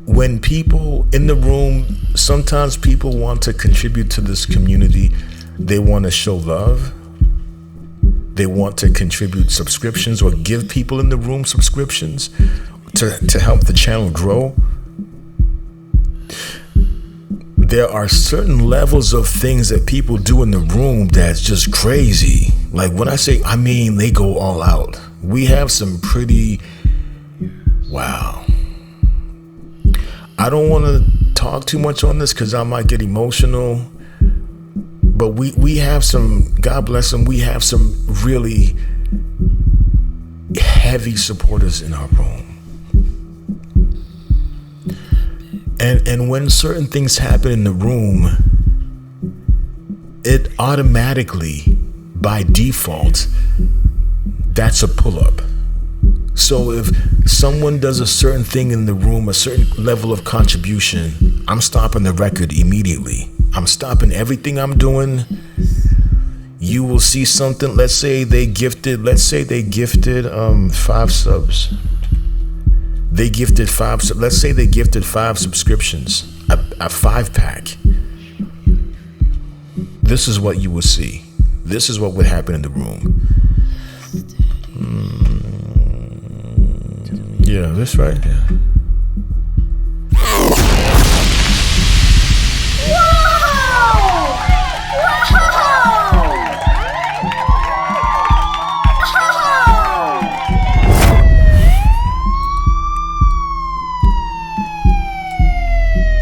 When people in the room, sometimes people want to contribute to this community. They want to show love. They want to contribute subscriptions or give people in the room subscriptions to help the channel grow. There are certain levels of things that people do in the room that's just crazy. Like when I say, I mean, they go all out. We have some pretty, wow. I don't want to talk too much on this because I might get emotional. But we have some, God bless them, we have some really heavy supporters in our room. And when certain things happen in the room, it automatically, by default, that's a pull-up. So if someone does a certain thing in the room, a certain level of contribution, I'm stopping the record immediately. I'm stopping everything I'm doing. You will see something. Let's say they gifted 5 subs. They gifted 5. Let's say they gifted 5 subscriptions, a 5-pack. This is what you will see. This is what would happen in the room. Yeah, this right here.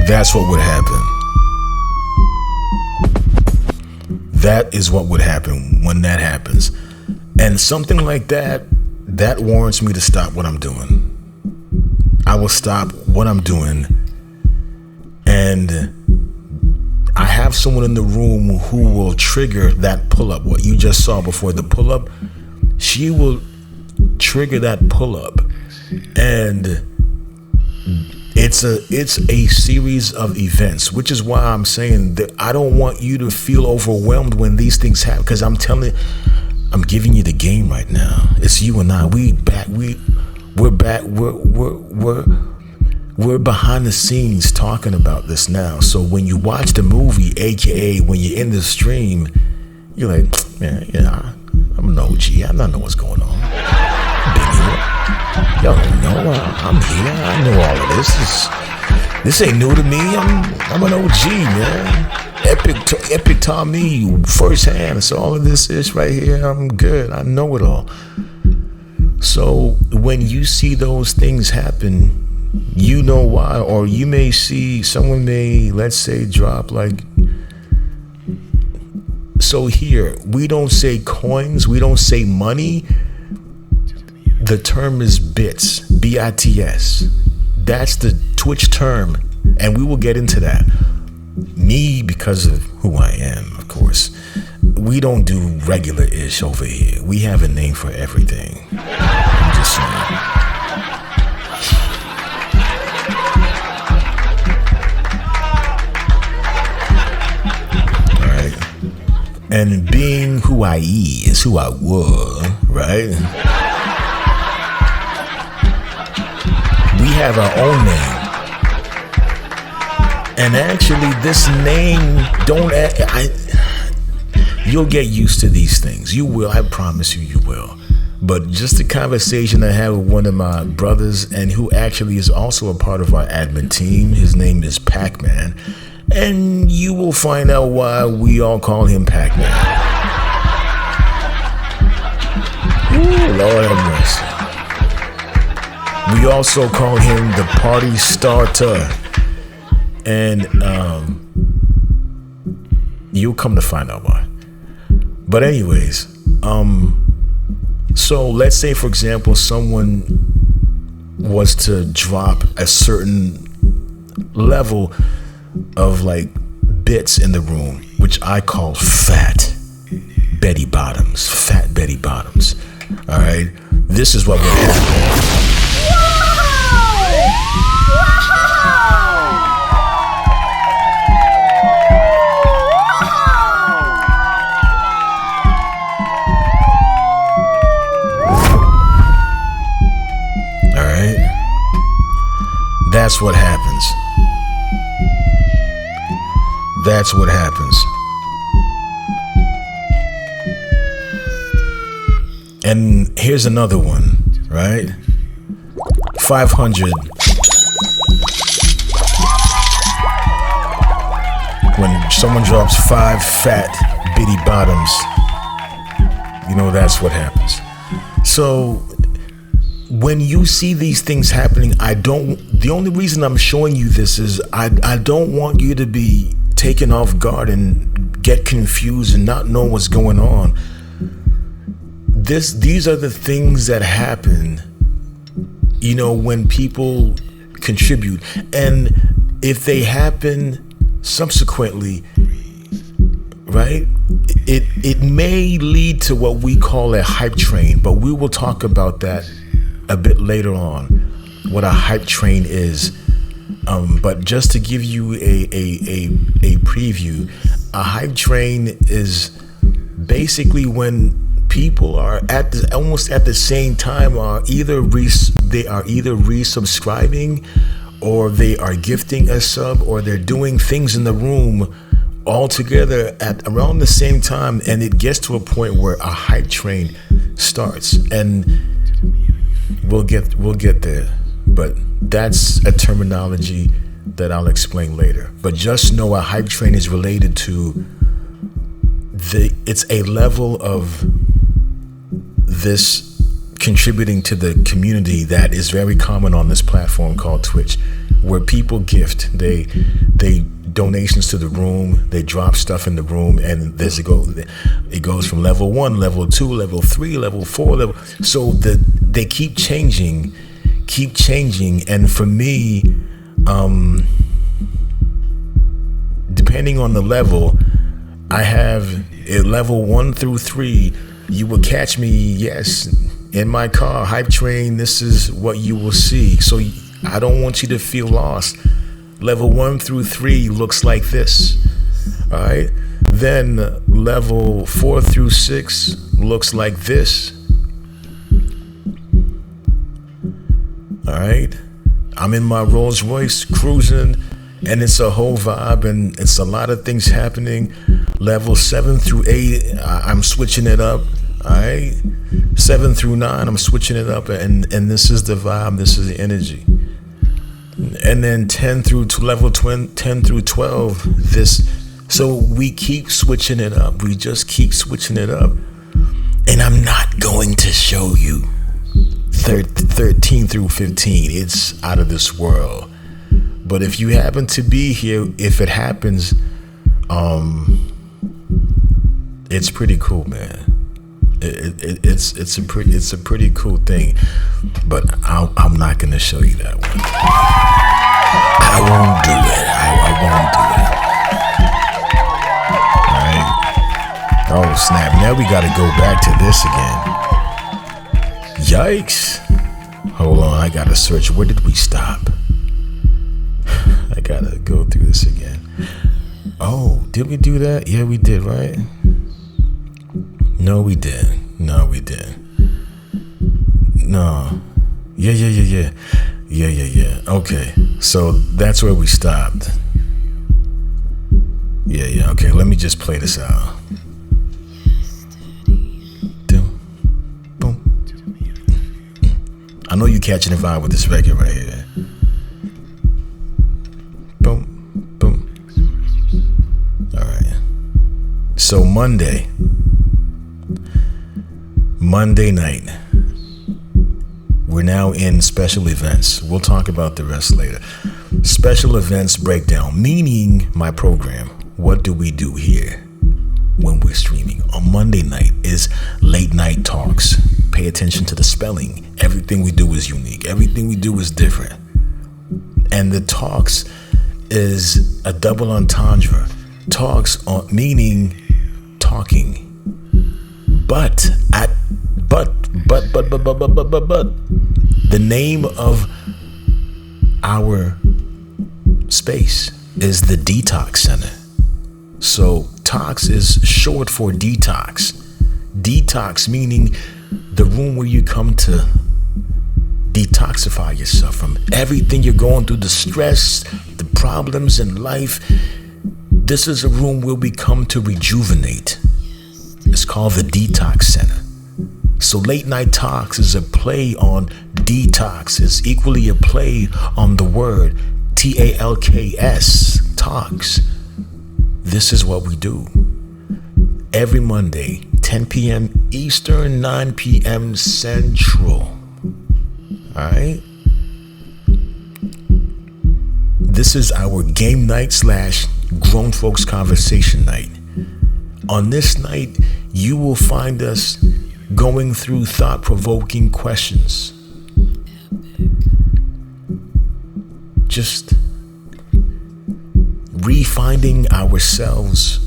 That's what would happen. That is what would happen when that happens. And something like that warrants me to stop what I'm doing. I will stop what I'm doing. And I have someone in the room who will trigger that pull-up. What you just saw before the pull-up, she will trigger that pull-up. And it's a series of events, which is why I'm saying that I don't want you to feel overwhelmed when these things happen, because I'm giving you the game right now. It's you and I. We're behind the scenes talking about this now. So when you watch the movie, aka when you're in the stream, you're like, man, yeah, I'm an OG. I know what's going on. I've been here. Y'all don't know. I'm here. I know all of this. This ain't new to me. I'm an OG, man. Epic taught me firsthand. So all of this is right here. I'm good. I know it all. So when you see those things happen, you know why. Or you may see someone may, let's say, drop like. So here, we don't say coins. We don't say money. The term is bits, B-I-T-S. That's the Twitch term, and we will get into that. Me, because of who I am, of course, we don't do regular-ish over here. We have a name for everything. I'm just saying. All right. And being who I is, who I was, right? have our own name. And actually, this name, you'll get used to these things. You will, I promise you, you will. But just the conversation I had with one of my brothers, and who actually is also a part of our admin team, his name is Pac-Man. And you will find out why we all call him Pac-Man. Ooh, Lord have mercy. We also call him the party starter. And you'll come to find out why. But anyways, so let's say, for example, someone was to drop a certain level of like bits in the room, which I call fat Betty Bottoms. Fat Betty Bottoms. All right. This is what would happen. That's what happens. That's what happens. And here's another one, right? 500. When someone drops 5 fat bitty bottoms, you know that's what happens. So when you see these things happening, the only reason I'm showing you this is I don't want you to be taken off guard and get confused and not know what's going on. These are the things that happen, you know, when people contribute. And if they happen subsequently, right, it may lead to what we call a hype train, but we will talk about that a bit later on, what a hype train is. But just to give you a preview, a hype train is basically when people are almost at the same time are either resubscribing, or they are gifting a sub, or they're doing things in the room all together at around the same time, and it gets to a point where a hype train starts. And we'll get there, but that's a terminology that I'll explain later. But just know a hype train is related to it's a level of this contributing to the community that is very common on this platform called Twitch, where people gift, they donations to the room, they drop stuff in the room, and it goes from level 1, level 2, level 3, level 4, so they keep changing. And for me, depending on the level, I have a level 1 through 3. You will catch me, yes, in my car, hype train. This is what you will see. So I don't want you to feel lost. Level 1 through 3 looks like this. All right. Then level 4 through 6 looks like this. All right. I'm in my Rolls Royce cruising, and it's a whole vibe, and it's a lot of things happening. Level 7 through 8, I'm switching it up. All right. 7 through 9, I'm switching it up, and this is the vibe. This is the energy. And then 10 through level 10 through 12, this. So we keep switching it up. We just keep switching it up. And I'm not going to show you 13 through 15. It's out of this world. But if you happen to be here, if it happens, it's pretty cool, man. It's a pretty cool thing. But I'm not gonna show you that one. I won't do it. I won't do it. All right. Oh snap! Now we gotta go back to this again. Yikes! Hold on, I gotta search. Where did we stop? I gotta go through this again. Oh, did we do that? Yeah, we did, right? No, we did. No, we did. No. Yeah. Yeah. Okay. So that's where we stopped. Yeah. Okay, let me just play this out. Boom. I know you catching the vibe with this record right here. Boom. All right. So Monday night. We're now in special events. We'll talk about the rest later. Special events breakdown, meaning my program. What do we do here when we're streaming? On Monday night is late night talks. Pay attention to the spelling. Everything we do is unique. Everything we do is different. And the talks is a double entendre. Talks on meaning talking. But the name of our space is the Detox Center. So Tox is short for detox. Detox meaning the room where you come to detoxify yourself from everything you're going through, the stress, the problems in life. This is a room where we come to rejuvenate. It's called the Detox Center. So Late Night Talks is a play on detox. It's equally a play on the word TALKS, talks. This is what we do. Every Monday, 10 p.m. Eastern, 9 p.m. Central. All right? This is our game night / grown folks conversation night. On this night, you will find us going through thought-provoking questions. Just refinding ourselves.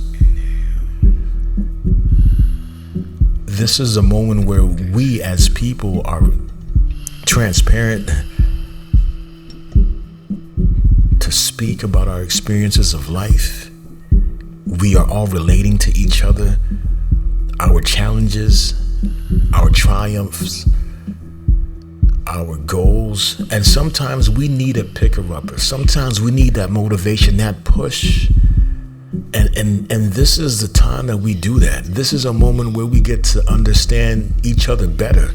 This is a moment where we as people are transparent to speak about our experiences of life. We are all relating to each other, our challenges, our triumphs, our goals, and sometimes we need a picker-upper. Sometimes we need that motivation, that push. And this is the time that we do that. This is a moment where we get to understand each other better.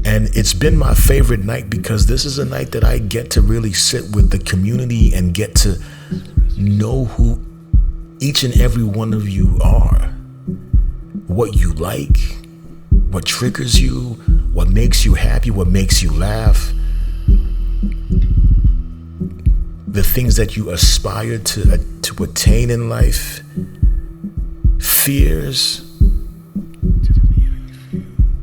And it's been my favorite night because this is a night that I get to really sit with the community and get to know who each and every one of you are. What you like, what triggers you, what makes you happy, what makes you laugh. The things that you aspire to attain in life. Fears.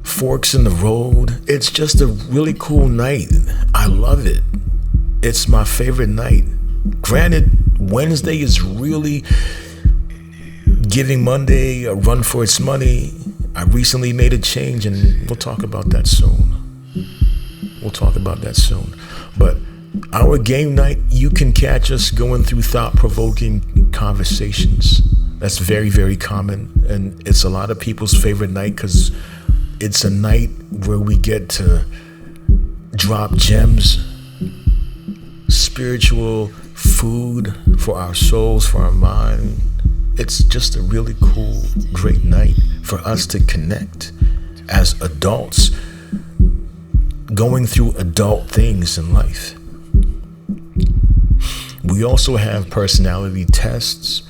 Forks in the road. It's just a really cool night. I love it. It's my favorite night. Granted, Wednesday is really giving Monday a run for its money. I recently made a change, and we'll talk about that soon. But our game night, you can catch us going through thought-provoking conversations. That's very, very common, and it's a lot of people's favorite night because it's a night where we get to drop gems, spiritual food for our souls, for our mind. It's just a really cool, great night for us to connect as adults going through adult things in life. We also have personality tests,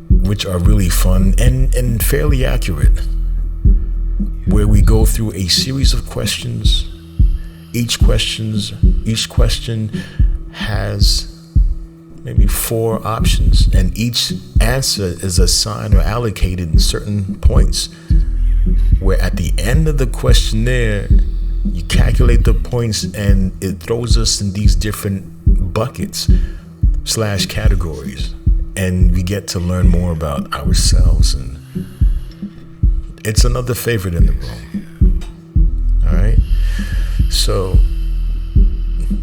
which are really fun and fairly accurate, where we go through a series of questions. Each question has maybe 4 options, and each answer is assigned or allocated in certain points, where at the end of the questionnaire, you calculate the points and it throws us in these different buckets / categories, and we get to learn more about ourselves, and it's another favorite in the room. All right, so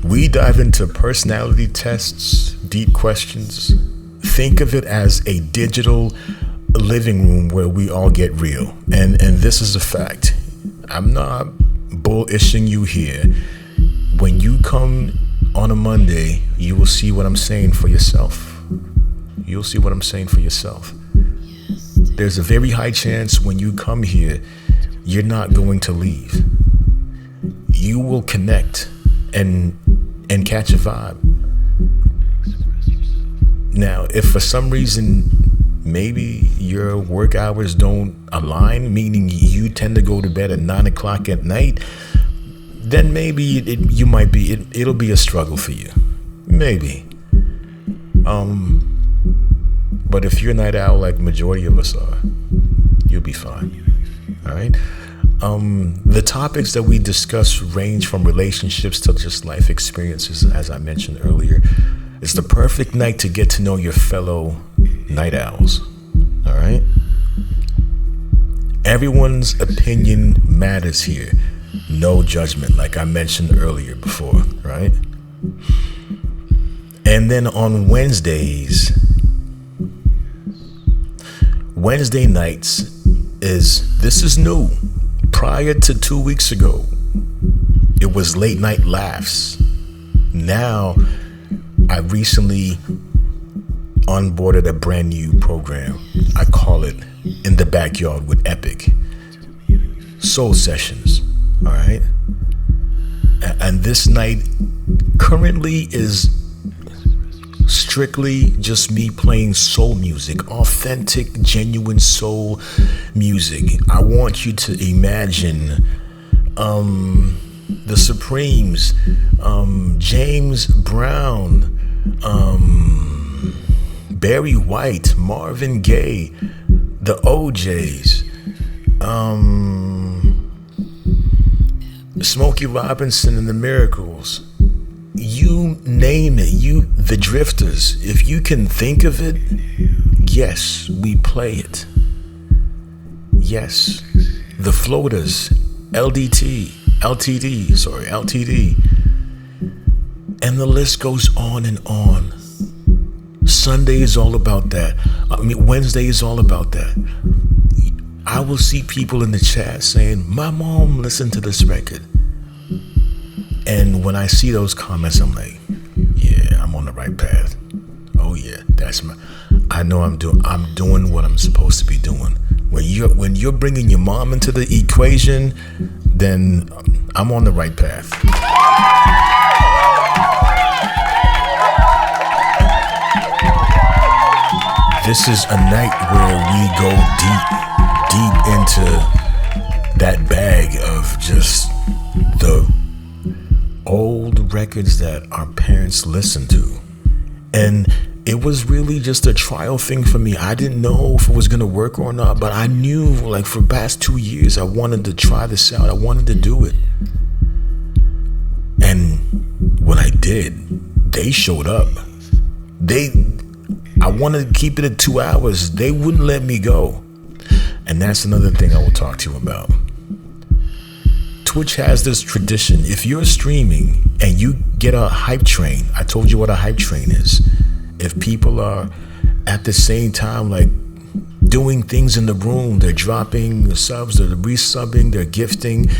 we dive into personality tests, deep questions. Think of it as a digital living room where we all get real, and this is a fact. I'm not bullishing you here. when you come on a Monday, you will see what I'm saying for yourself. You'll see what I'm saying for yourself. There's a very high chance when you come here, you're not going to leave. You will connect and catch a vibe. Now, if for some reason maybe your work hours don't align, meaning you tend to go to bed at 9 o'clock at night, then maybe it'll be a struggle for you. Maybe. But if you're a night owl like majority of us are, you'll be fine. All right? The topics that we discuss range from relationships to just life experiences, as I mentioned earlier. It's the perfect night to get to know your fellow night owls. All right? Everyone's opinion matters here. No judgment, like I mentioned earlier before, right? And then on Wednesday nights this is new. Prior to 2 weeks ago, it was late night Laffs. Now, I recently onboarded a brand new program. I call it In the Backyard with Epic. Soul Sessions, all right? And this night currently is strictly just me playing soul music, authentic, genuine soul music. I want you to imagine the Supremes, James Brown, Barry White, Marvin Gaye, the OJs, Smokey Robinson and the Miracles. You name it, the Drifters. If you can think of it, yes, we play it. Yes, the Floaters, LTD. And the list goes on and on. Sunday is all about that. Wednesday is all about that. I will see people in the chat saying, my mom listened to this record. And when I see those comments, I'm like, yeah, I'm on the right path. Oh yeah, I know I'm doing what I'm supposed to be doing. When you're bringing your mom into the equation, then I'm on the right path. This is a night where we go deep into that bag of just the old records that our parents listened to. And it was really just a trial thing for me. I didn't know if it was going to work or not, but I knew, like, for the past 2 years, I wanted to try this out. I wanted to do it. And when I did, they showed up. I wanted to keep it at 2 hours. They wouldn't let me go. And that's another thing I will talk to you about. Twitch has this tradition. If you're streaming and you get a hype train, I told you what a hype train is. If people are at the same time, like, doing things in the room, they're dropping the subs, they're resubbing, they're gifting,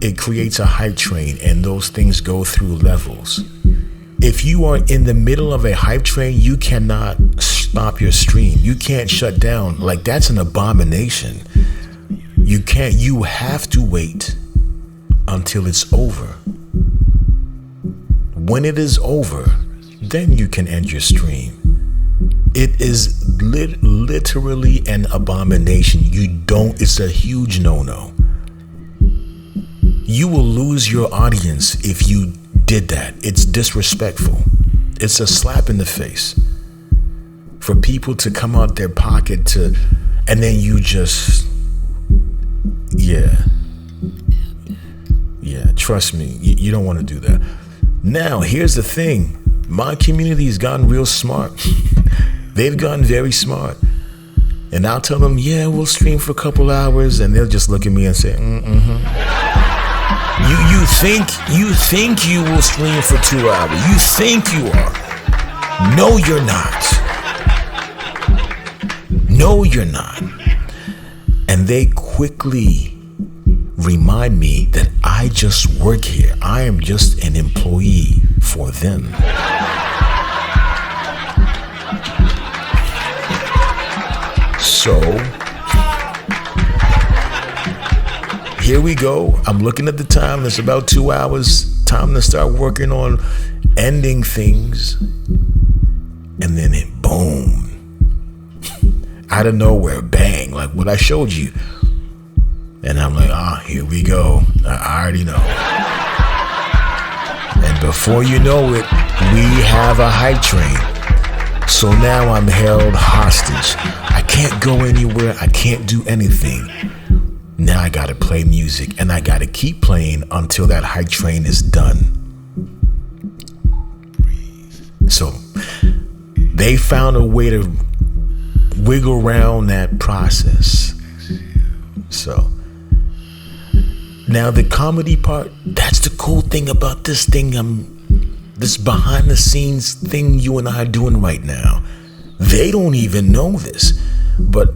it creates a hype train, and those things go through levels. If you are in the middle of a hype train, you cannot stop your stream. You can't shut down. Like, that's an abomination. You have to wait until it's over. When it is over, then you can end your stream. It is literally an abomination. It's a huge no-no. You will lose your audience if you did that. It's disrespectful. It's a slap in the face for people to come out their pocket and then you just, yeah, trust me, you don't want to do that. Now, here's the thing. My community has gotten real smart. They've gotten very smart. And I'll tell them, yeah, we'll stream for a couple hours, and they'll just look at me and say, You think you will stream for 2 hours. You think you are. No, you're not. No, you're not. And they quickly remind me that I just work here. I am just an employee for them. So, here we go. I'm looking at the time. It's about 2 hours. Time to start working on ending things. And then boom. Out of nowhere, bang, like what I showed you. And I'm like, here we go. I already know. And before you know it, we have a hype train. So now I'm held hostage. I can't go anywhere. I can't do anything. Now I gotta play music, and I gotta keep playing until that hype train is done. So they found a way to wiggle around that process. So now the comedy part, that's the cool thing about this thing, this behind the scenes thing you and I are doing right now. They don't even know this, but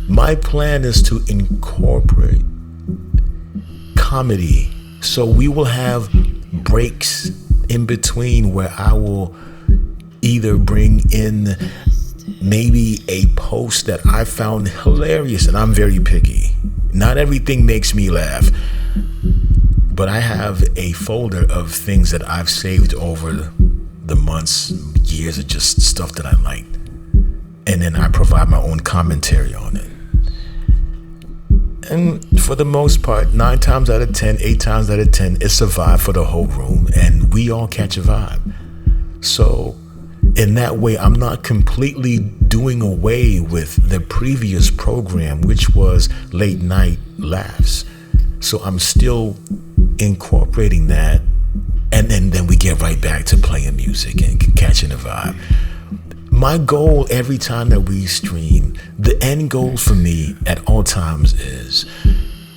my plan is to incorporate comedy. So we will have breaks in between where I will either bring in maybe a post that I found hilarious, and I'm very picky. Not everything makes me laugh, but I have a folder of things that I've saved over the months, years of just stuff that I liked. And then I provide my own commentary on it. And for the most part, 9 times out of 10, 8 times out of 10, it's a vibe for the whole room, and we all catch a vibe. So in that way, I'm not completely doing away with the previous program, which was late night Laffs. So I'm still incorporating that, and then we get right back to playing music and catching a vibe. My goal every time that we stream, the end goal for me at all times is,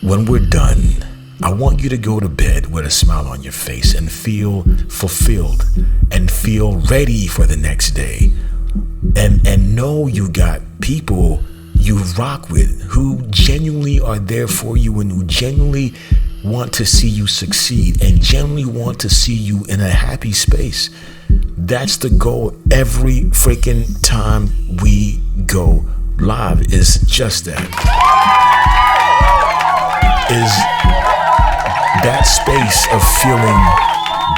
when we're done, I want you to go to bed with a smile on your face and feel fulfilled and feel ready for the next day. And know you got people you rock with who genuinely are there for you and who genuinely want to see you succeed and genuinely want to see you in a happy space. That's the goal every freaking time we go live, is just that. Is that space of feeling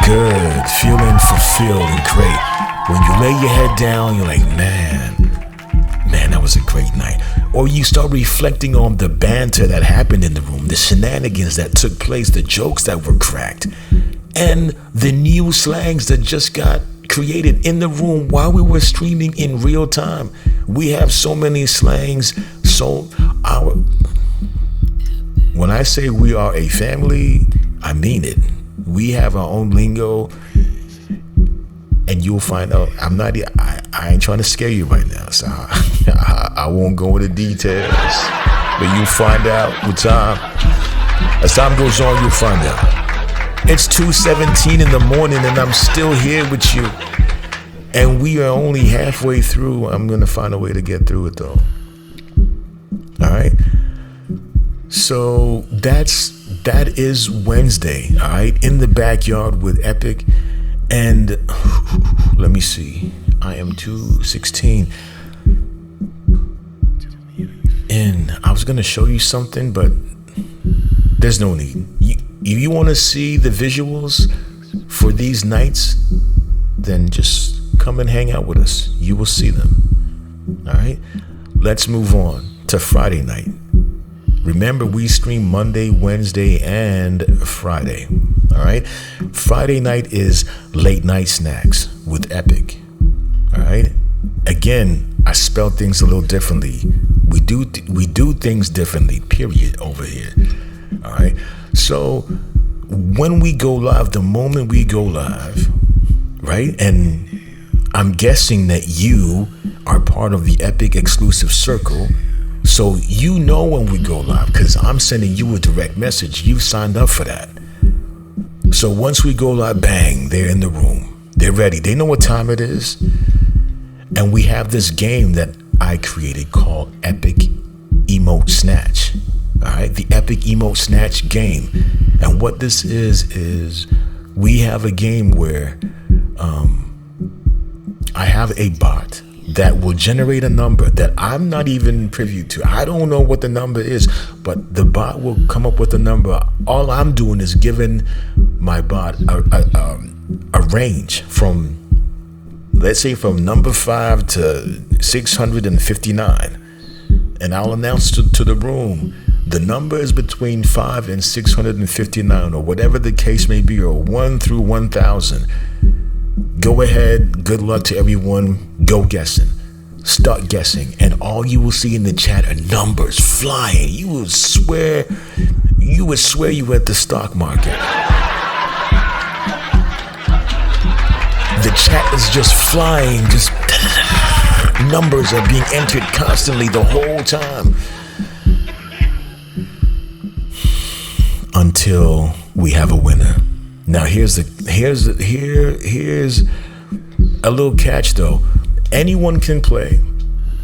good, feeling fulfilled and great. When you lay your head down, you're like, man, that was a great night. Or you start reflecting on the banter that happened in the room, the shenanigans that took place, the jokes that were cracked, and the new slangs that just got created in the room while we were streaming in real time. We have so many slangs. When I say we are a family, I mean it. We have our own lingo, and you'll find out. I ain't trying to scare you right now, so I won't go into details. But you'll find out with time. As time goes on, you'll find out. It's 2:17 in the morning, and I'm still here with you. And we are only halfway through. I'm gonna find a way to get through it, though. All right. So that is Wednesday. All right, in the backyard with Epic, and let me see. I am 2:16. And I was gonna show you something, but there's no need. You want to see the visuals for these nights, then just come and hang out with us. You will see them. All right, let's move on to Friday night. Remember, we stream Monday, Wednesday, and Friday. All right, Friday night is late night Snax with Epic. All right, again, I spell things a little differently. We do things differently, period, over here. All right, so when we go live, the moment we go live, right, and I'm guessing that you are part of the Epic exclusive circle, so you know when we go live, because I'm sending you a direct message. You've signed up for that. So once we go live, bang, they're in the room. They're ready. They know what time it is. And we have this game that I created called Epic Emote Snatch. All right, the Epic Emote Snatch game. And what this is we have a game where I have a bot that will generate a number that I'm not even privy to. I don't know what the number is, but the bot will come up with a number. All I'm doing is giving my bot a range from, let's say, from number 5 to 659. And I'll announce to the room, the number is between 5 and 659, or whatever the case may be, or 1 through 1,000. Go ahead, good luck to everyone, go guessing. Start guessing, and all you will see in the chat are numbers flying. You would swear you were at the stock market. The chat is just flying, just numbers are being entered constantly the whole time. Until we have a winner. Now here's a little catch though. Anyone can play,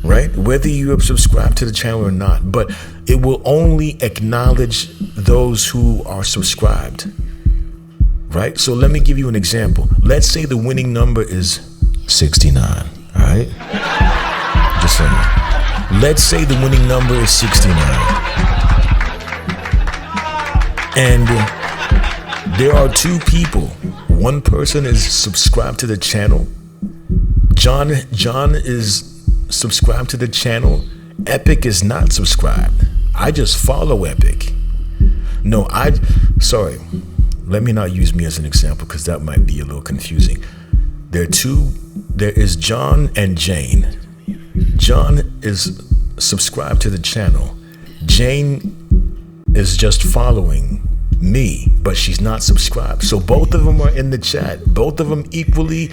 right? Whether you have subscribed to the channel or not, but it will only acknowledge those who are subscribed, right? So let me give you an example. Let's say the winning number is 69, all right? Just saying. Let's say the winning number is 69. And there are two people. One person is subscribed to the channel. John is subscribed to the channel. Epic is not subscribed. I just follow Epic. No, sorry. Let me not use me as an example because that might be a little confusing. There is John and Jane. John is subscribed to the channel. Jane is just following me, but she's not subscribed. So both of them are in the chat. Both of them equally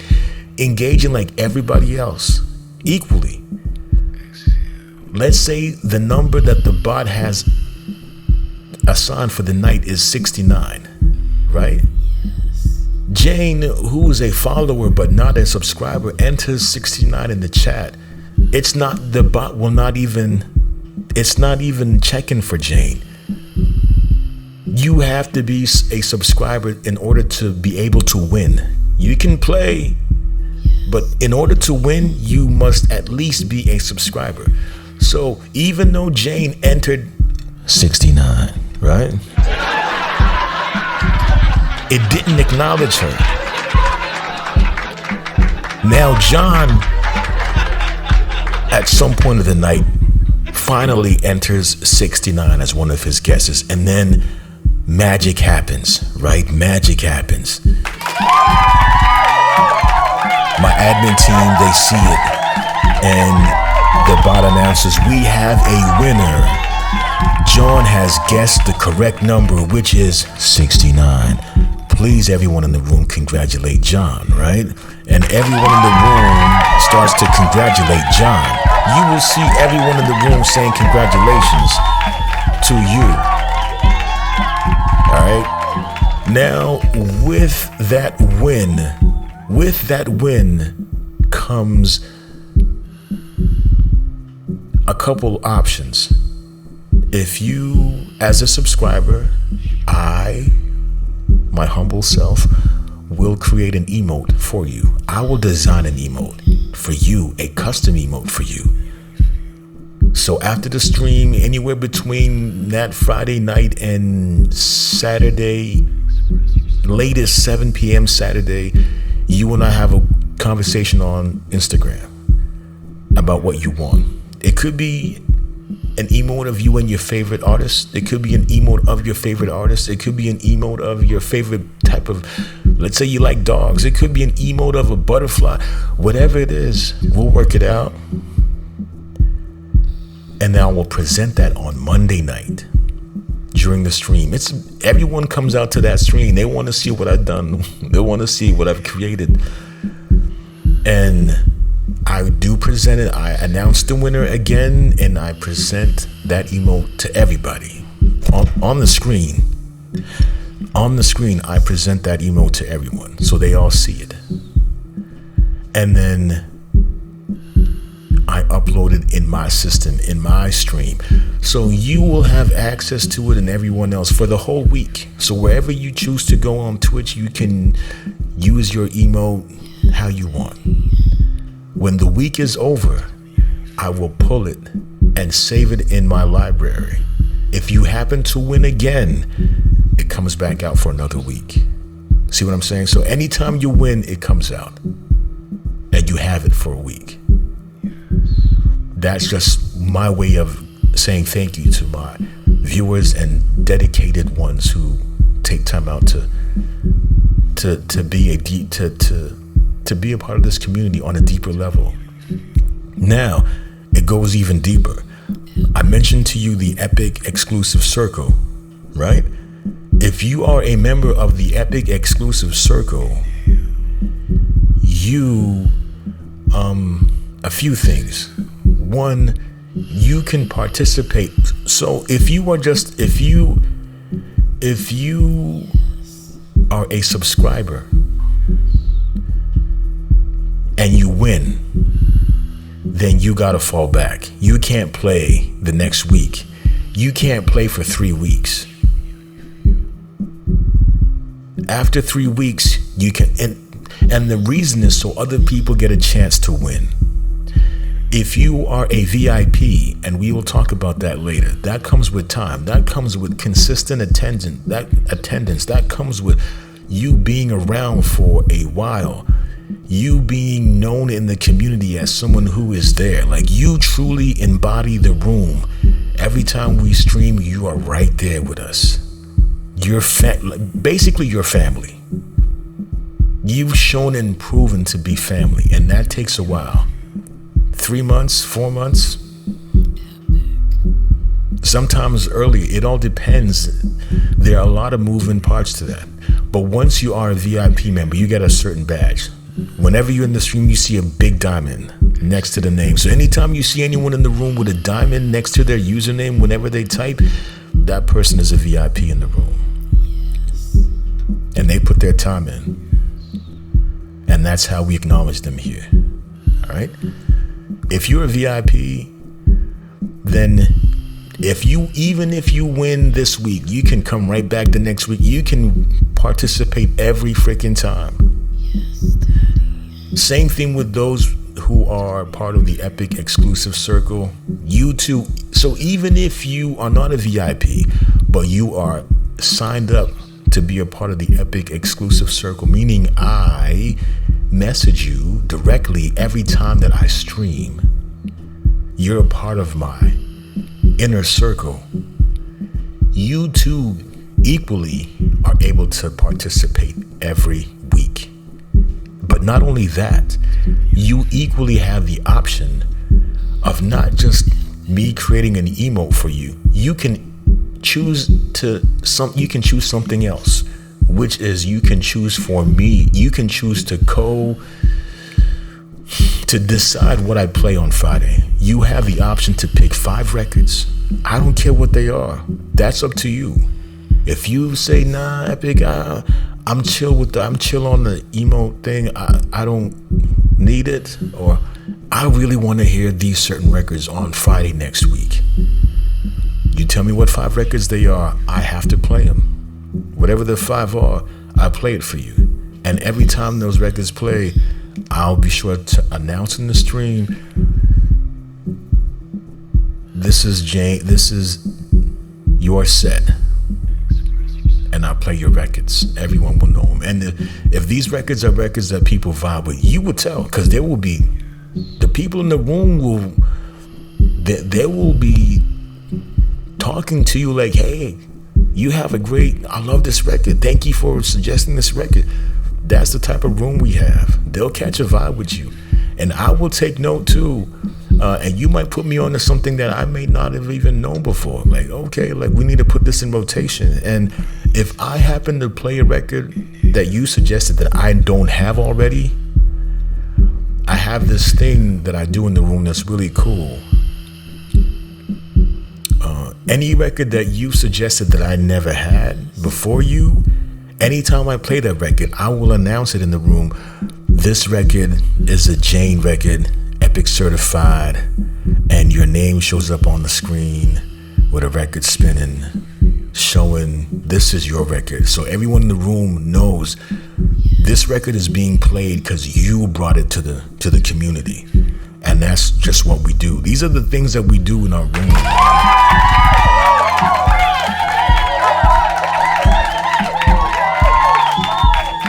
engaging like everybody else. Equally. Let's say the number that the bot has assigned for the night is 69, right? Jane, who is a follower but not a subscriber, enters 69 in the chat. It's not even checking for Jane. You have to be a subscriber in order to be able to win. You can play, but in order to win, you must at least be a subscriber. So even though Jane entered 69, right? It didn't acknowledge her. Now John, at some point of the night, finally enters 69 as one of his guesses, and then magic happens, right? Magic happens. My admin team, they see it, and the bot announces, we have a winner. John has guessed the correct number, which is 69. Please, everyone in the room, congratulate John, right? And everyone in the room starts to congratulate John. You will see everyone in the room saying congratulations to you. All right. Now, with that win comes a couple options. If you, as a subscriber, my humble self, will create an emote for you. I will design an emote for you, a custom emote for you. So after the stream, anywhere between that Friday night and Saturday, latest 7 p.m. Saturday, you and I have a conversation on Instagram about what you want. It could be an emote of you and your favorite artist. It could be an emote of your favorite artist. It could be an emote of your favorite type of, let's say you like dogs. It could be an emote of a butterfly. Whatever it is, we'll work it out. And then I will present that on Monday night during the stream. Everyone comes out to that stream. They want to see what I've done. They want to see what I've created. And I do present it. I announce the winner again, and I present that emote to everybody on the screen. On the screen, I present that emote to everyone, so they all see it. And then I uploaded in my system, in my stream. So you will have access to it and everyone else for the whole week. So wherever you choose to go on Twitch, you can use your emote how you want. When the week is over, I will pull it and save it in my library. If you happen to win again, it comes back out for another week. See what I'm saying? So anytime you win, it comes out. And you have it for a week. That's just my way of saying thank you to my viewers and dedicated ones who take time out to be a part of this community on a deeper level. Now, it goes even deeper. I mentioned to you the Epic Exclusive Circle, right? If you are a member of the Epic Exclusive Circle, you, a few things. One, you can participate. So if you are a subscriber and you win, then you gotta fall back. You can't play the next week. You can't play for 3 weeks. After 3 weeks, you can, and the reason is so other people get a chance to win. If you are a VIP, and we will talk about that later, that comes with time. That comes with consistent attendance. That comes with you being around for a while. You being known in the community as someone who is there. Like, you truly embody the room. Every time we stream, you are right there with us. You're basically your family. You've shown and proven to be family, and that takes a while. 3 months, 4 months, sometimes early. It all depends. There are a lot of moving parts to that. But once you are a VIP member, you get a certain badge. Whenever you're in the stream, you see a big diamond next to the name. So anytime you see anyone in the room with a diamond next to their username, whenever they type, that person is a VIP in the room. And they put their time in. And that's how we acknowledge them here. All right? If you're a VIP, then even if you win this week, you can come right back the next week. You can participate every freaking time. Same thing with those who are part of the Epic Exclusive Circle. You too. So even if you are not a VIP, but you are signed up to be a part of the Epic Exclusive Circle, meaning I message you directly every time that I stream, you're a part of my inner circle. You too equally are able to participate every week. But not only that, you equally have the option of not just me creating an emote for you. You can choose something else, which is you can choose for me. You can choose to decide what I play on Friday. You have the option to pick 5 records. I don't care what they are. That's up to you. If you say, nah, Epic, I'm chill on the emote thing. I don't need it, or I really want to hear these certain records on Friday next week. You tell me what 5 records they are, I have to play them. Whatever the 5 are, I play it for you. And every time those records play, I'll be sure to announce in the stream, this is your set. And I'll play your records. Everyone will know them. And if these records are records that people vibe with, you will tell, because there will be, the people in the room they will be talking to you like, hey, I love this record. Thank you for suggesting this record. That's the type of room we have. They'll catch a vibe with you. And I will take note too. And you might put me onto something that I may not have even known before. Like, okay, like we need to put this in rotation. And if I happen to play a record that you suggested that I don't have already, I have this thing that I do in the room that's really cool. Any record that you suggested that I never had before you, anytime I play that record, I will announce it in the room. This record is a Jane record, Epic certified, and your name shows up on the screen with a record spinning, showing this is your record. So everyone in the room knows this record is being played because you brought it to the community. And that's just what we do. These are the things that we do in our room.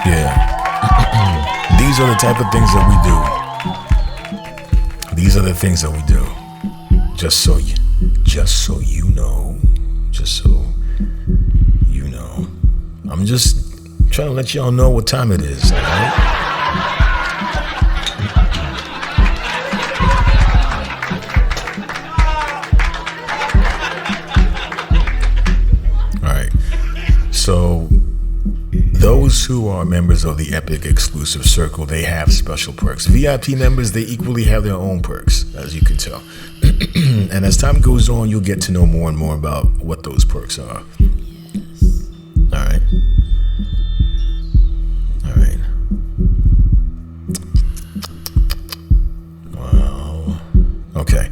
Yeah. These are the type of things that we do. These are the things that we do. Just so you know. I'm just trying to let y'all know what time it is, all right? All right. So those who are members of the Epic exclusive circle, they have special perks. VIP members, they equally have their own perks, as you can tell. And as time goes on, you'll get to know more and more about what those perks are. All right. Wow. Okay.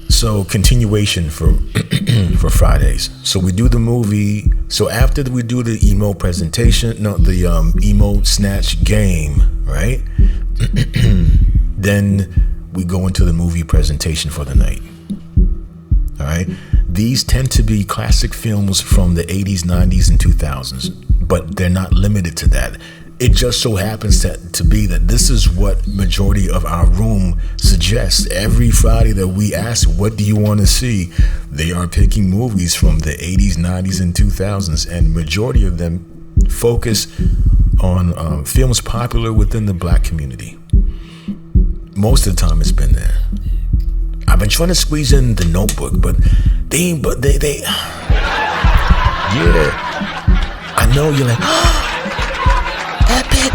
So continuation for Fridays. So we do the movie. So after we do the emo presentation, the emo snatch game, right? Then we go into the movie presentation for the night. All right. These tend to be classic films from the 80s, 90s, and 2000s, but they're not limited to that. It just so happens to be that this is what majority of our room suggests. Every Friday that we ask, what do you want to see? They are picking movies from the 80s, 90s, and 2000s, and majority of them focus on films popular within the black community. Most of the time it's been there. I've been trying to squeeze in The Notebook, but they yeah. I know you're like, Epic,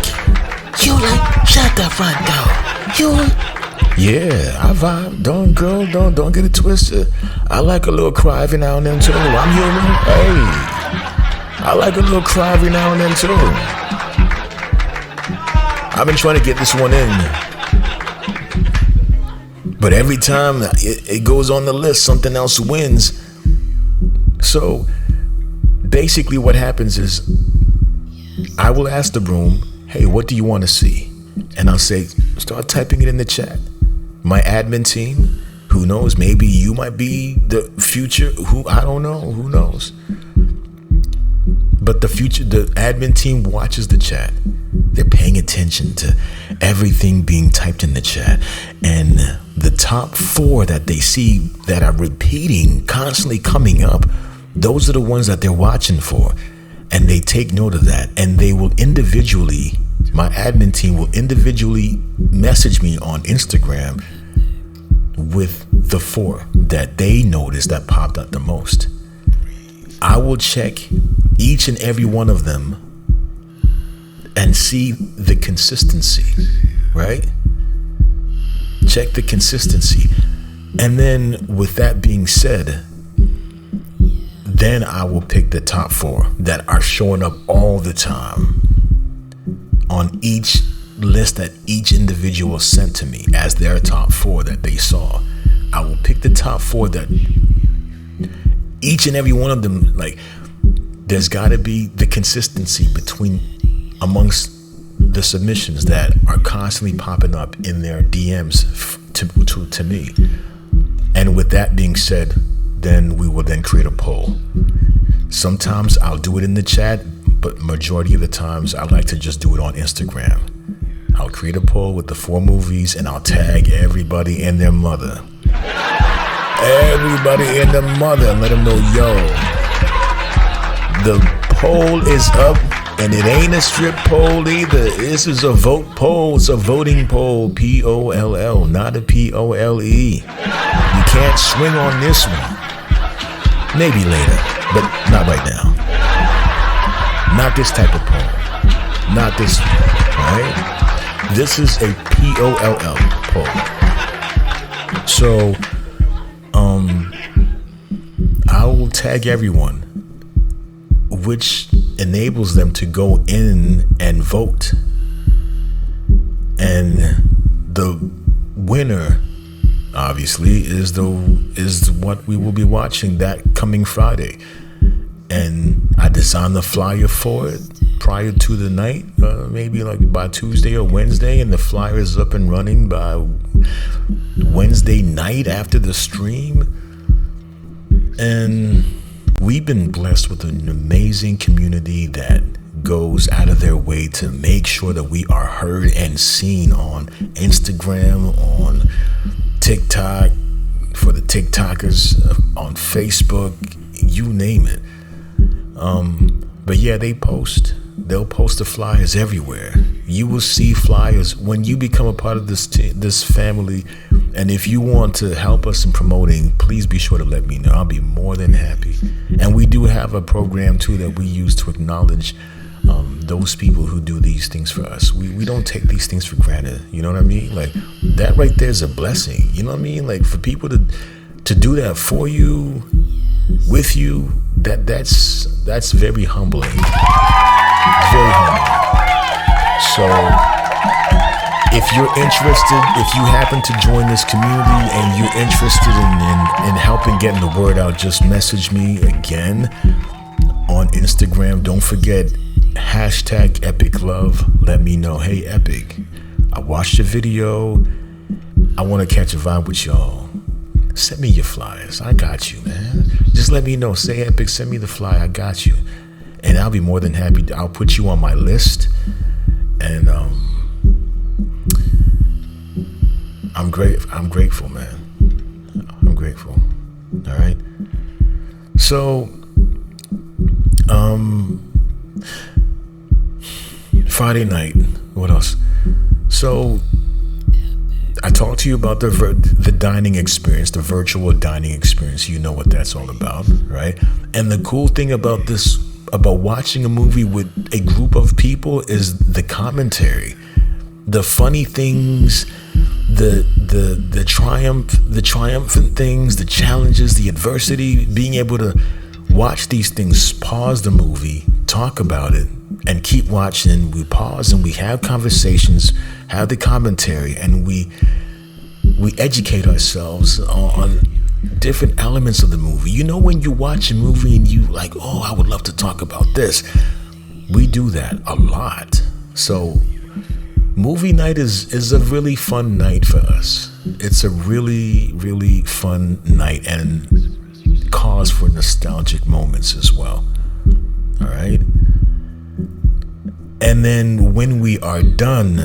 you like, shut the front door. Yeah, I vibe. Don't get it twisted. I like a little cry every now and then too. I'm human. Hey, I like a little cry every now and then too. I've been trying to get this one in. But every time it goes on the list, something else wins. So basically what happens is I will ask the room, hey, what do you want to see? And I'll say, start typing it in the chat. My admin team, who knows, maybe you might be the future, I don't know, who knows? But the admin team watches the chat. They're paying attention to everything being typed in the chat. And the top 4 that they see that are repeating, constantly coming up, those are the ones that they're watching for. And they take note of that. And they will individually, my admin team will individually message me on Instagram with the 4 that they noticed that popped up the most. I will check each and every one of them and see the consistency, right? Check the consistency. And then with that being said, then I will pick the top 4 that are showing up all the time on each list that each individual sent to me as their top 4 that they saw. I will pick the top 4 that each and every one of them, like, there's got to be the consistency amongst the submissions that are constantly popping up in their DMs to me. And with that being said, then we will then create a poll. Sometimes I'll do it in the chat, but majority of the times I like to just do it on Instagram. I'll create a poll with the 4 movies and I'll tag everybody and their mother. Everybody and their mother, and let them know, yo, the poll is up. And it ain't a strip poll either. This is a vote poll. It's a voting poll. P-O-L-L, not a P-O-L-E. You can't swing on this one. Maybe later, but not right now. Not this type of poll. Not this one, right? This is a P-O-L-L poll. So, I will tag everyone, which enables them to go in and vote. And the obviously is what we will be watching that coming Friday. And I designed the flyer for it prior to the night, maybe like by Tuesday or Wednesday, and the flyer is up and running by Wednesday night after the stream. And we've been blessed with an amazing community that goes out of their way to make sure that we are heard and seen on Instagram, on TikTok, for the TikTokers, on Facebook, you name it. But yeah, they'll post the flyers everywhere. You will see flyers when you become a part of this family. And if you want to help us in promoting, please be sure to let me know. I'll be more than happy. And we do have a program too that we use to acknowledge those people who do these things for us. We don't take these things for granted. You know what I mean? Like, that right there is a blessing. You know what I mean? Like, for people to do that for you, with you, that's very humbling. Very humbling. So if you're interested, if you happen to join this community and you're interested in helping getting the word out, just message me again on Instagram. Don't forget #EpicLove. Let me know, hey Epic, I watched your video, I want to catch a vibe with y'all. Send me your flyers. I got you, man. Just let me know. Say Epic, send me the flyer. I got you. And I'll be more than happy. I'll put you on my list. And I'm grateful, man. I'm grateful. All right. So Friday night. What else? So I talked to you about the dining experience, the virtual dining experience. You know what that's all about, right? And the cool thing about this, about watching a movie with a group of people, is the commentary, the funny things, the triumphant things, the challenges, the adversity. Being able to watch these things, pause the movie, talk about it, and keep watching. We pause and we have conversations, have the commentary, and we educate ourselves on different elements of the movie. You know, when you watch a movie and you like, oh, I would love to talk about this. We do that a lot. So movie night is a really fun night for us. It's a really, really fun night and cause for nostalgic moments as well. All right. And then when we are done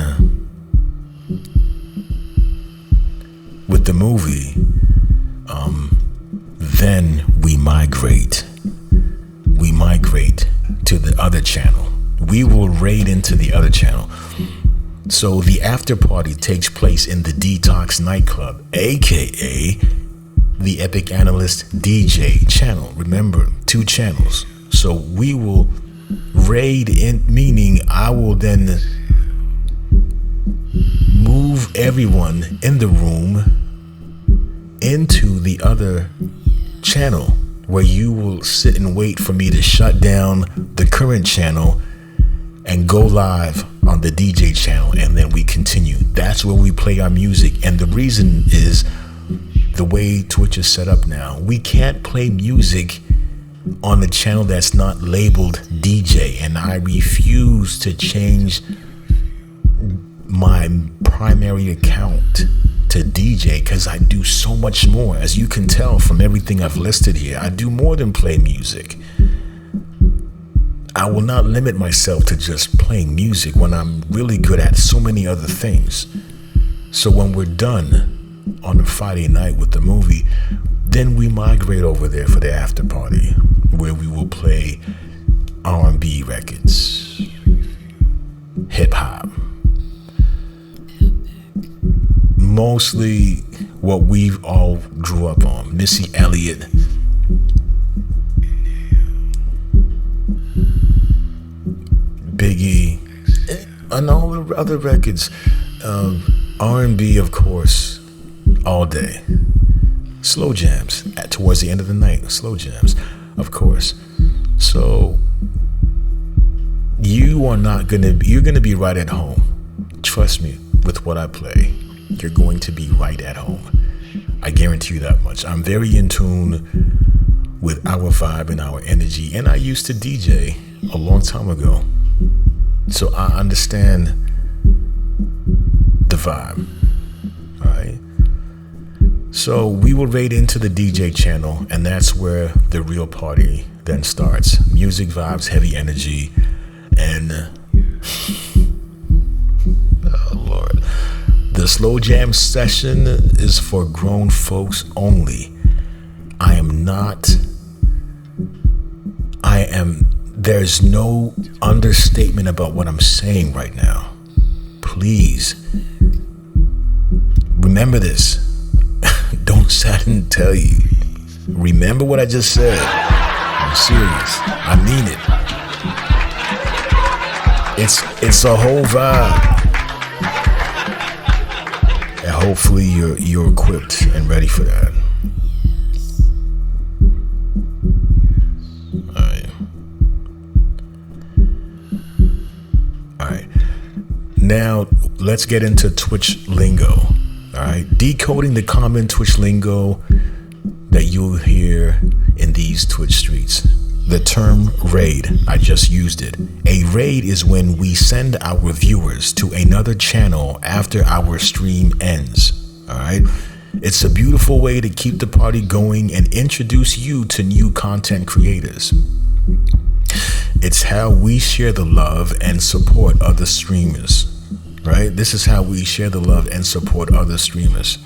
with the movie, then we migrate to the other channel. We will raid into the other channel. So the after party takes place in the Detox nightclub, aka the Epic Analyst DJ channel. Remember, 2 channels. So we will raid in, meaning I will then move everyone in the room into the other channel, where you will sit and wait for me to shut down the current channel and go live on the DJ channel, and then we continue. That's where we play our music. And the reason is the way Twitch is set up now. We can't play music on the channel that's not labeled DJ, and I refuse to change my primary account to DJ because I do so much more. As you can tell from everything I've listed here, I do more than play music. I will not limit myself to just playing music when I'm really good at so many other things. So when we're done on a Friday night with the movie, then we migrate over there for the after party, where we will play R&B records, hip hop, mostly what we've all grew up on. Missy Elliott, Biggie, and all the other records. R&B, of course, all day. Slow jams towards the end of the night. Slow jams, of course. So you're gonna be right at home. Trust me, with what I play, you're going to be right at home. I guarantee you that much. I'm very in tune with our vibe and our energy, and I used to DJ a long time ago, so I understand the vibe. All right. So we will raid into the DJ channel, and that's where the real party then starts. Music, vibes, heavy energy, and oh Lord, the slow jam session is for grown folks only. There's no understatement about what I'm saying right now. Please remember this. Don't sit and tell you. Remember what I just said. I'm serious. I mean it. It's a whole vibe. And hopefully you're equipped and ready for that. All right. Now let's get into Twitch lingo. All right, decoding the common Twitch lingo that you'll hear in these Twitch streets. The term raid, I just used it. A raid is when we send our viewers to another channel after our stream ends. All right, it's a beautiful way to keep the party going and introduce you to new content creators. It's how we share the love and support other streamers. Right? This is how we share the love and support other streamers.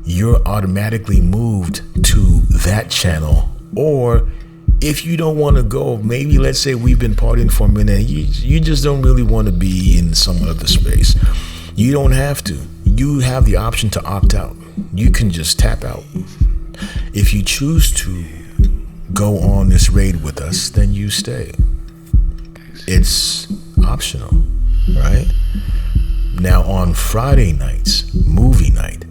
You're automatically moved to that channel, or if you don't want to go, maybe let's say we've been partying for a minute, you just don't really want to be in some other space. You don't have to. You have the option to opt out. You can just tap out. If you choose to go on this raid with us, then you stay. It's optional. Right now on Friday nights, movie night,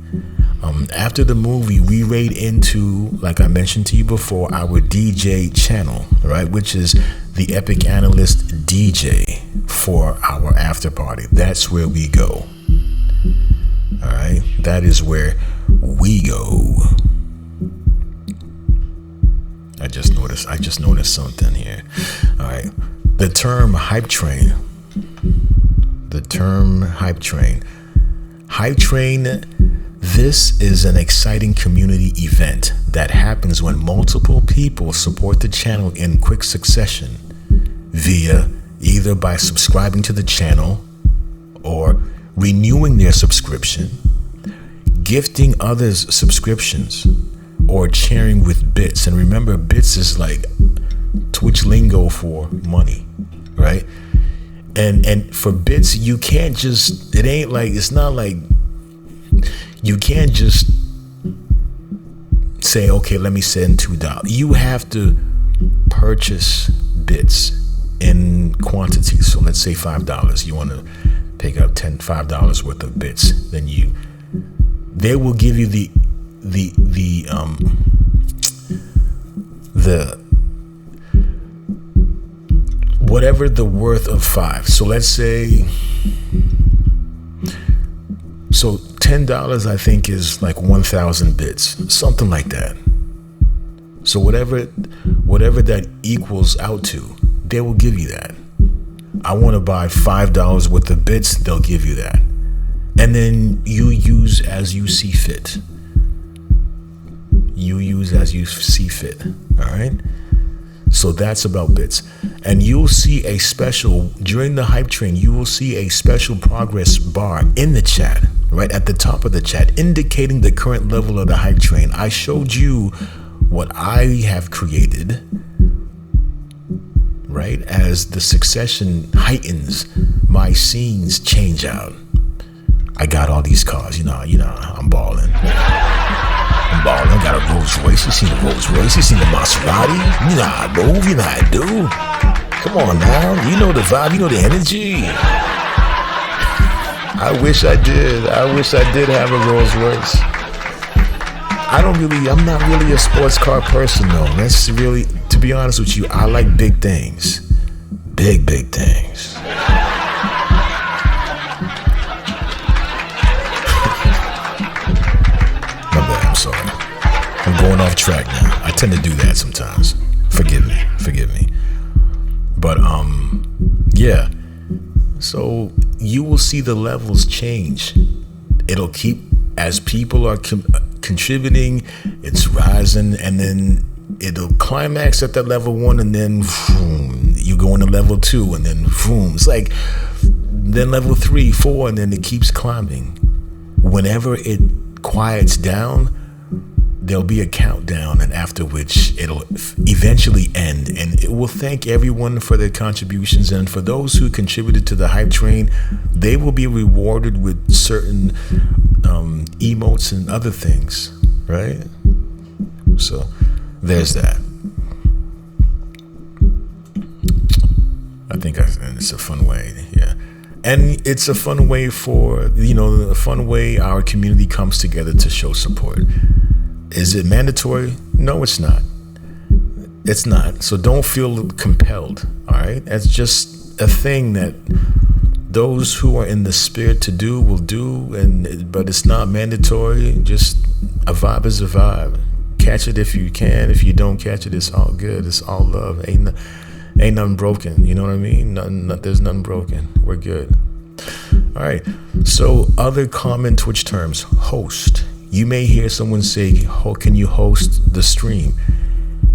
after the movie we raid into, like I mentioned to you before, our DJ channel, right, which is the Epic Analyst DJ for our after party. That's where we go. All right, that is where we go. I just noticed something here. All right, the term hype train. The term hype train. Hype train, this is an exciting community event that happens when multiple people support the channel in quick succession via either by subscribing to the channel or renewing their subscription, gifting others subscriptions, or sharing with bits. And remember, bits is like Twitch lingo for money, right? And for bits, you can't just, it's not like you can't just say, okay, let me send $2. You have to purchase bits in quantity. So let's say $5. You want to pick up $5 worth of bits. Then they will give you the whatever the worth of 5. So let's say, so $10 I think is like 1,000 bits, something like that. So whatever that equals out to, they will give you that. I want to buy $5 worth of bits, they'll give you that. And then you use as you see fit. You use as you see fit. All right. So that's about bits. And you'll see a special, during the hype train, you will see a special progress bar in the chat, right at the top of the chat, indicating the current level of the hype train. I showed you what I have created, right? As the succession heightens, my scenes change out. I got all these cars, you know, I'm balling. I got a Rolls Royce. You seen the Rolls Royce? You seen the Maserati? You know how I move. You know how I do. Come on now. You know the vibe. You know the energy. I wish I did. I wish I did have a Rolls Royce. I'm not really a sports car person though. That's really, to be honest with you, I like big things. Big things. track now. I tend to do that sometimes. Forgive me. But yeah. So you will see the levels change. It'll keep as people are contributing. It's rising, and then it'll climax at that level 1, and then boom, you go into level 2, and then boom. It's like then level 3, 4, and then it keeps climbing. Whenever it quiets down, there'll be a countdown, and after which it'll eventually end, and it will thank everyone for their contributions. And for those who contributed to the hype train, they will be rewarded with certain emotes and other things, right? So there's that. I think it's a fun way, yeah. And it's a fun way a fun way our community comes together to show support. Is it mandatory? No, it's not. It's not. So don't feel compelled, all right? It's just a thing that those who are in the spirit to do will do, but it's not mandatory. Just a vibe is a vibe. Catch it if you can. If you don't catch it, it's all good. It's all love. Ain't nothing broken. You know what I mean? There's nothing broken. We're good. All right. So other common Twitch terms: host. You may hear someone say, can you host the stream?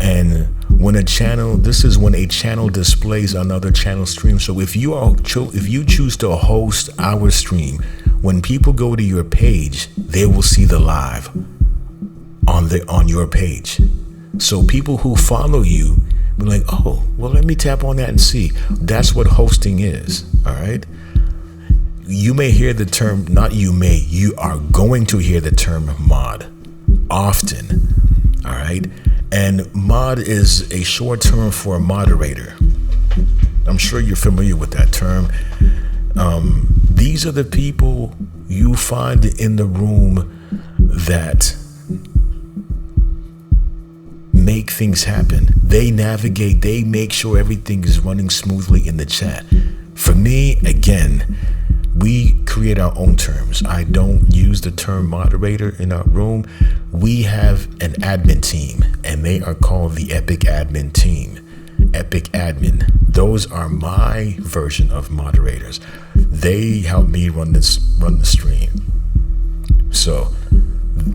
And this is when a channel displays another channel stream. So if you choose to host our stream, when people go to your page, they will see the live on your page. So people who follow you be like, oh, well, let me tap on that and see. That's what hosting is, all right? You may hear the term, you are going to hear the term mod often, all right? And mod is a short term for a moderator. I'm sure you're familiar with that term. These are the people you find in the room that make things happen. They navigate, they make sure everything is running smoothly in the chat. For me, again, we create our own terms. I don't use the term moderator in our room. We have an admin team, and they are called the Epic Admin team. Epic Admin. Those are my version of moderators. They help me run the stream. So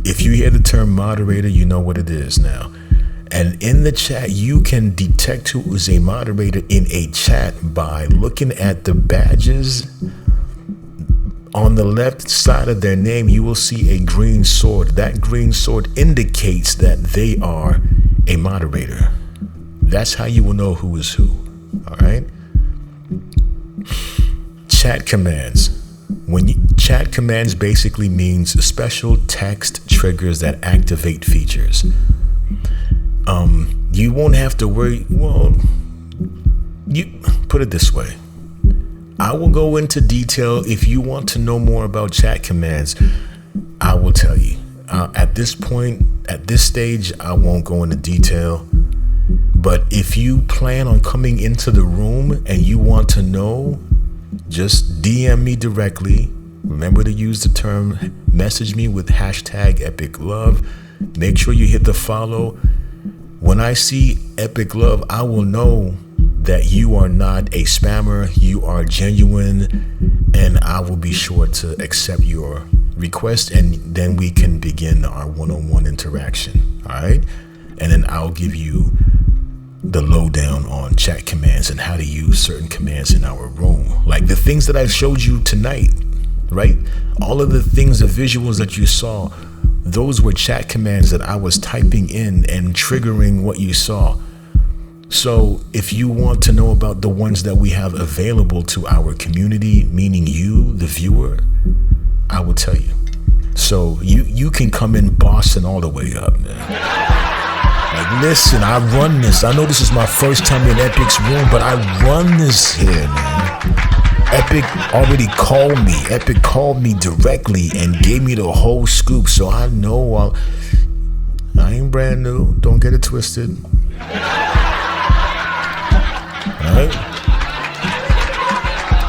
if you hear the term moderator, you know what it is now. And in the chat, you can detect who is a moderator in a chat by looking at the badges. On the left side of their name, you will see a green sword. That green sword indicates that they are a moderator. That's how you will know who is who. All right. Chat commands. Chat commands basically means special text triggers that activate features. You won't have to worry. Well, you put it this way. I will go into detail. If you want to know more about chat commands, I will tell you. At this point, at this stage, I won't go into detail. But if you plan on coming into the room and you want to know, just DM me directly. Remember to use the term, message me with hashtag Epic Love. Make sure you hit the follow. When I see Epic Love, I will know that you are not a spammer, you are genuine, and I will be sure to accept your request, and then we can begin our one-on-one interaction, all right? And then I'll give you the lowdown on chat commands and how to use certain commands in our room. Like the things that I showed you tonight, right? All of the things, the visuals that you saw, those were chat commands that I was typing in and triggering what you saw. So if you want to know about the ones that we have available to our community, meaning you, the viewer, I will tell you. So you can come in bossing all the way up, man. Like, listen, I run this. I know this is my first time in Epic's room, but I run this here, man. Epic already called me. Epic called me directly and gave me the whole scoop. So I know I ain't brand new. Don't get it twisted. Alright?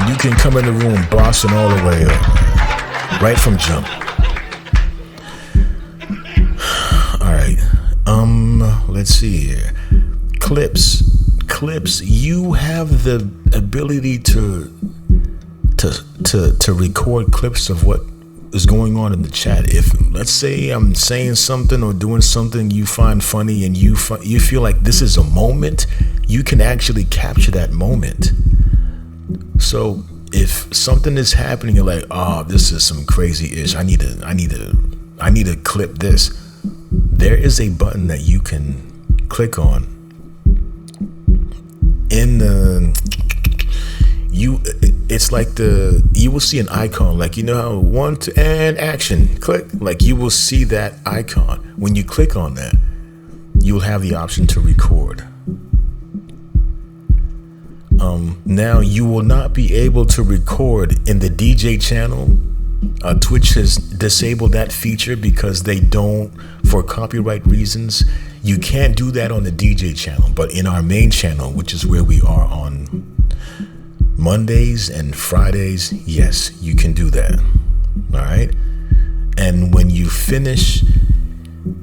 You can come in the room bossing all the way up. Right from jump. Alright. let's see here. Clips. You have the ability to record clips of what is going on in the chat. If, let's say, I'm saying something or doing something you find funny and you feel like this is a moment, you can actually capture that moment. So if something is happening, you're like, oh, this is some crazy ish. I need to clip this. There is a button that you can click on in it's like you will see an icon, like, you know how and action, click, like you will see that icon. When you click on that, you will have the option to record. Now you will not be able to record in the DJ channel. Twitch has disabled that feature because they don't, for copyright reasons. You can't do that on the DJ channel, but in our main channel, which is where we are on Mondays and Fridays, yes, you can do that. All right. And when you finish,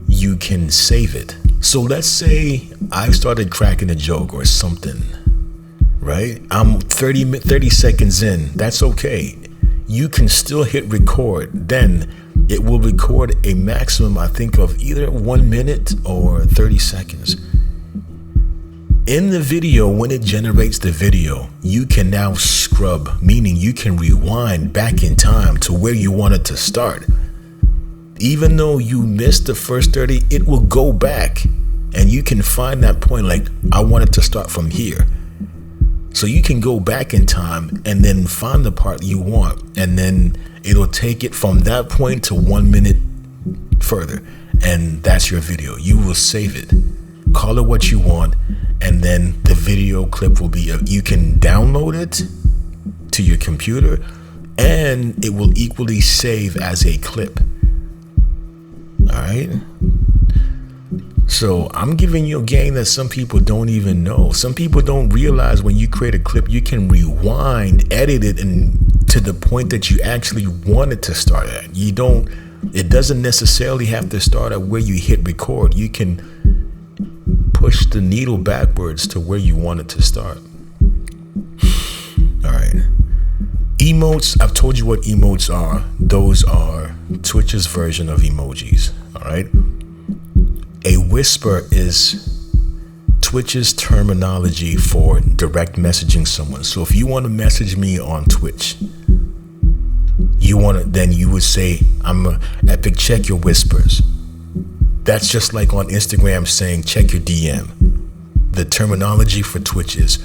you can save it. So let's say I started cracking a joke or something, right? I'm 30 seconds in. That's okay. You can still hit record. Then it will record a maximum, I think, of either 1 minute or 30 seconds. In the video, when it generates the video, you can now scrub, meaning you can rewind back in time to where you want it to start. Even though you missed the first 30, it will go back and you can find that point, like, I want it to start from here. So you can go back in time and then find the part you want, and then it'll take it from that point to 1 minute further, and that's your video. You will save it, call it what you want, and then the video clip will be, you can download it to your computer, and it will equally save as a clip. All right. So I'm giving you a game that some people don't even know. Some people don't realize when you create a clip, you can rewind, edit it, and to the point that you actually want it to start at. It doesn't necessarily have to start at where you hit record. You can push the needle backwards to where you want it to start. All right. Emotes, I've told you what emotes are. Those are Twitch's version of emojis. All right. A whisper is Twitch's terminology for direct messaging someone. So if you want to message me on Twitch, then you would say, I'm a Epic, check your whispers. That's just like on Instagram saying, check your DM. The terminology for Twitch is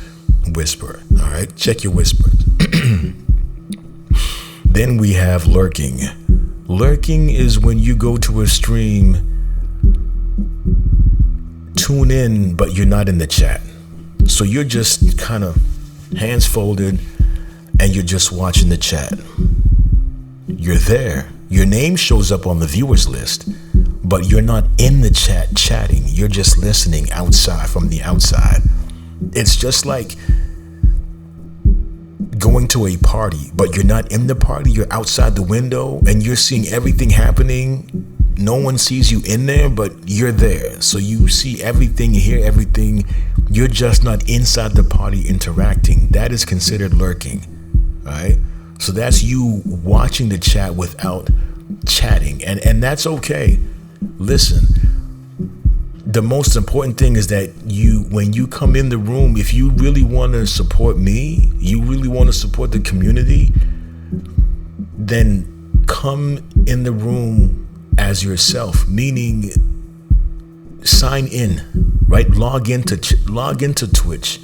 whisper. All right, check your whispers. Then we have lurking. Lurking is when you go to a stream, tune in, but you're not in the chat. So you're just kind of hands folded and you're just watching the chat. You're there. Your name shows up on the viewers list, but you're not in the chat chatting. You're just listening outside, from the outside. It's just like going to a party, but you're not in the party. You're outside the window and you're seeing everything happening. No one sees you in there, but you're there. So you see everything, you hear everything. You're just not inside the party interacting. That is considered lurking. All right. So that's you watching the chat without chatting. And that's okay. Listen, the most important thing is that when you come in the room, if you really want to support me, you really want to support the community, then come in the room as yourself, meaning sign in, right? Log into Twitch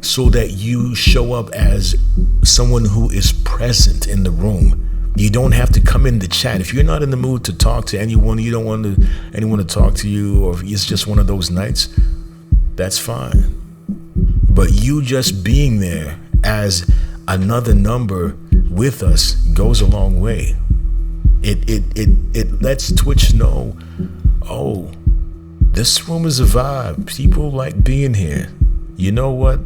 so that you show up as someone who is present in the room. You don't have to come in the chat. If you're not in the mood to talk to anyone, you don't want anyone to talk to you, or it's just one of those nights, that's fine. But you just being there as another number with us goes a long way. It lets Twitch know, oh, this room is a vibe. People like being here. You know what?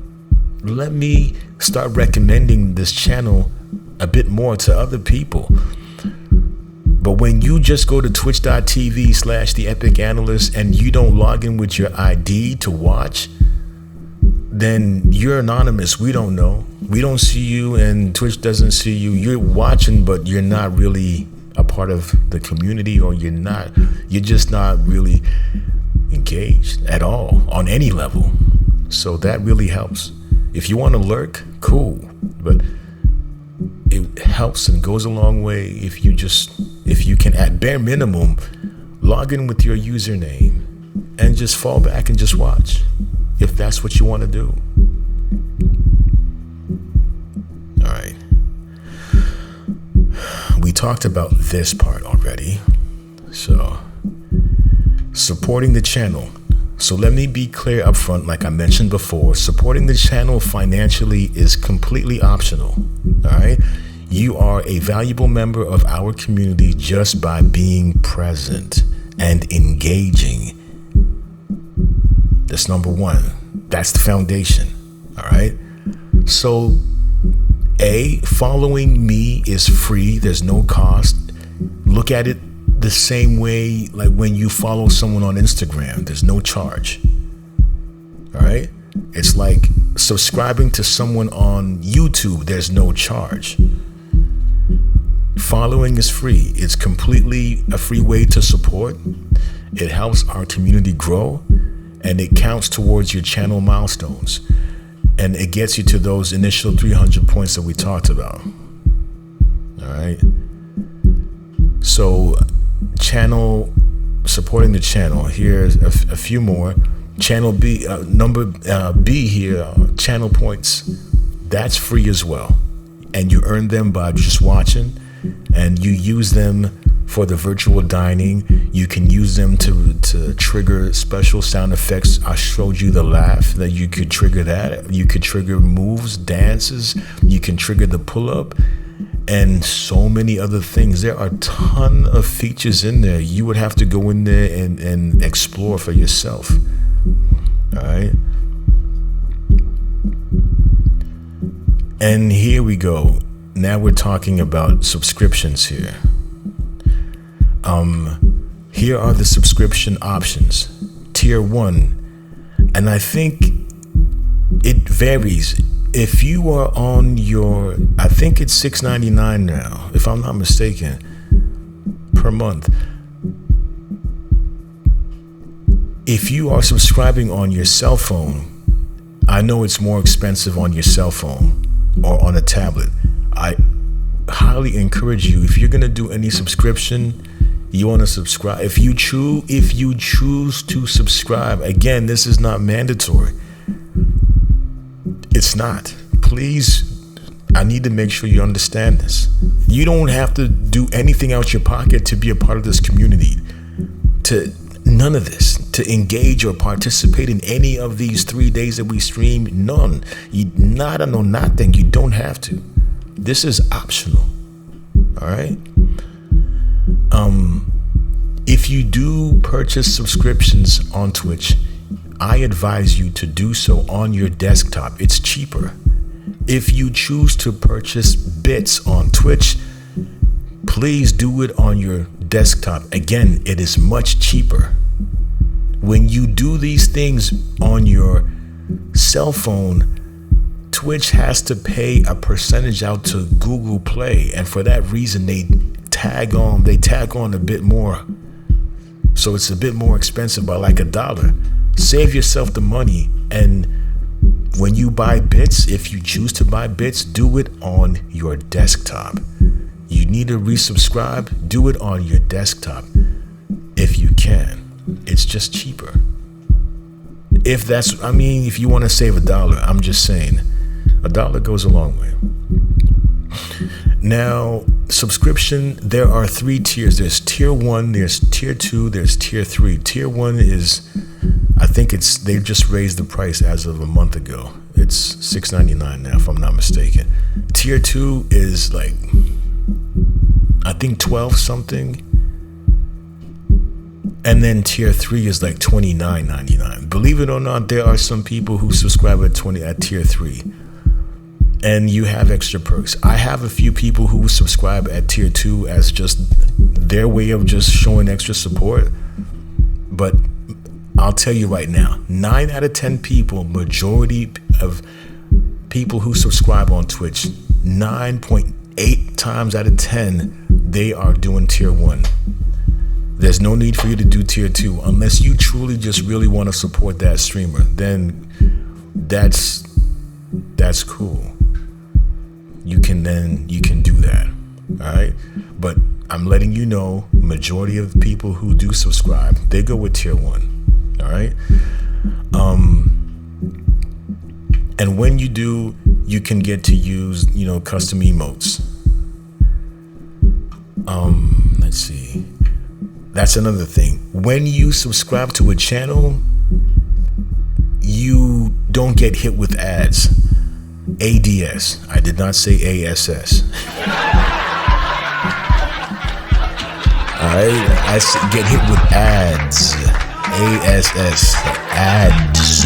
Let me start recommending this channel a bit more to other people. But when you just go to twitch.tv/the Epic Analyst and you don't log in with your ID to watch, then you're anonymous. We don't know. We don't see you, and Twitch doesn't see you. You're watching, but you're not really a part of the community, or you're just not really engaged at all on any level. So that really helps. If you want to lurk, cool, but it helps and goes a long way if you can, at bare minimum, log in with your username and just fall back and just watch, if that's what you want to do. All right. We talked about this part already. So, supporting the channel. So let me be clear up front, like I mentioned before, supporting the channel financially is completely optional. All right. You are a valuable member of our community just by being present and engaging. That's number one. That's the foundation. All right. So, following me is free. There's no cost. Look at it the same way like when you follow someone on Instagram. There's no charge. All right. It's like subscribing to someone on YouTube. There's no charge. Following is free. It's completely a free way to support. It helps our community grow, and it counts towards your channel milestones, and it gets you to those initial 300 points that we talked about. All right. So, supporting the channel. Here's a few more. Channel B, number B here, channel points. That's free as well, and you earn them by just watching, and you use them for the virtual dining. You can use them to trigger special sound effects. I showed you the laugh that you could trigger that. You could trigger moves, dances. You can trigger the pull-up, and so many other things. There are a ton of features in there. You would have to go in there and explore for yourself. All right. And here we go. Now we're talking about subscriptions here. Here are the subscription options. Tier 1. And I think it varies. If you are on I think it's $6.99 now, if I'm not mistaken, per month. If you are subscribing on your cell phone, I know it's more expensive on your cell phone or on a tablet. I highly encourage you, if you're going to do any subscription, you want to subscribe. If you choose to subscribe, again, this is not mandatory. It's not. Please, I need to make sure you understand this. You don't have to do anything out your pocket to be a part of this community. None of this. To engage or participate in any of these 3 days that we stream, none. Nothing. You don't have to. This is optional. All right? If you do purchase subscriptions on Twitch, I advise you to do so on your desktop. It's cheaper. If you choose to purchase bits on Twitch, please do it on your desktop. Again, it is much cheaper. When you do these things on your cell phone, Twitch has to pay a percentage out to Google Play, and for that reason they tag on a bit more. So it's a bit more expensive by like $1. Save yourself the money, and when you buy bits, if you choose to buy bits, do it on your desktop. You need to resubscribe, do it on your desktop if you can. It's just cheaper. If you want to save $1, I'm just saying, $1 goes a long way. Now, subscription, there are 3 tiers. There's tier 1, there's tier 2, there's tier 3. Tier 1 is, I think they just raised the price as of a month ago. It's $6.99 now, if I'm not mistaken. Tier 2 is like, I think 12 something. And then tier 3 is like $29.99. Believe it or not, there are some people who subscribe at tier 3. And you have extra perks. I have a few people who subscribe at tier 2 as just their way of just showing extra support. But I'll tell you right now, 9 out of 10 people, majority of people who subscribe on Twitch, 9.8 times out of 10, they are doing tier 1. There's no need for you to do tier 2 unless you truly just really want to support that streamer. Then that's cool. You can do that. All right, but I'm letting you know, majority of the people who do subscribe, they go with tier 1. All right. And when you do, you can get to use, custom emotes. Let's see. That's another thing. When you subscribe to a channel, you don't get hit with ads. ADS. I did not say ASS. Alright, get hit with ads. ASS. Ads.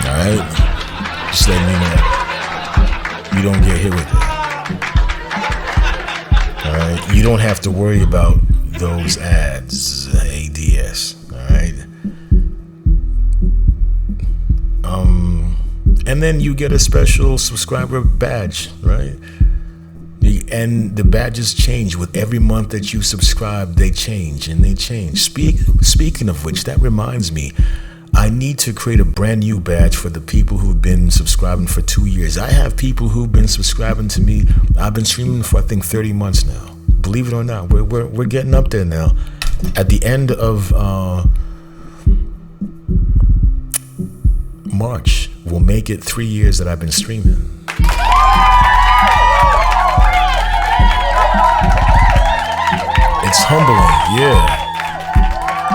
Alright? Just letting you know. You don't get hit with it. Alright? You don't have to worry about those ads. ADS. Alright? And then you get a special subscriber badge, right? And the badges change with every month that you subscribe. They change and they change. Speaking of which, that reminds me, I need to create a brand new badge for the people who've been subscribing for 2 years. I have people who've been subscribing to me. I've been streaming for I think 30 months now. Believe it or not, we're getting up there now. At the end of March, we'll make it 3 years that I've been streaming. It's humbling, yeah.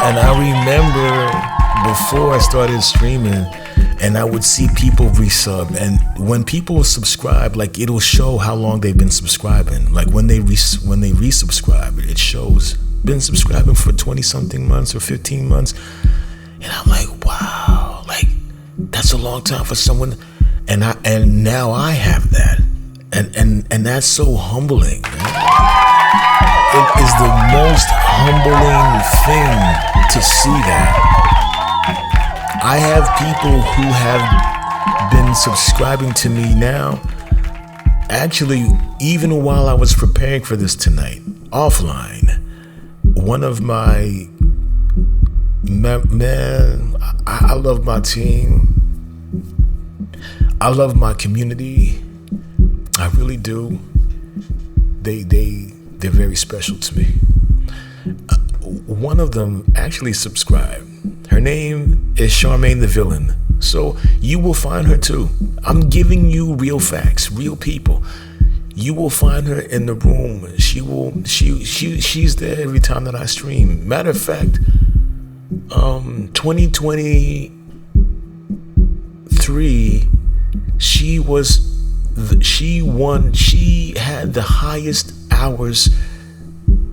And I remember before I started streaming, and I would see people resub, and when people subscribe, like it'll show how long they've been subscribing. Like when they resubscribe, it shows been subscribing for 20 something months or 15 months, and I'm like, wow, like that's a long time for someone, and now I have that, and that's so humbling, man. It is the most humbling thing to see that. I have people who have been subscribing to me now. Actually, even while I was preparing for this tonight, offline, one of my man, I love my team. I love my community. I really do. They're very special to me. One of them actually subscribed. Her name is Charmaine the Villain. So you will find her too. I'm giving you real facts, real people. You will find her in the room. She's there every time that I stream. Matter of fact, 2023, she had the highest hours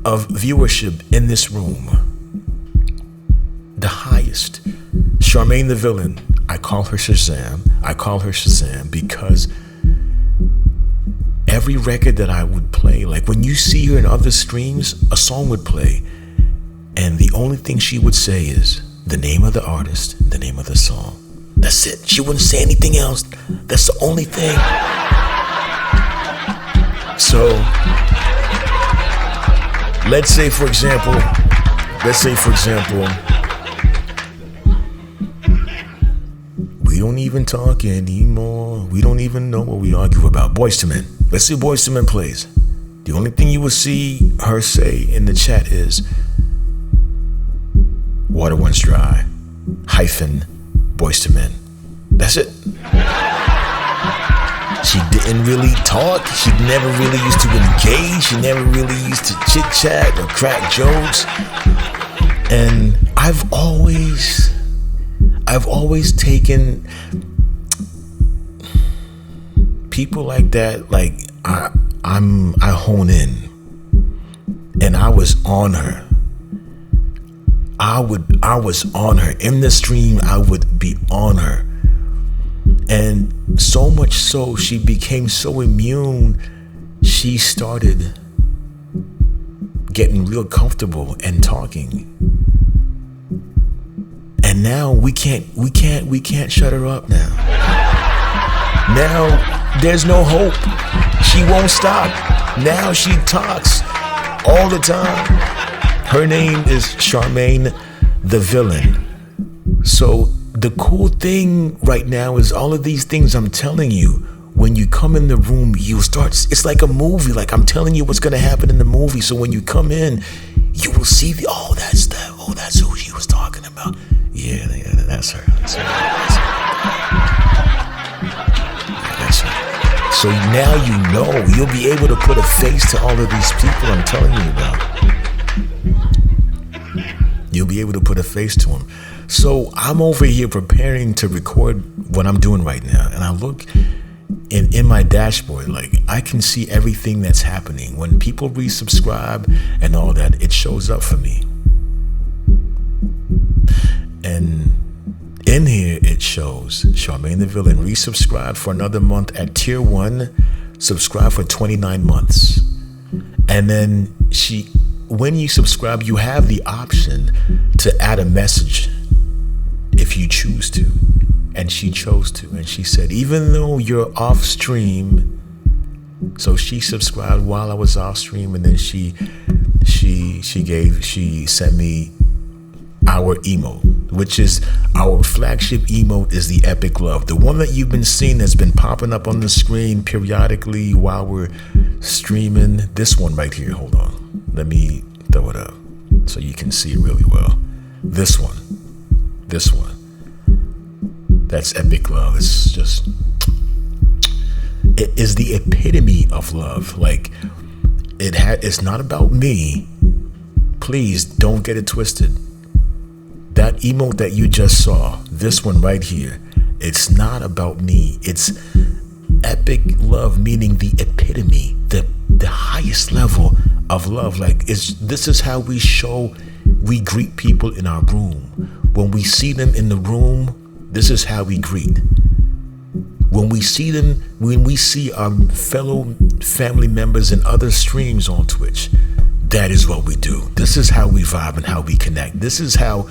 of viewership in this room. The highest. Charmaine the Villain. I call her Shazam. I call her Shazam because every record that I would play, like when you see her in other streams, a song would play, and the only thing she would say is the name of the artist, the name of the song. That's it. She wouldn't say anything else. That's the only thing. So, let's say for example, we don't even talk anymore. We don't even know what we argue about. Boyz II Men. Let's see Boyz II Men plays. The only thing you will see her say in the chat is water once dry, Boyz II Men. That's it. She didn't really talk. She never really used to engage. She never really used to chit chat or crack jokes. And I've always taken people like that, like I hone in, and I was on her. I was on her in the stream. I would be on her, And so much so, she became so immune, she started getting real comfortable and talking. And now we can't shut her up now. Now there's no hope. She won't stop. Now she talks all the time. Her name is Charmaine the Villain. So the cool thing right now is all of these things I'm telling you. When you come in the room, you start, it's like a movie. Like I'm telling you what's going to happen in the movie. So when you come in, you will see that's that. Oh, that's who she was talking about. Yeah, that's her. That's her. That's her. So now you know, you'll be able to put a face to all of these people I'm telling you about. You'll be able to put a face to them. So I'm over here preparing to record what I'm doing right now. And I look in my dashboard, like I can see everything that's happening. When people resubscribe and all that, it shows up for me. And in here it shows Charmaine the Villain resubscribed for another month at tier 1, subscribe for 29 months. And then when you subscribe, you have the option to add a message if you choose to. And she chose to. And she said, even though you're off stream, so she subscribed while I was off stream, and then she sent me our emote, which is our flagship emote, is the Epic Love. The one that you've been seeing that's been popping up on the screen periodically while we're streaming. This one right here, hold on. Let me throw it up so you can see it really well. This one. That's Epic Love. It's just, it is the epitome of love. Like it's not about me. Please don't get it twisted. That emote that you just saw, this one right here, it's not about me. It's epic love, meaning the epitome, the highest level of love. Like this is how we greet people in our room. When we see them in the room, this is how we greet. When we see our fellow family members in other streams on Twitch, that is what we do. This is how we vibe and how we connect. This is how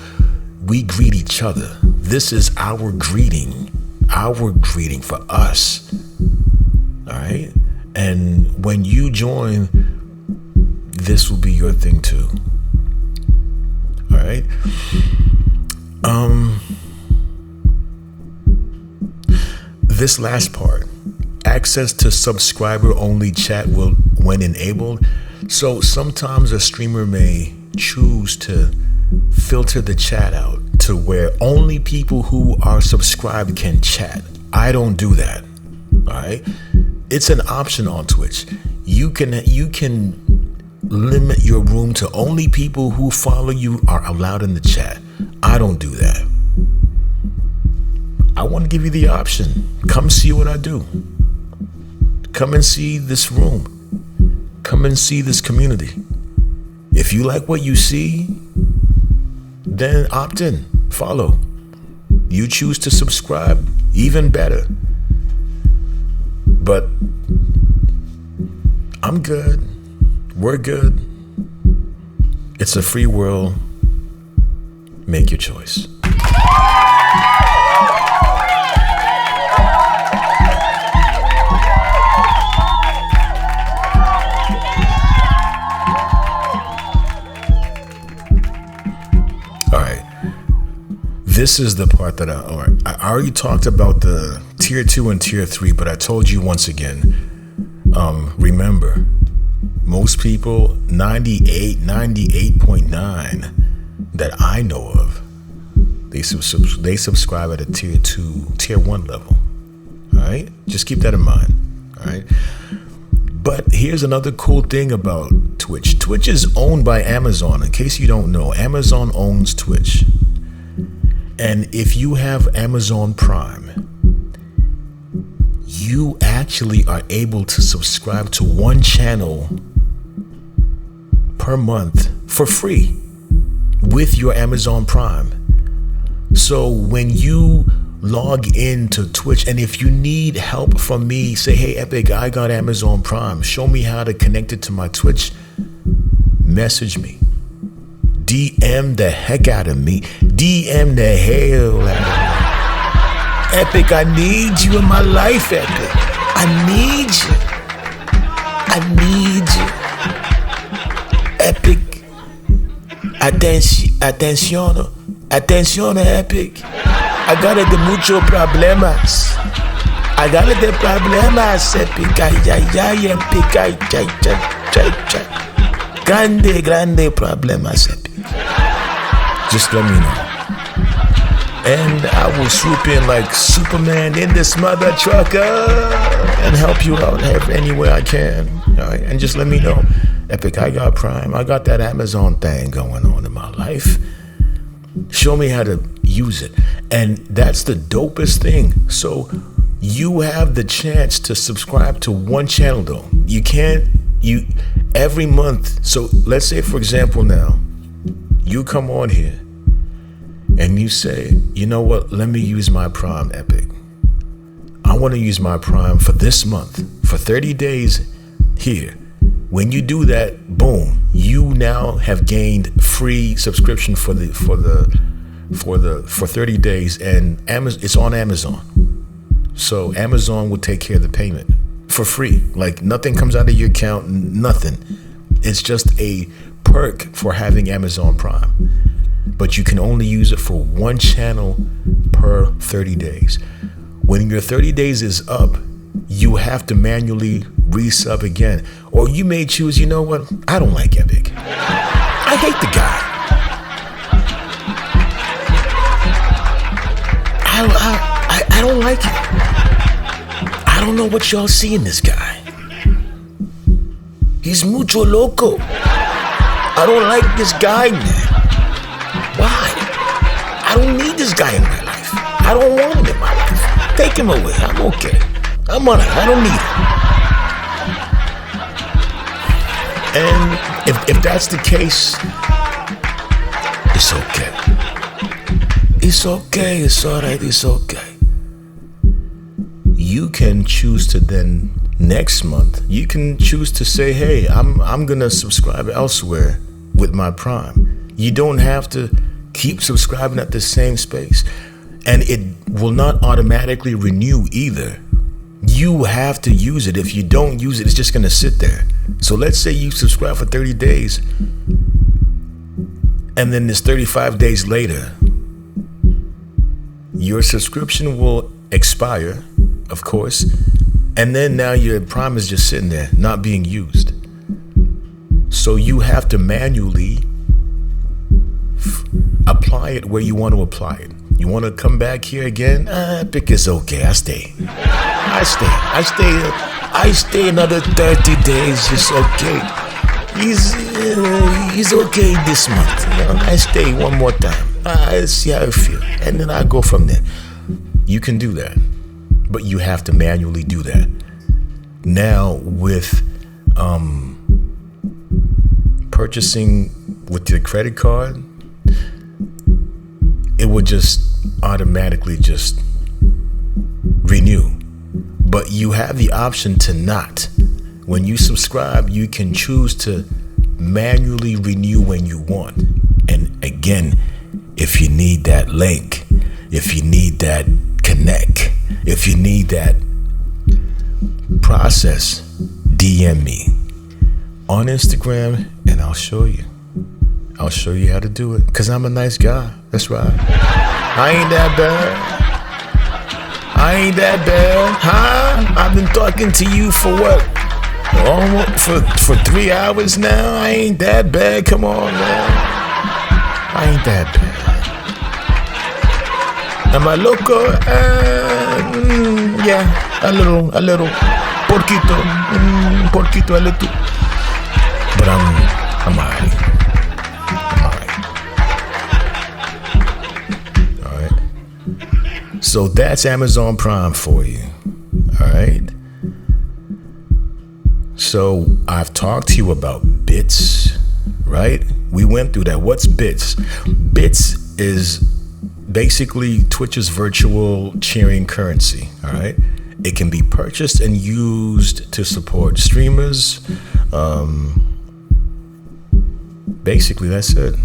we greet each other. This is our greeting for us. All right? And when you join, this will be your thing too. All right? This last part, access to subscriber only chat when enabled. So sometimes a streamer may choose to filter the chat out to where only people who are subscribed can chat. I don't do that. All right. It's an option on Twitch. You can limit your room to only people who follow you are allowed in the chat. I don't do that. I want to give you the option. Come see what I do. Come and see this room. Come and see this community. If you like what you see, then opt in, follow. You choose to subscribe, even better. But I'm good. We're good. It's a free world. Make your choice. This is the part that I already talked about the tier 2 and tier 3, but I told you once again, remember, most people, 98.9 that I know of, they subscribe at a tier 2, tier 1 level. All right? Just keep that in mind. All right? But here's another cool thing about Twitch. Twitch is owned by Amazon. In case you don't know, Amazon owns Twitch. And if you have Amazon Prime, you actually are able to subscribe to one channel per month for free with your Amazon Prime. So when you log into Twitch. And if you need help from me, say, hey, Epic, I got Amazon Prime. Show me how to connect it to my Twitch. Message me. DM the heck out of me. DM the hell out of me. Epic, I need you in my life, Epic. I need you. I need you. Epic. Atención, Epic. I got de muchos problemas. I got de problemas, Epic. Ay, Epic. Ay. Grande problemas, Epic. Just let me know. And I will swoop in like Superman in this mother trucker and help you out any way I can. All right? And just let me know. Epic, I got Prime. I got that Amazon thing going on in my life. Show me how to use it. And that's the dopest thing. So you have the chance to subscribe to one channel though. You every month. So let's say, for example, now you come on here and you say, you know what, let me use my Prime, Epic. I want to use my Prime for this month, for 30 days here. When you do that, boom, you now have gained free subscription for 30 days, and it's on Amazon. So Amazon will take care of the payment for free. Like nothing comes out of your account, nothing. It's just a perk for having Amazon Prime. But you can only use it for one channel per 30 days. When your 30 days is up, you have to manually resub again. Or you may choose, you know what? I don't like Epic. I hate the guy. I don't like him. I don't know what y'all see in this guy. He's mucho loco. I don't like this guy, man. Why? I don't need this guy in my life. I don't want him in my life. Take him away. I'm okay. I'm on it. I don't need him. And if that's the case, it's okay. It's okay. It's all right. It's okay. You can choose to then next month, you can choose to say, hey, I'm gonna subscribe elsewhere with my Prime. You don't have to keep subscribing at the same space. And it will not automatically renew either. You have to use it. If you don't use it, it's just gonna sit there. So let's say you subscribe for 30 days and then it's 35 days later. Your subscription will expire, of course, and then now your Prime is just sitting there, not being used. So you have to manually apply it where you want to apply it. You want to come back here again? Epic is okay. I stay another 30 days. It's okay. He's okay this month. You know, I stay one more time. I see how I feel, and then I go from there. You can do that, but you have to manually do that. Now with purchasing with your credit card, it will just automatically just renew. But you have the option to not. When you subscribe, you can choose to manually renew when you want. And again, if you need that link, if you need that connect, if you need that process, DM me on Instagram and I'll show you. I'll show you how to do it, because I'm a nice guy. That's right. I ain't that bad, huh? I've been talking to you for what? Almost for 3 hours now. I ain't that bad. Come on, man. I ain't that bad. Am I loco? Yeah, a little, porquito, a little. But I'm alright. So that's Amazon Prime for you. All right. So I've talked to you about bits, right? We went through that. What's bits? Bits is basically Twitch's virtual cheering currency. All right, it can be purchased and used to support streamers. Basically, that's it.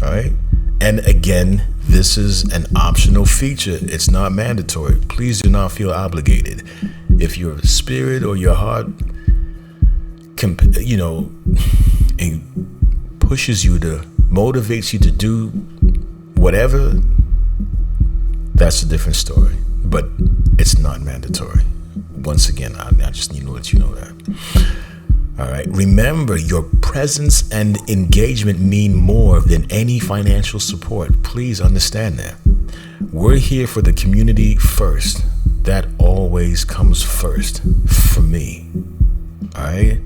All right. And again, this is an optional feature. It's not mandatory. Please do not feel obligated. If your spirit or your heart, it pushes you to, motivates you to do whatever, that's a different story. But it's not mandatory. Once again, I just need to let you know that. All right. Remember, your presence and engagement mean more than any financial support. Please understand that. We're here for the community first. That always comes first for me. All right.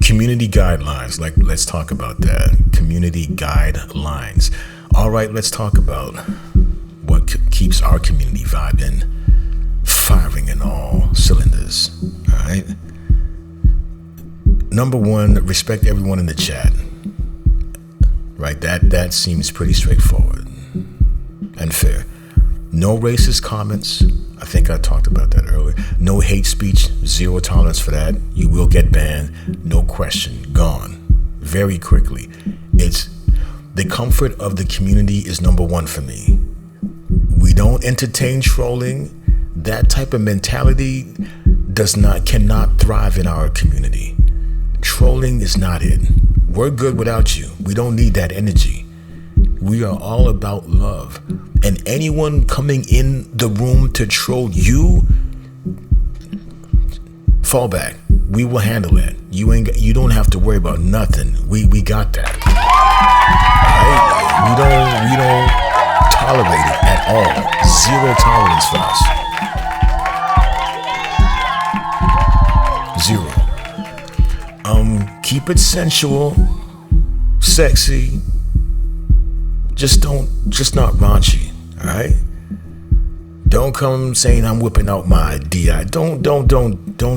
Community guidelines. Let's talk about that. Community guidelines. All right. Let's talk about what keeps our community vibing, firing in all cylinders. All right. Number one, respect everyone in the chat. Right. That seems pretty straightforward and fair. No racist comments. I think I talked about that earlier. No hate speech. Zero tolerance for that. You will get banned. No question. Gone. Very quickly. It's the comfort of the community is number one for me. We don't entertain trolling. That type of mentality cannot thrive in our community. Trolling is not it. We're good without you. We don't need that energy. We are all about love. And anyone coming in the room to troll you, fall back. We will handle that. You don't have to worry about nothing. We got that. Right? We don't tolerate it at all. Zero tolerance for us. Zero. Keep it sensual, sexy. Just not raunchy. All right. Don't come saying I'm whipping out my DI. Don't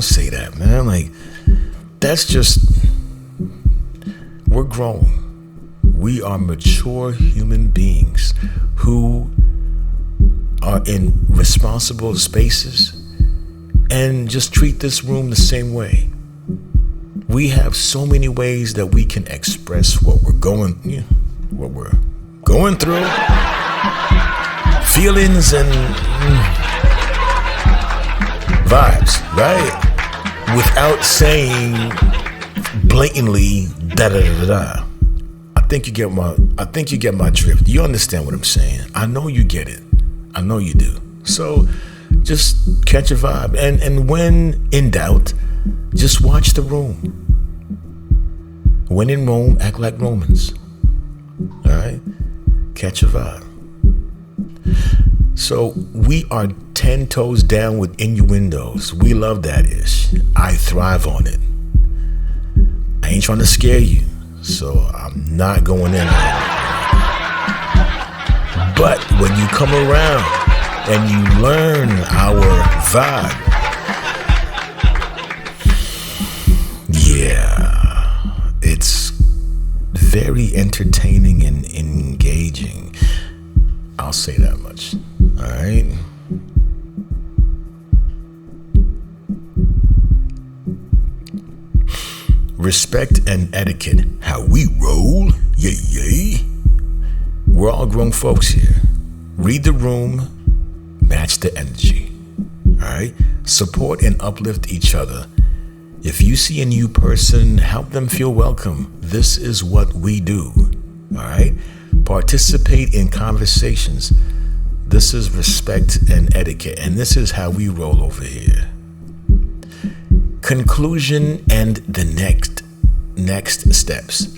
say that, man. Like, that's just, we're grown. We are mature human beings who are in responsible spaces and just treat this room the same way. We have so many ways that we can express what we're going through, feelings and vibes, right? Without saying blatantly da da da da. I think you get my drift. You understand what I'm saying? I know you get it. I know you do. So just catch a vibe, and when in doubt, just watch the room. When in Rome, act like Romans. All right? Catch a vibe. So we are 10 toes down with innuendos. We love that ish. I thrive on it. I ain't trying to scare you, so I'm not going in there. But when you come around and you learn our vibe, yeah, it's very entertaining and engaging. I'll say that much. All right. Respect and etiquette. How we roll. Yay, yay. We're all grown folks here. Read the room. Match the energy. All right. Support and uplift each other. If you see a new person, help them feel welcome. This is what we do. All right. Participate in conversations. This is respect and etiquette, and this is how we roll over here. Conclusion and the next steps.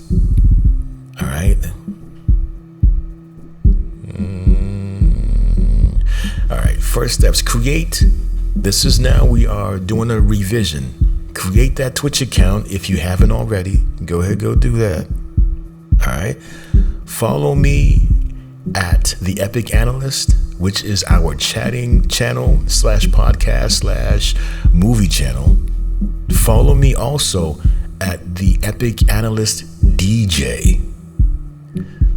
All right. All right. First steps. Create. This is now we are doing a revision. Create that Twitch account if you haven't already. Go ahead, go do that. All right. Follow me at The Epic Analyst, which is our chatting channel / podcast / movie channel. Follow me also at The Epic Analyst DJ.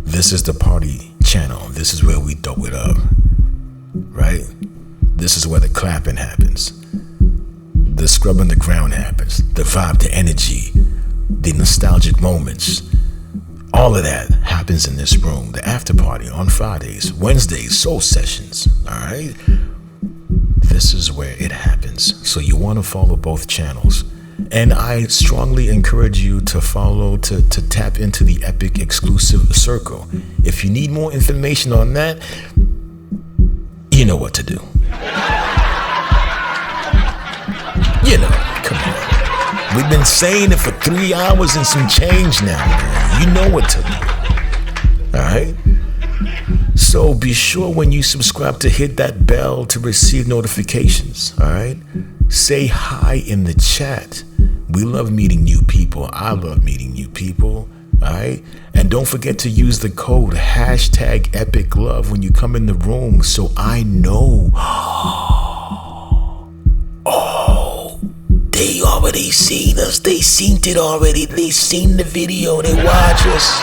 This is the party channel. This is where we throw it up, right? This is where the clapping happens. The scrubbing the ground happens. The vibe, the energy, the nostalgic moments. All of that happens in this room. The after party on Fridays, Wednesdays, soul sessions, all right? This is where it happens. So you want to follow both channels. And I strongly encourage you to follow, to tap into the Epic exclusive circle. If you need more information on that, you know what to do. You know, come on. We've been saying it for 3 hours and some change now, man. You know what to do. All right? So be sure when you subscribe to hit that bell to receive notifications. All right? Say hi in the chat. We love meeting new people. I love meeting new people. All right? And don't forget to use the code #EpicLove when you come in the room so I know. Oh, they already seen us. They seen it already. They seen the video. They watch us.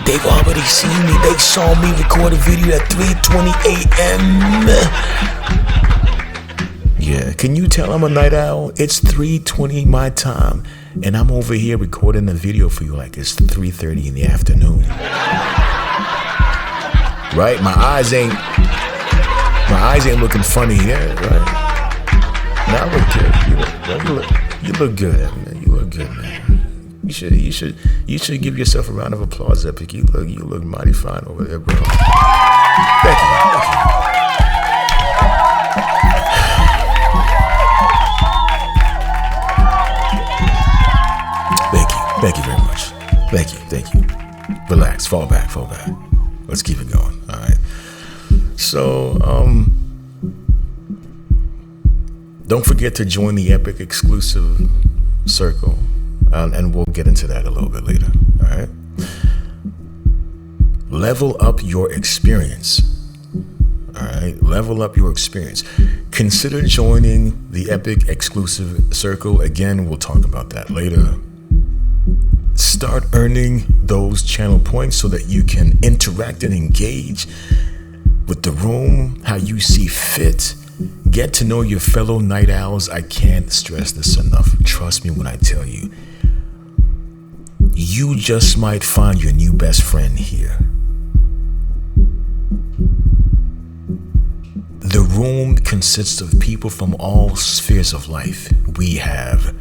They've already seen me. They saw me record a video at 3:20 a.m. Yeah, can you tell I'm a night owl? It's 3:20 my time, and I'm over here recording a video for you like it's 3:30 in the afternoon. Right? My eyes ain't looking funny yet, right? Now I look good. You look good, man. You look good, man. You should give yourself a round of applause, Epic. You look mighty fine over there, bro. Thank you. Thank you very much. Thank you. Relax, fall back. Let's keep it going. All right. So, don't forget to join the Epic exclusive circle, and we'll get into that a little bit later. All right. Level up your experience. All right. Level up your experience. Consider joining the Epic exclusive circle. Again, we'll talk about that later. Start earning those channel points so that you can interact and engage with the room how you see fit. Get to know your fellow night owls. I can't stress this enough. Trust me when I tell you. You just might find your new best friend here. The room consists of people from all spheres of life. We have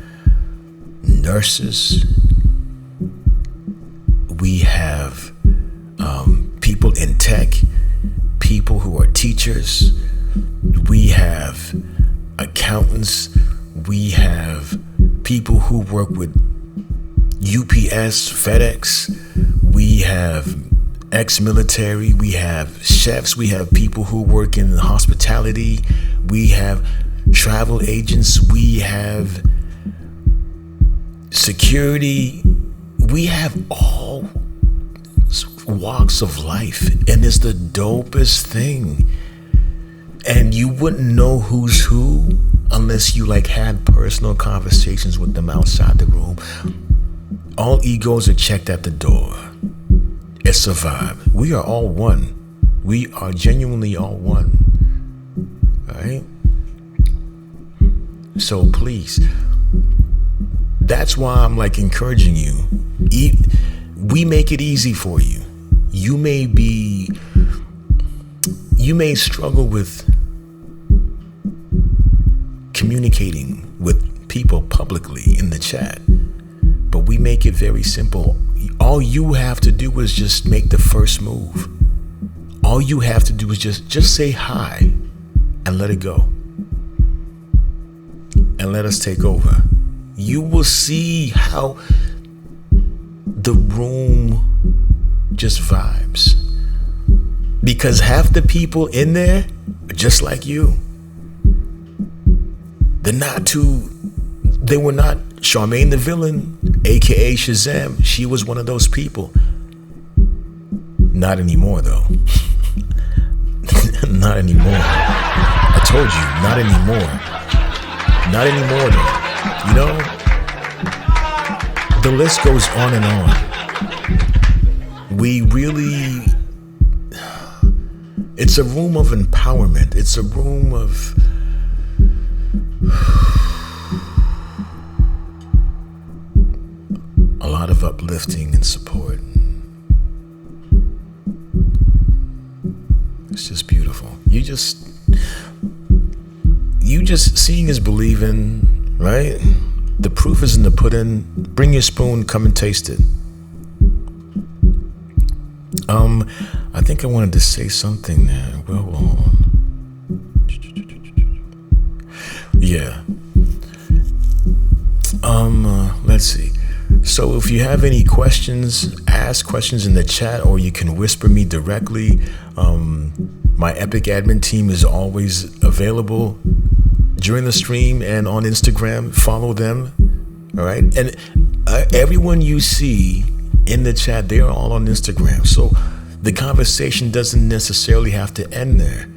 nurses. We have people in tech, people who are teachers. We have accountants. We have people who work with UPS, FedEx. We have ex-military. We have chefs. We have people who work in hospitality. We have travel agents. We have security. We have all walks of life, and it's the dopest thing. And you wouldn't know who's who unless you had personal conversations with them outside the room. All egos are checked at the door. It's a vibe. We are all one. We are genuinely all one. All right? So please, that's why I'm encouraging you. We make it easy for you. You may struggle with communicating with people publicly in the chat, but we make it very simple. All you have to do is just make the first move. All you have to do is just say hi and let it go. And let us take over. You will see how the room just vibes. Because half the people in there are just like you. They were not Charmaine the villain, aka Shazam. She was one of those people. Not anymore though. Not anymore. I told you, not anymore. Not anymore though. You know? The list goes on and on. we really, it's a room of empowerment. It's a room of a lot of uplifting and support. It's just beautiful. You just seeing is believing, right? The proof is in the pudding. Bring your spoon, come and taste it. I think I wanted to say something there. Well, hold on. Yeah. Let's see. So if you have any questions, ask questions in the chat, or you can whisper me directly. My Epic admin team is always available during the stream and on Instagram. Follow them. All right. And everyone you see in the chat, they are all on Instagram. So the conversation doesn't necessarily have to end there.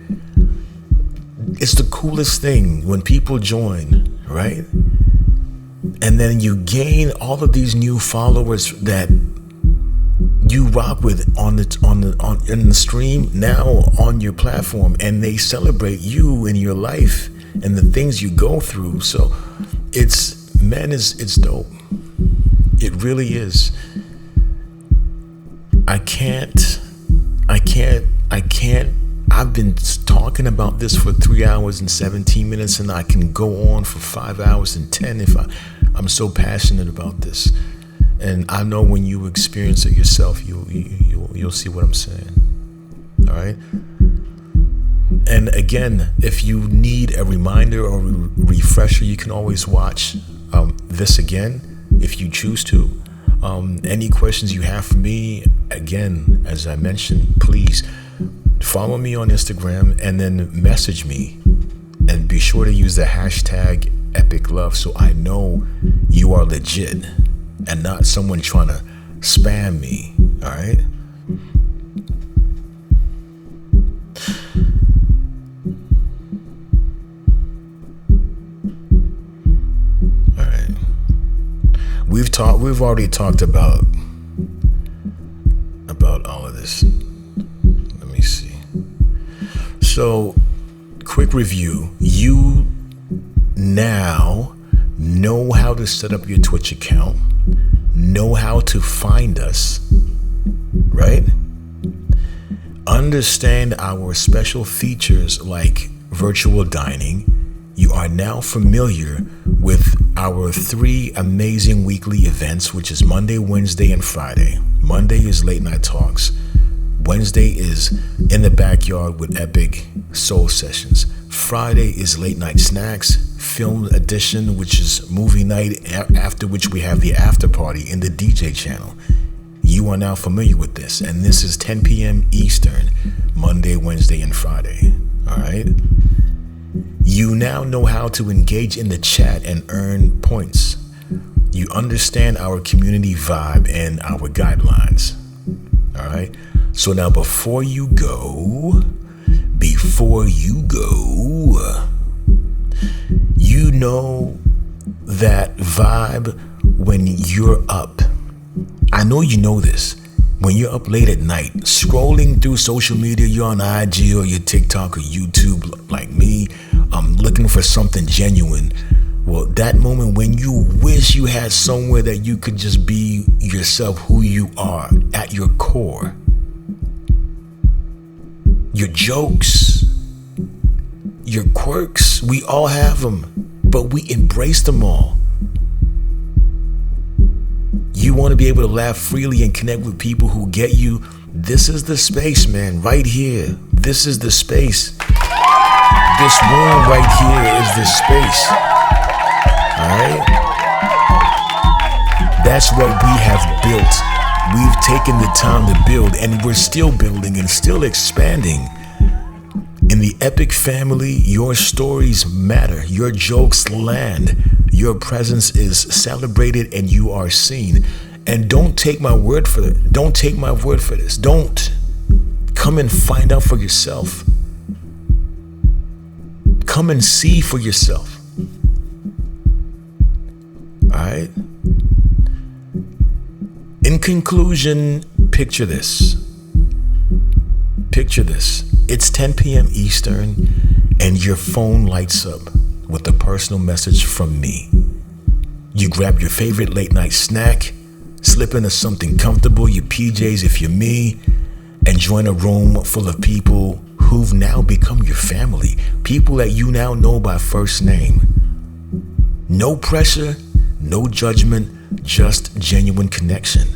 It's the coolest thing when people join, right? And then you gain all of these new followers that you rock with in the stream, now on your platform, and they celebrate you and your life and the things you go through. So it's dope. It really is. I've been talking about this for 3 hours and 17 minutes, and I can go on for 5 hours and 10 if I'm so passionate about this. And I know when you experience it yourself, you'll see what I'm saying. All right. And again, if you need a reminder or refresher, you can always watch this again if you choose to. Any questions you have for me, again, as I mentioned, please follow me on Instagram and then message me, and be sure to use the hashtag #EpicLove so I know you are legit and not someone trying to spam me. All right. We've already talked about all of this. Let me see. So, quick review. You now know how to set up your Twitch account, know how to find us, right? Understand our special features like virtual dining. You are now familiar with our 3 amazing weekly events, which is Monday, Wednesday, and Friday. Monday is Late Night Talks. Wednesday is In the Backyard with Epic Soul Sessions. Friday is Late Night Snacks, Film Edition, which is movie night, after which we have the after party in the DJ channel. You are now familiar with this, and this is 10 p.m. Eastern, Monday, Wednesday, and Friday. All right? You now know how to engage in the chat and earn points. You understand our community vibe and our guidelines. All right? So now before you go, you know that vibe when you're up. I know you know this. When you're up late at night, scrolling through social media, you're on IG or your TikTok or YouTube like me, looking for something genuine. Well, that moment when you wish you had somewhere that you could just be yourself, who you are at your core. Your jokes, your quirks, we all have them, but we embrace them all. You want to be able to laugh freely and connect with people who get you. This is the space, man, right here. This is the space. This room right here is the space. All right? That's what we have built. We've taken the time to build, and we're still building and still expanding. In the Epic family, your stories matter. Your jokes land. Your presence is celebrated and you are seen. And don't take my word for it. Don't take my word for this. Don't. Come and find out for yourself. Come and see for yourself. All right? In conclusion, picture this. Picture this. It's 10 p.m. Eastern, and your phone lights up with a personal message from me. You grab your favorite late night snack, slip into something comfortable, your PJs if you're me, and join a room full of people who've now become your family, people that you now know by first name. No pressure, no judgment, just genuine connection.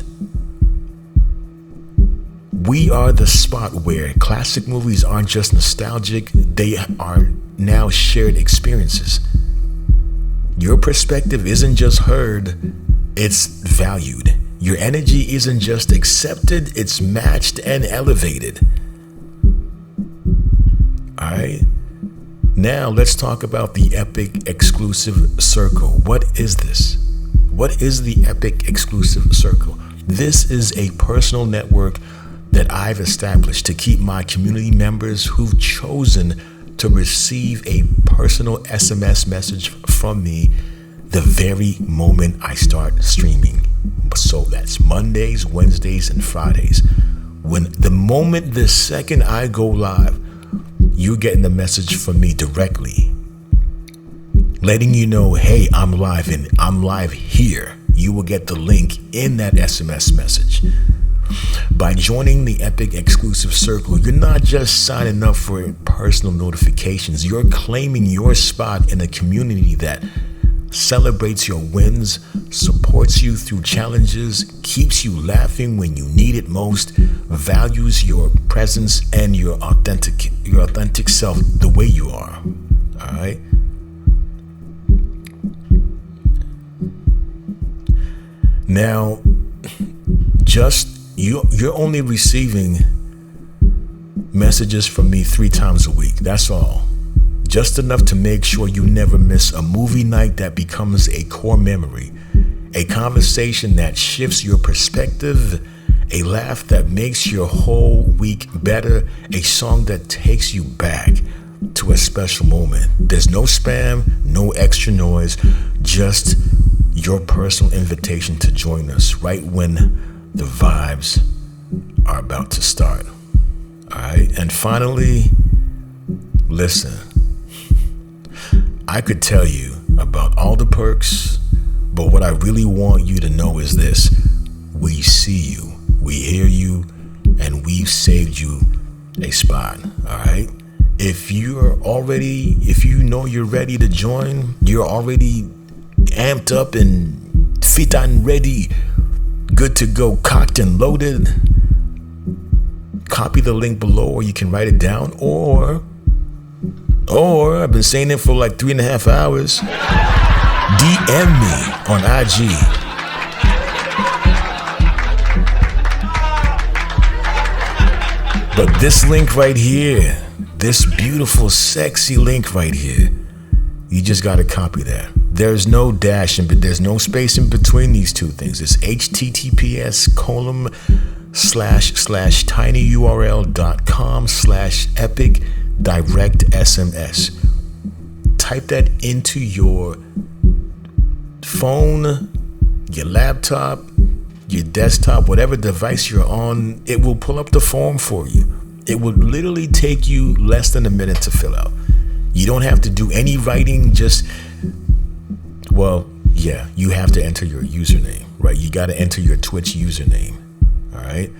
We are the spot where classic movies aren't just nostalgic, they are now shared experiences. Your perspective isn't just heard, it's valued. Your energy isn't just accepted, it's matched and elevated. Alright? Now let's talk about the Epic Exclusive Circle. What is this? What is the Epic Exclusive Circle? This is a personal network that I've established to keep my community members who've chosen to receive a personal SMS message from me the very moment I start streaming. So that's Mondays, Wednesdays, and Fridays. The second I go live, you're getting a message from me directly, letting you know, hey, I'm live and I'm live here. You will get the link in that SMS message. By joining the Epic Exclusive Circle, you're not just signing up for personal notifications, you're claiming your spot in a community that celebrates your wins, supports you through challenges, keeps you laughing when you need it most, values your presence and your authentic self the way you are. All right? Now, you're only receiving messages from me 3 times a week. That's all. Just enough to make sure you never miss a movie night that becomes a core memory, a conversation that shifts your perspective, a laugh that makes your whole week better, a song that takes you back to a special moment. There's no spam, no extra noise, just your personal invitation to join us right when the vibes are about to start. All right. And finally, listen, I could tell you about all the perks, but what I really want you to know is this: we see you, we hear you, and we've saved you a spot. All right. If you know you're ready to join, you're already amped up and fit and ready, good to go, cocked and loaded, copy the link below, or you can write it down, or I've been saying it for like 3.5 hours, DM me on IG. But this link right here, this beautiful, sexy link right here, you just gotta copy that. There's no dash, but there's no space in between these two things. It's https://tinyurl.com/epic-direct-SMS. Type that into your phone, your laptop, your desktop, whatever device you're on. It will pull up the form for you. It will literally take you less than a minute to fill out. You don't have to do any writing, you have to enter your username, right? You got to enter your Twitch username, all right?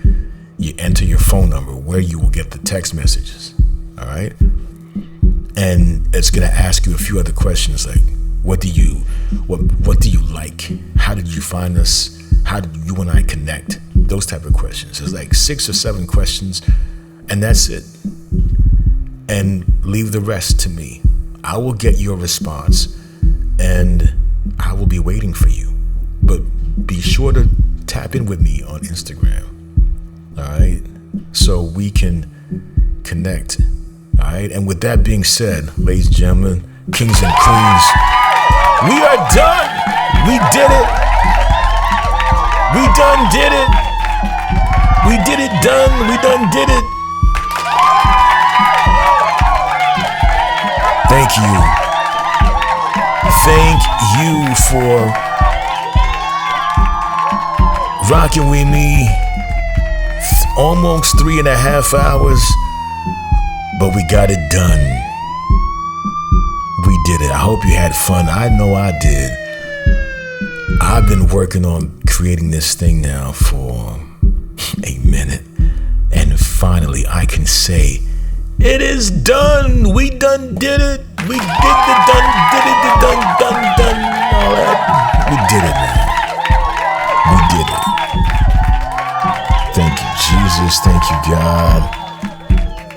You enter your phone number where you will get the text messages, all right? And it's going to ask you a few other questions like, what do you like? How did you find us? How did you and I connect? Those type of questions. There's like 6 or 7 questions, and that's it. And leave the rest to me. I will get your response, and I will be waiting for you. But be sure to tap in with me on Instagram, all right? So we can connect, all right? And with that being said, ladies and gentlemen, kings and queens, we are done. We did it. We done did it. We did it done. We done did it. Thank you. Thank you for rocking with me. almost 3.5 hours, but we got it done. We did it. I hope you had fun. I know I did. I've been working on creating this thing now for a minute, and finally I can say it is done. We done did it. We did the done, did it, the done, all that. We did it, man. We did it. Thank you, Jesus. Thank you, God.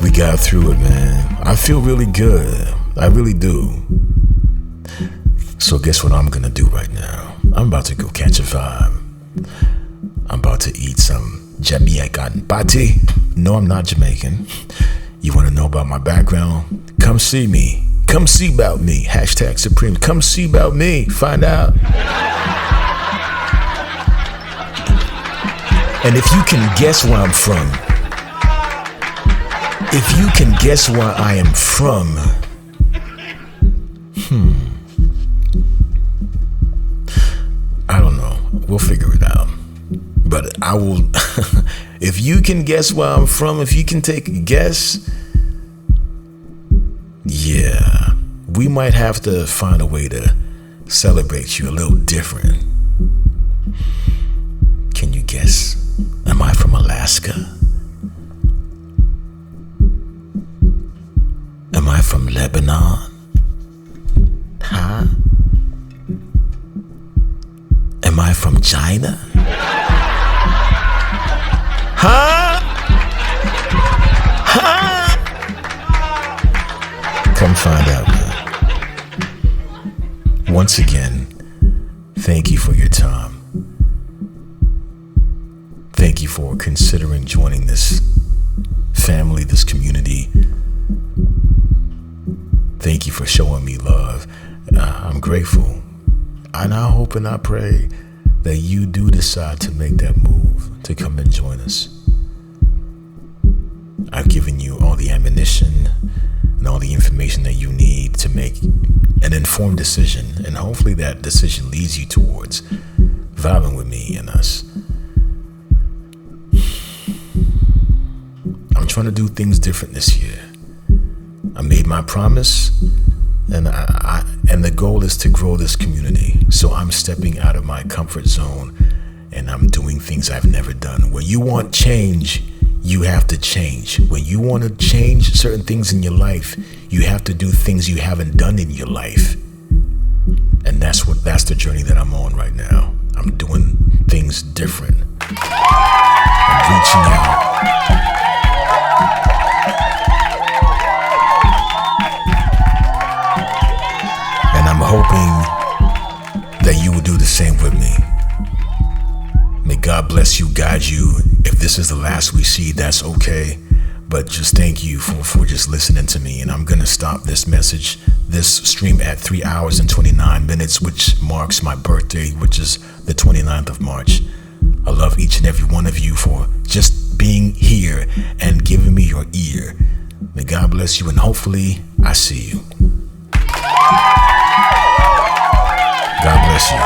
We got through it, man. I feel really good. I really do. So guess what I'm gonna do right now? I'm about to go catch a vibe. I'm about to eat some Jamaican patty. No, I'm not Jamaican. You wanna know about my background? Come see me. Come see about me. Hashtag Supreme. Come see about me. Find out. And if you can guess where I'm from, if you can guess where I am from, I don't know. We'll figure it out. But I will, if you can guess where I'm from, if you can take a guess, yeah, we might have to find a way to celebrate you a little different. Can you guess? Am I from Alaska? Am I from Lebanon? Huh? Am I from China? Huh? Huh? Come find out, man. Once again, thank you for your time. Thank you for considering joining this family, this community. Thank you for showing me love. I'm grateful. And I hope and I pray that you do decide to make that move to come and join us. I've given you all the ammunition and all the information that you need to make an informed decision, and hopefully that decision leads you towards vibing with me and us. I'm trying to do things different this year. I made my promise, and the goal is to grow this community. So I'm stepping out of my comfort zone, and I'm doing things I've never done. When you want change, you have to change. When you want to change certain things in your life, you have to do things you haven't done in your life. And that's the journey that I'm on right now. I'm doing things different. I'm reaching out. And I'm hoping that you will do the same with me. May God bless you, guide you. If this is the last we see, that's okay. But just thank you for just listening to me. And I'm going to stop this stream at 3 hours and 29 minutes, which marks my birthday, which is the 29th of March. I love each and every one of you for just being here and giving me your ear. May God bless you, and hopefully I see you. God bless you.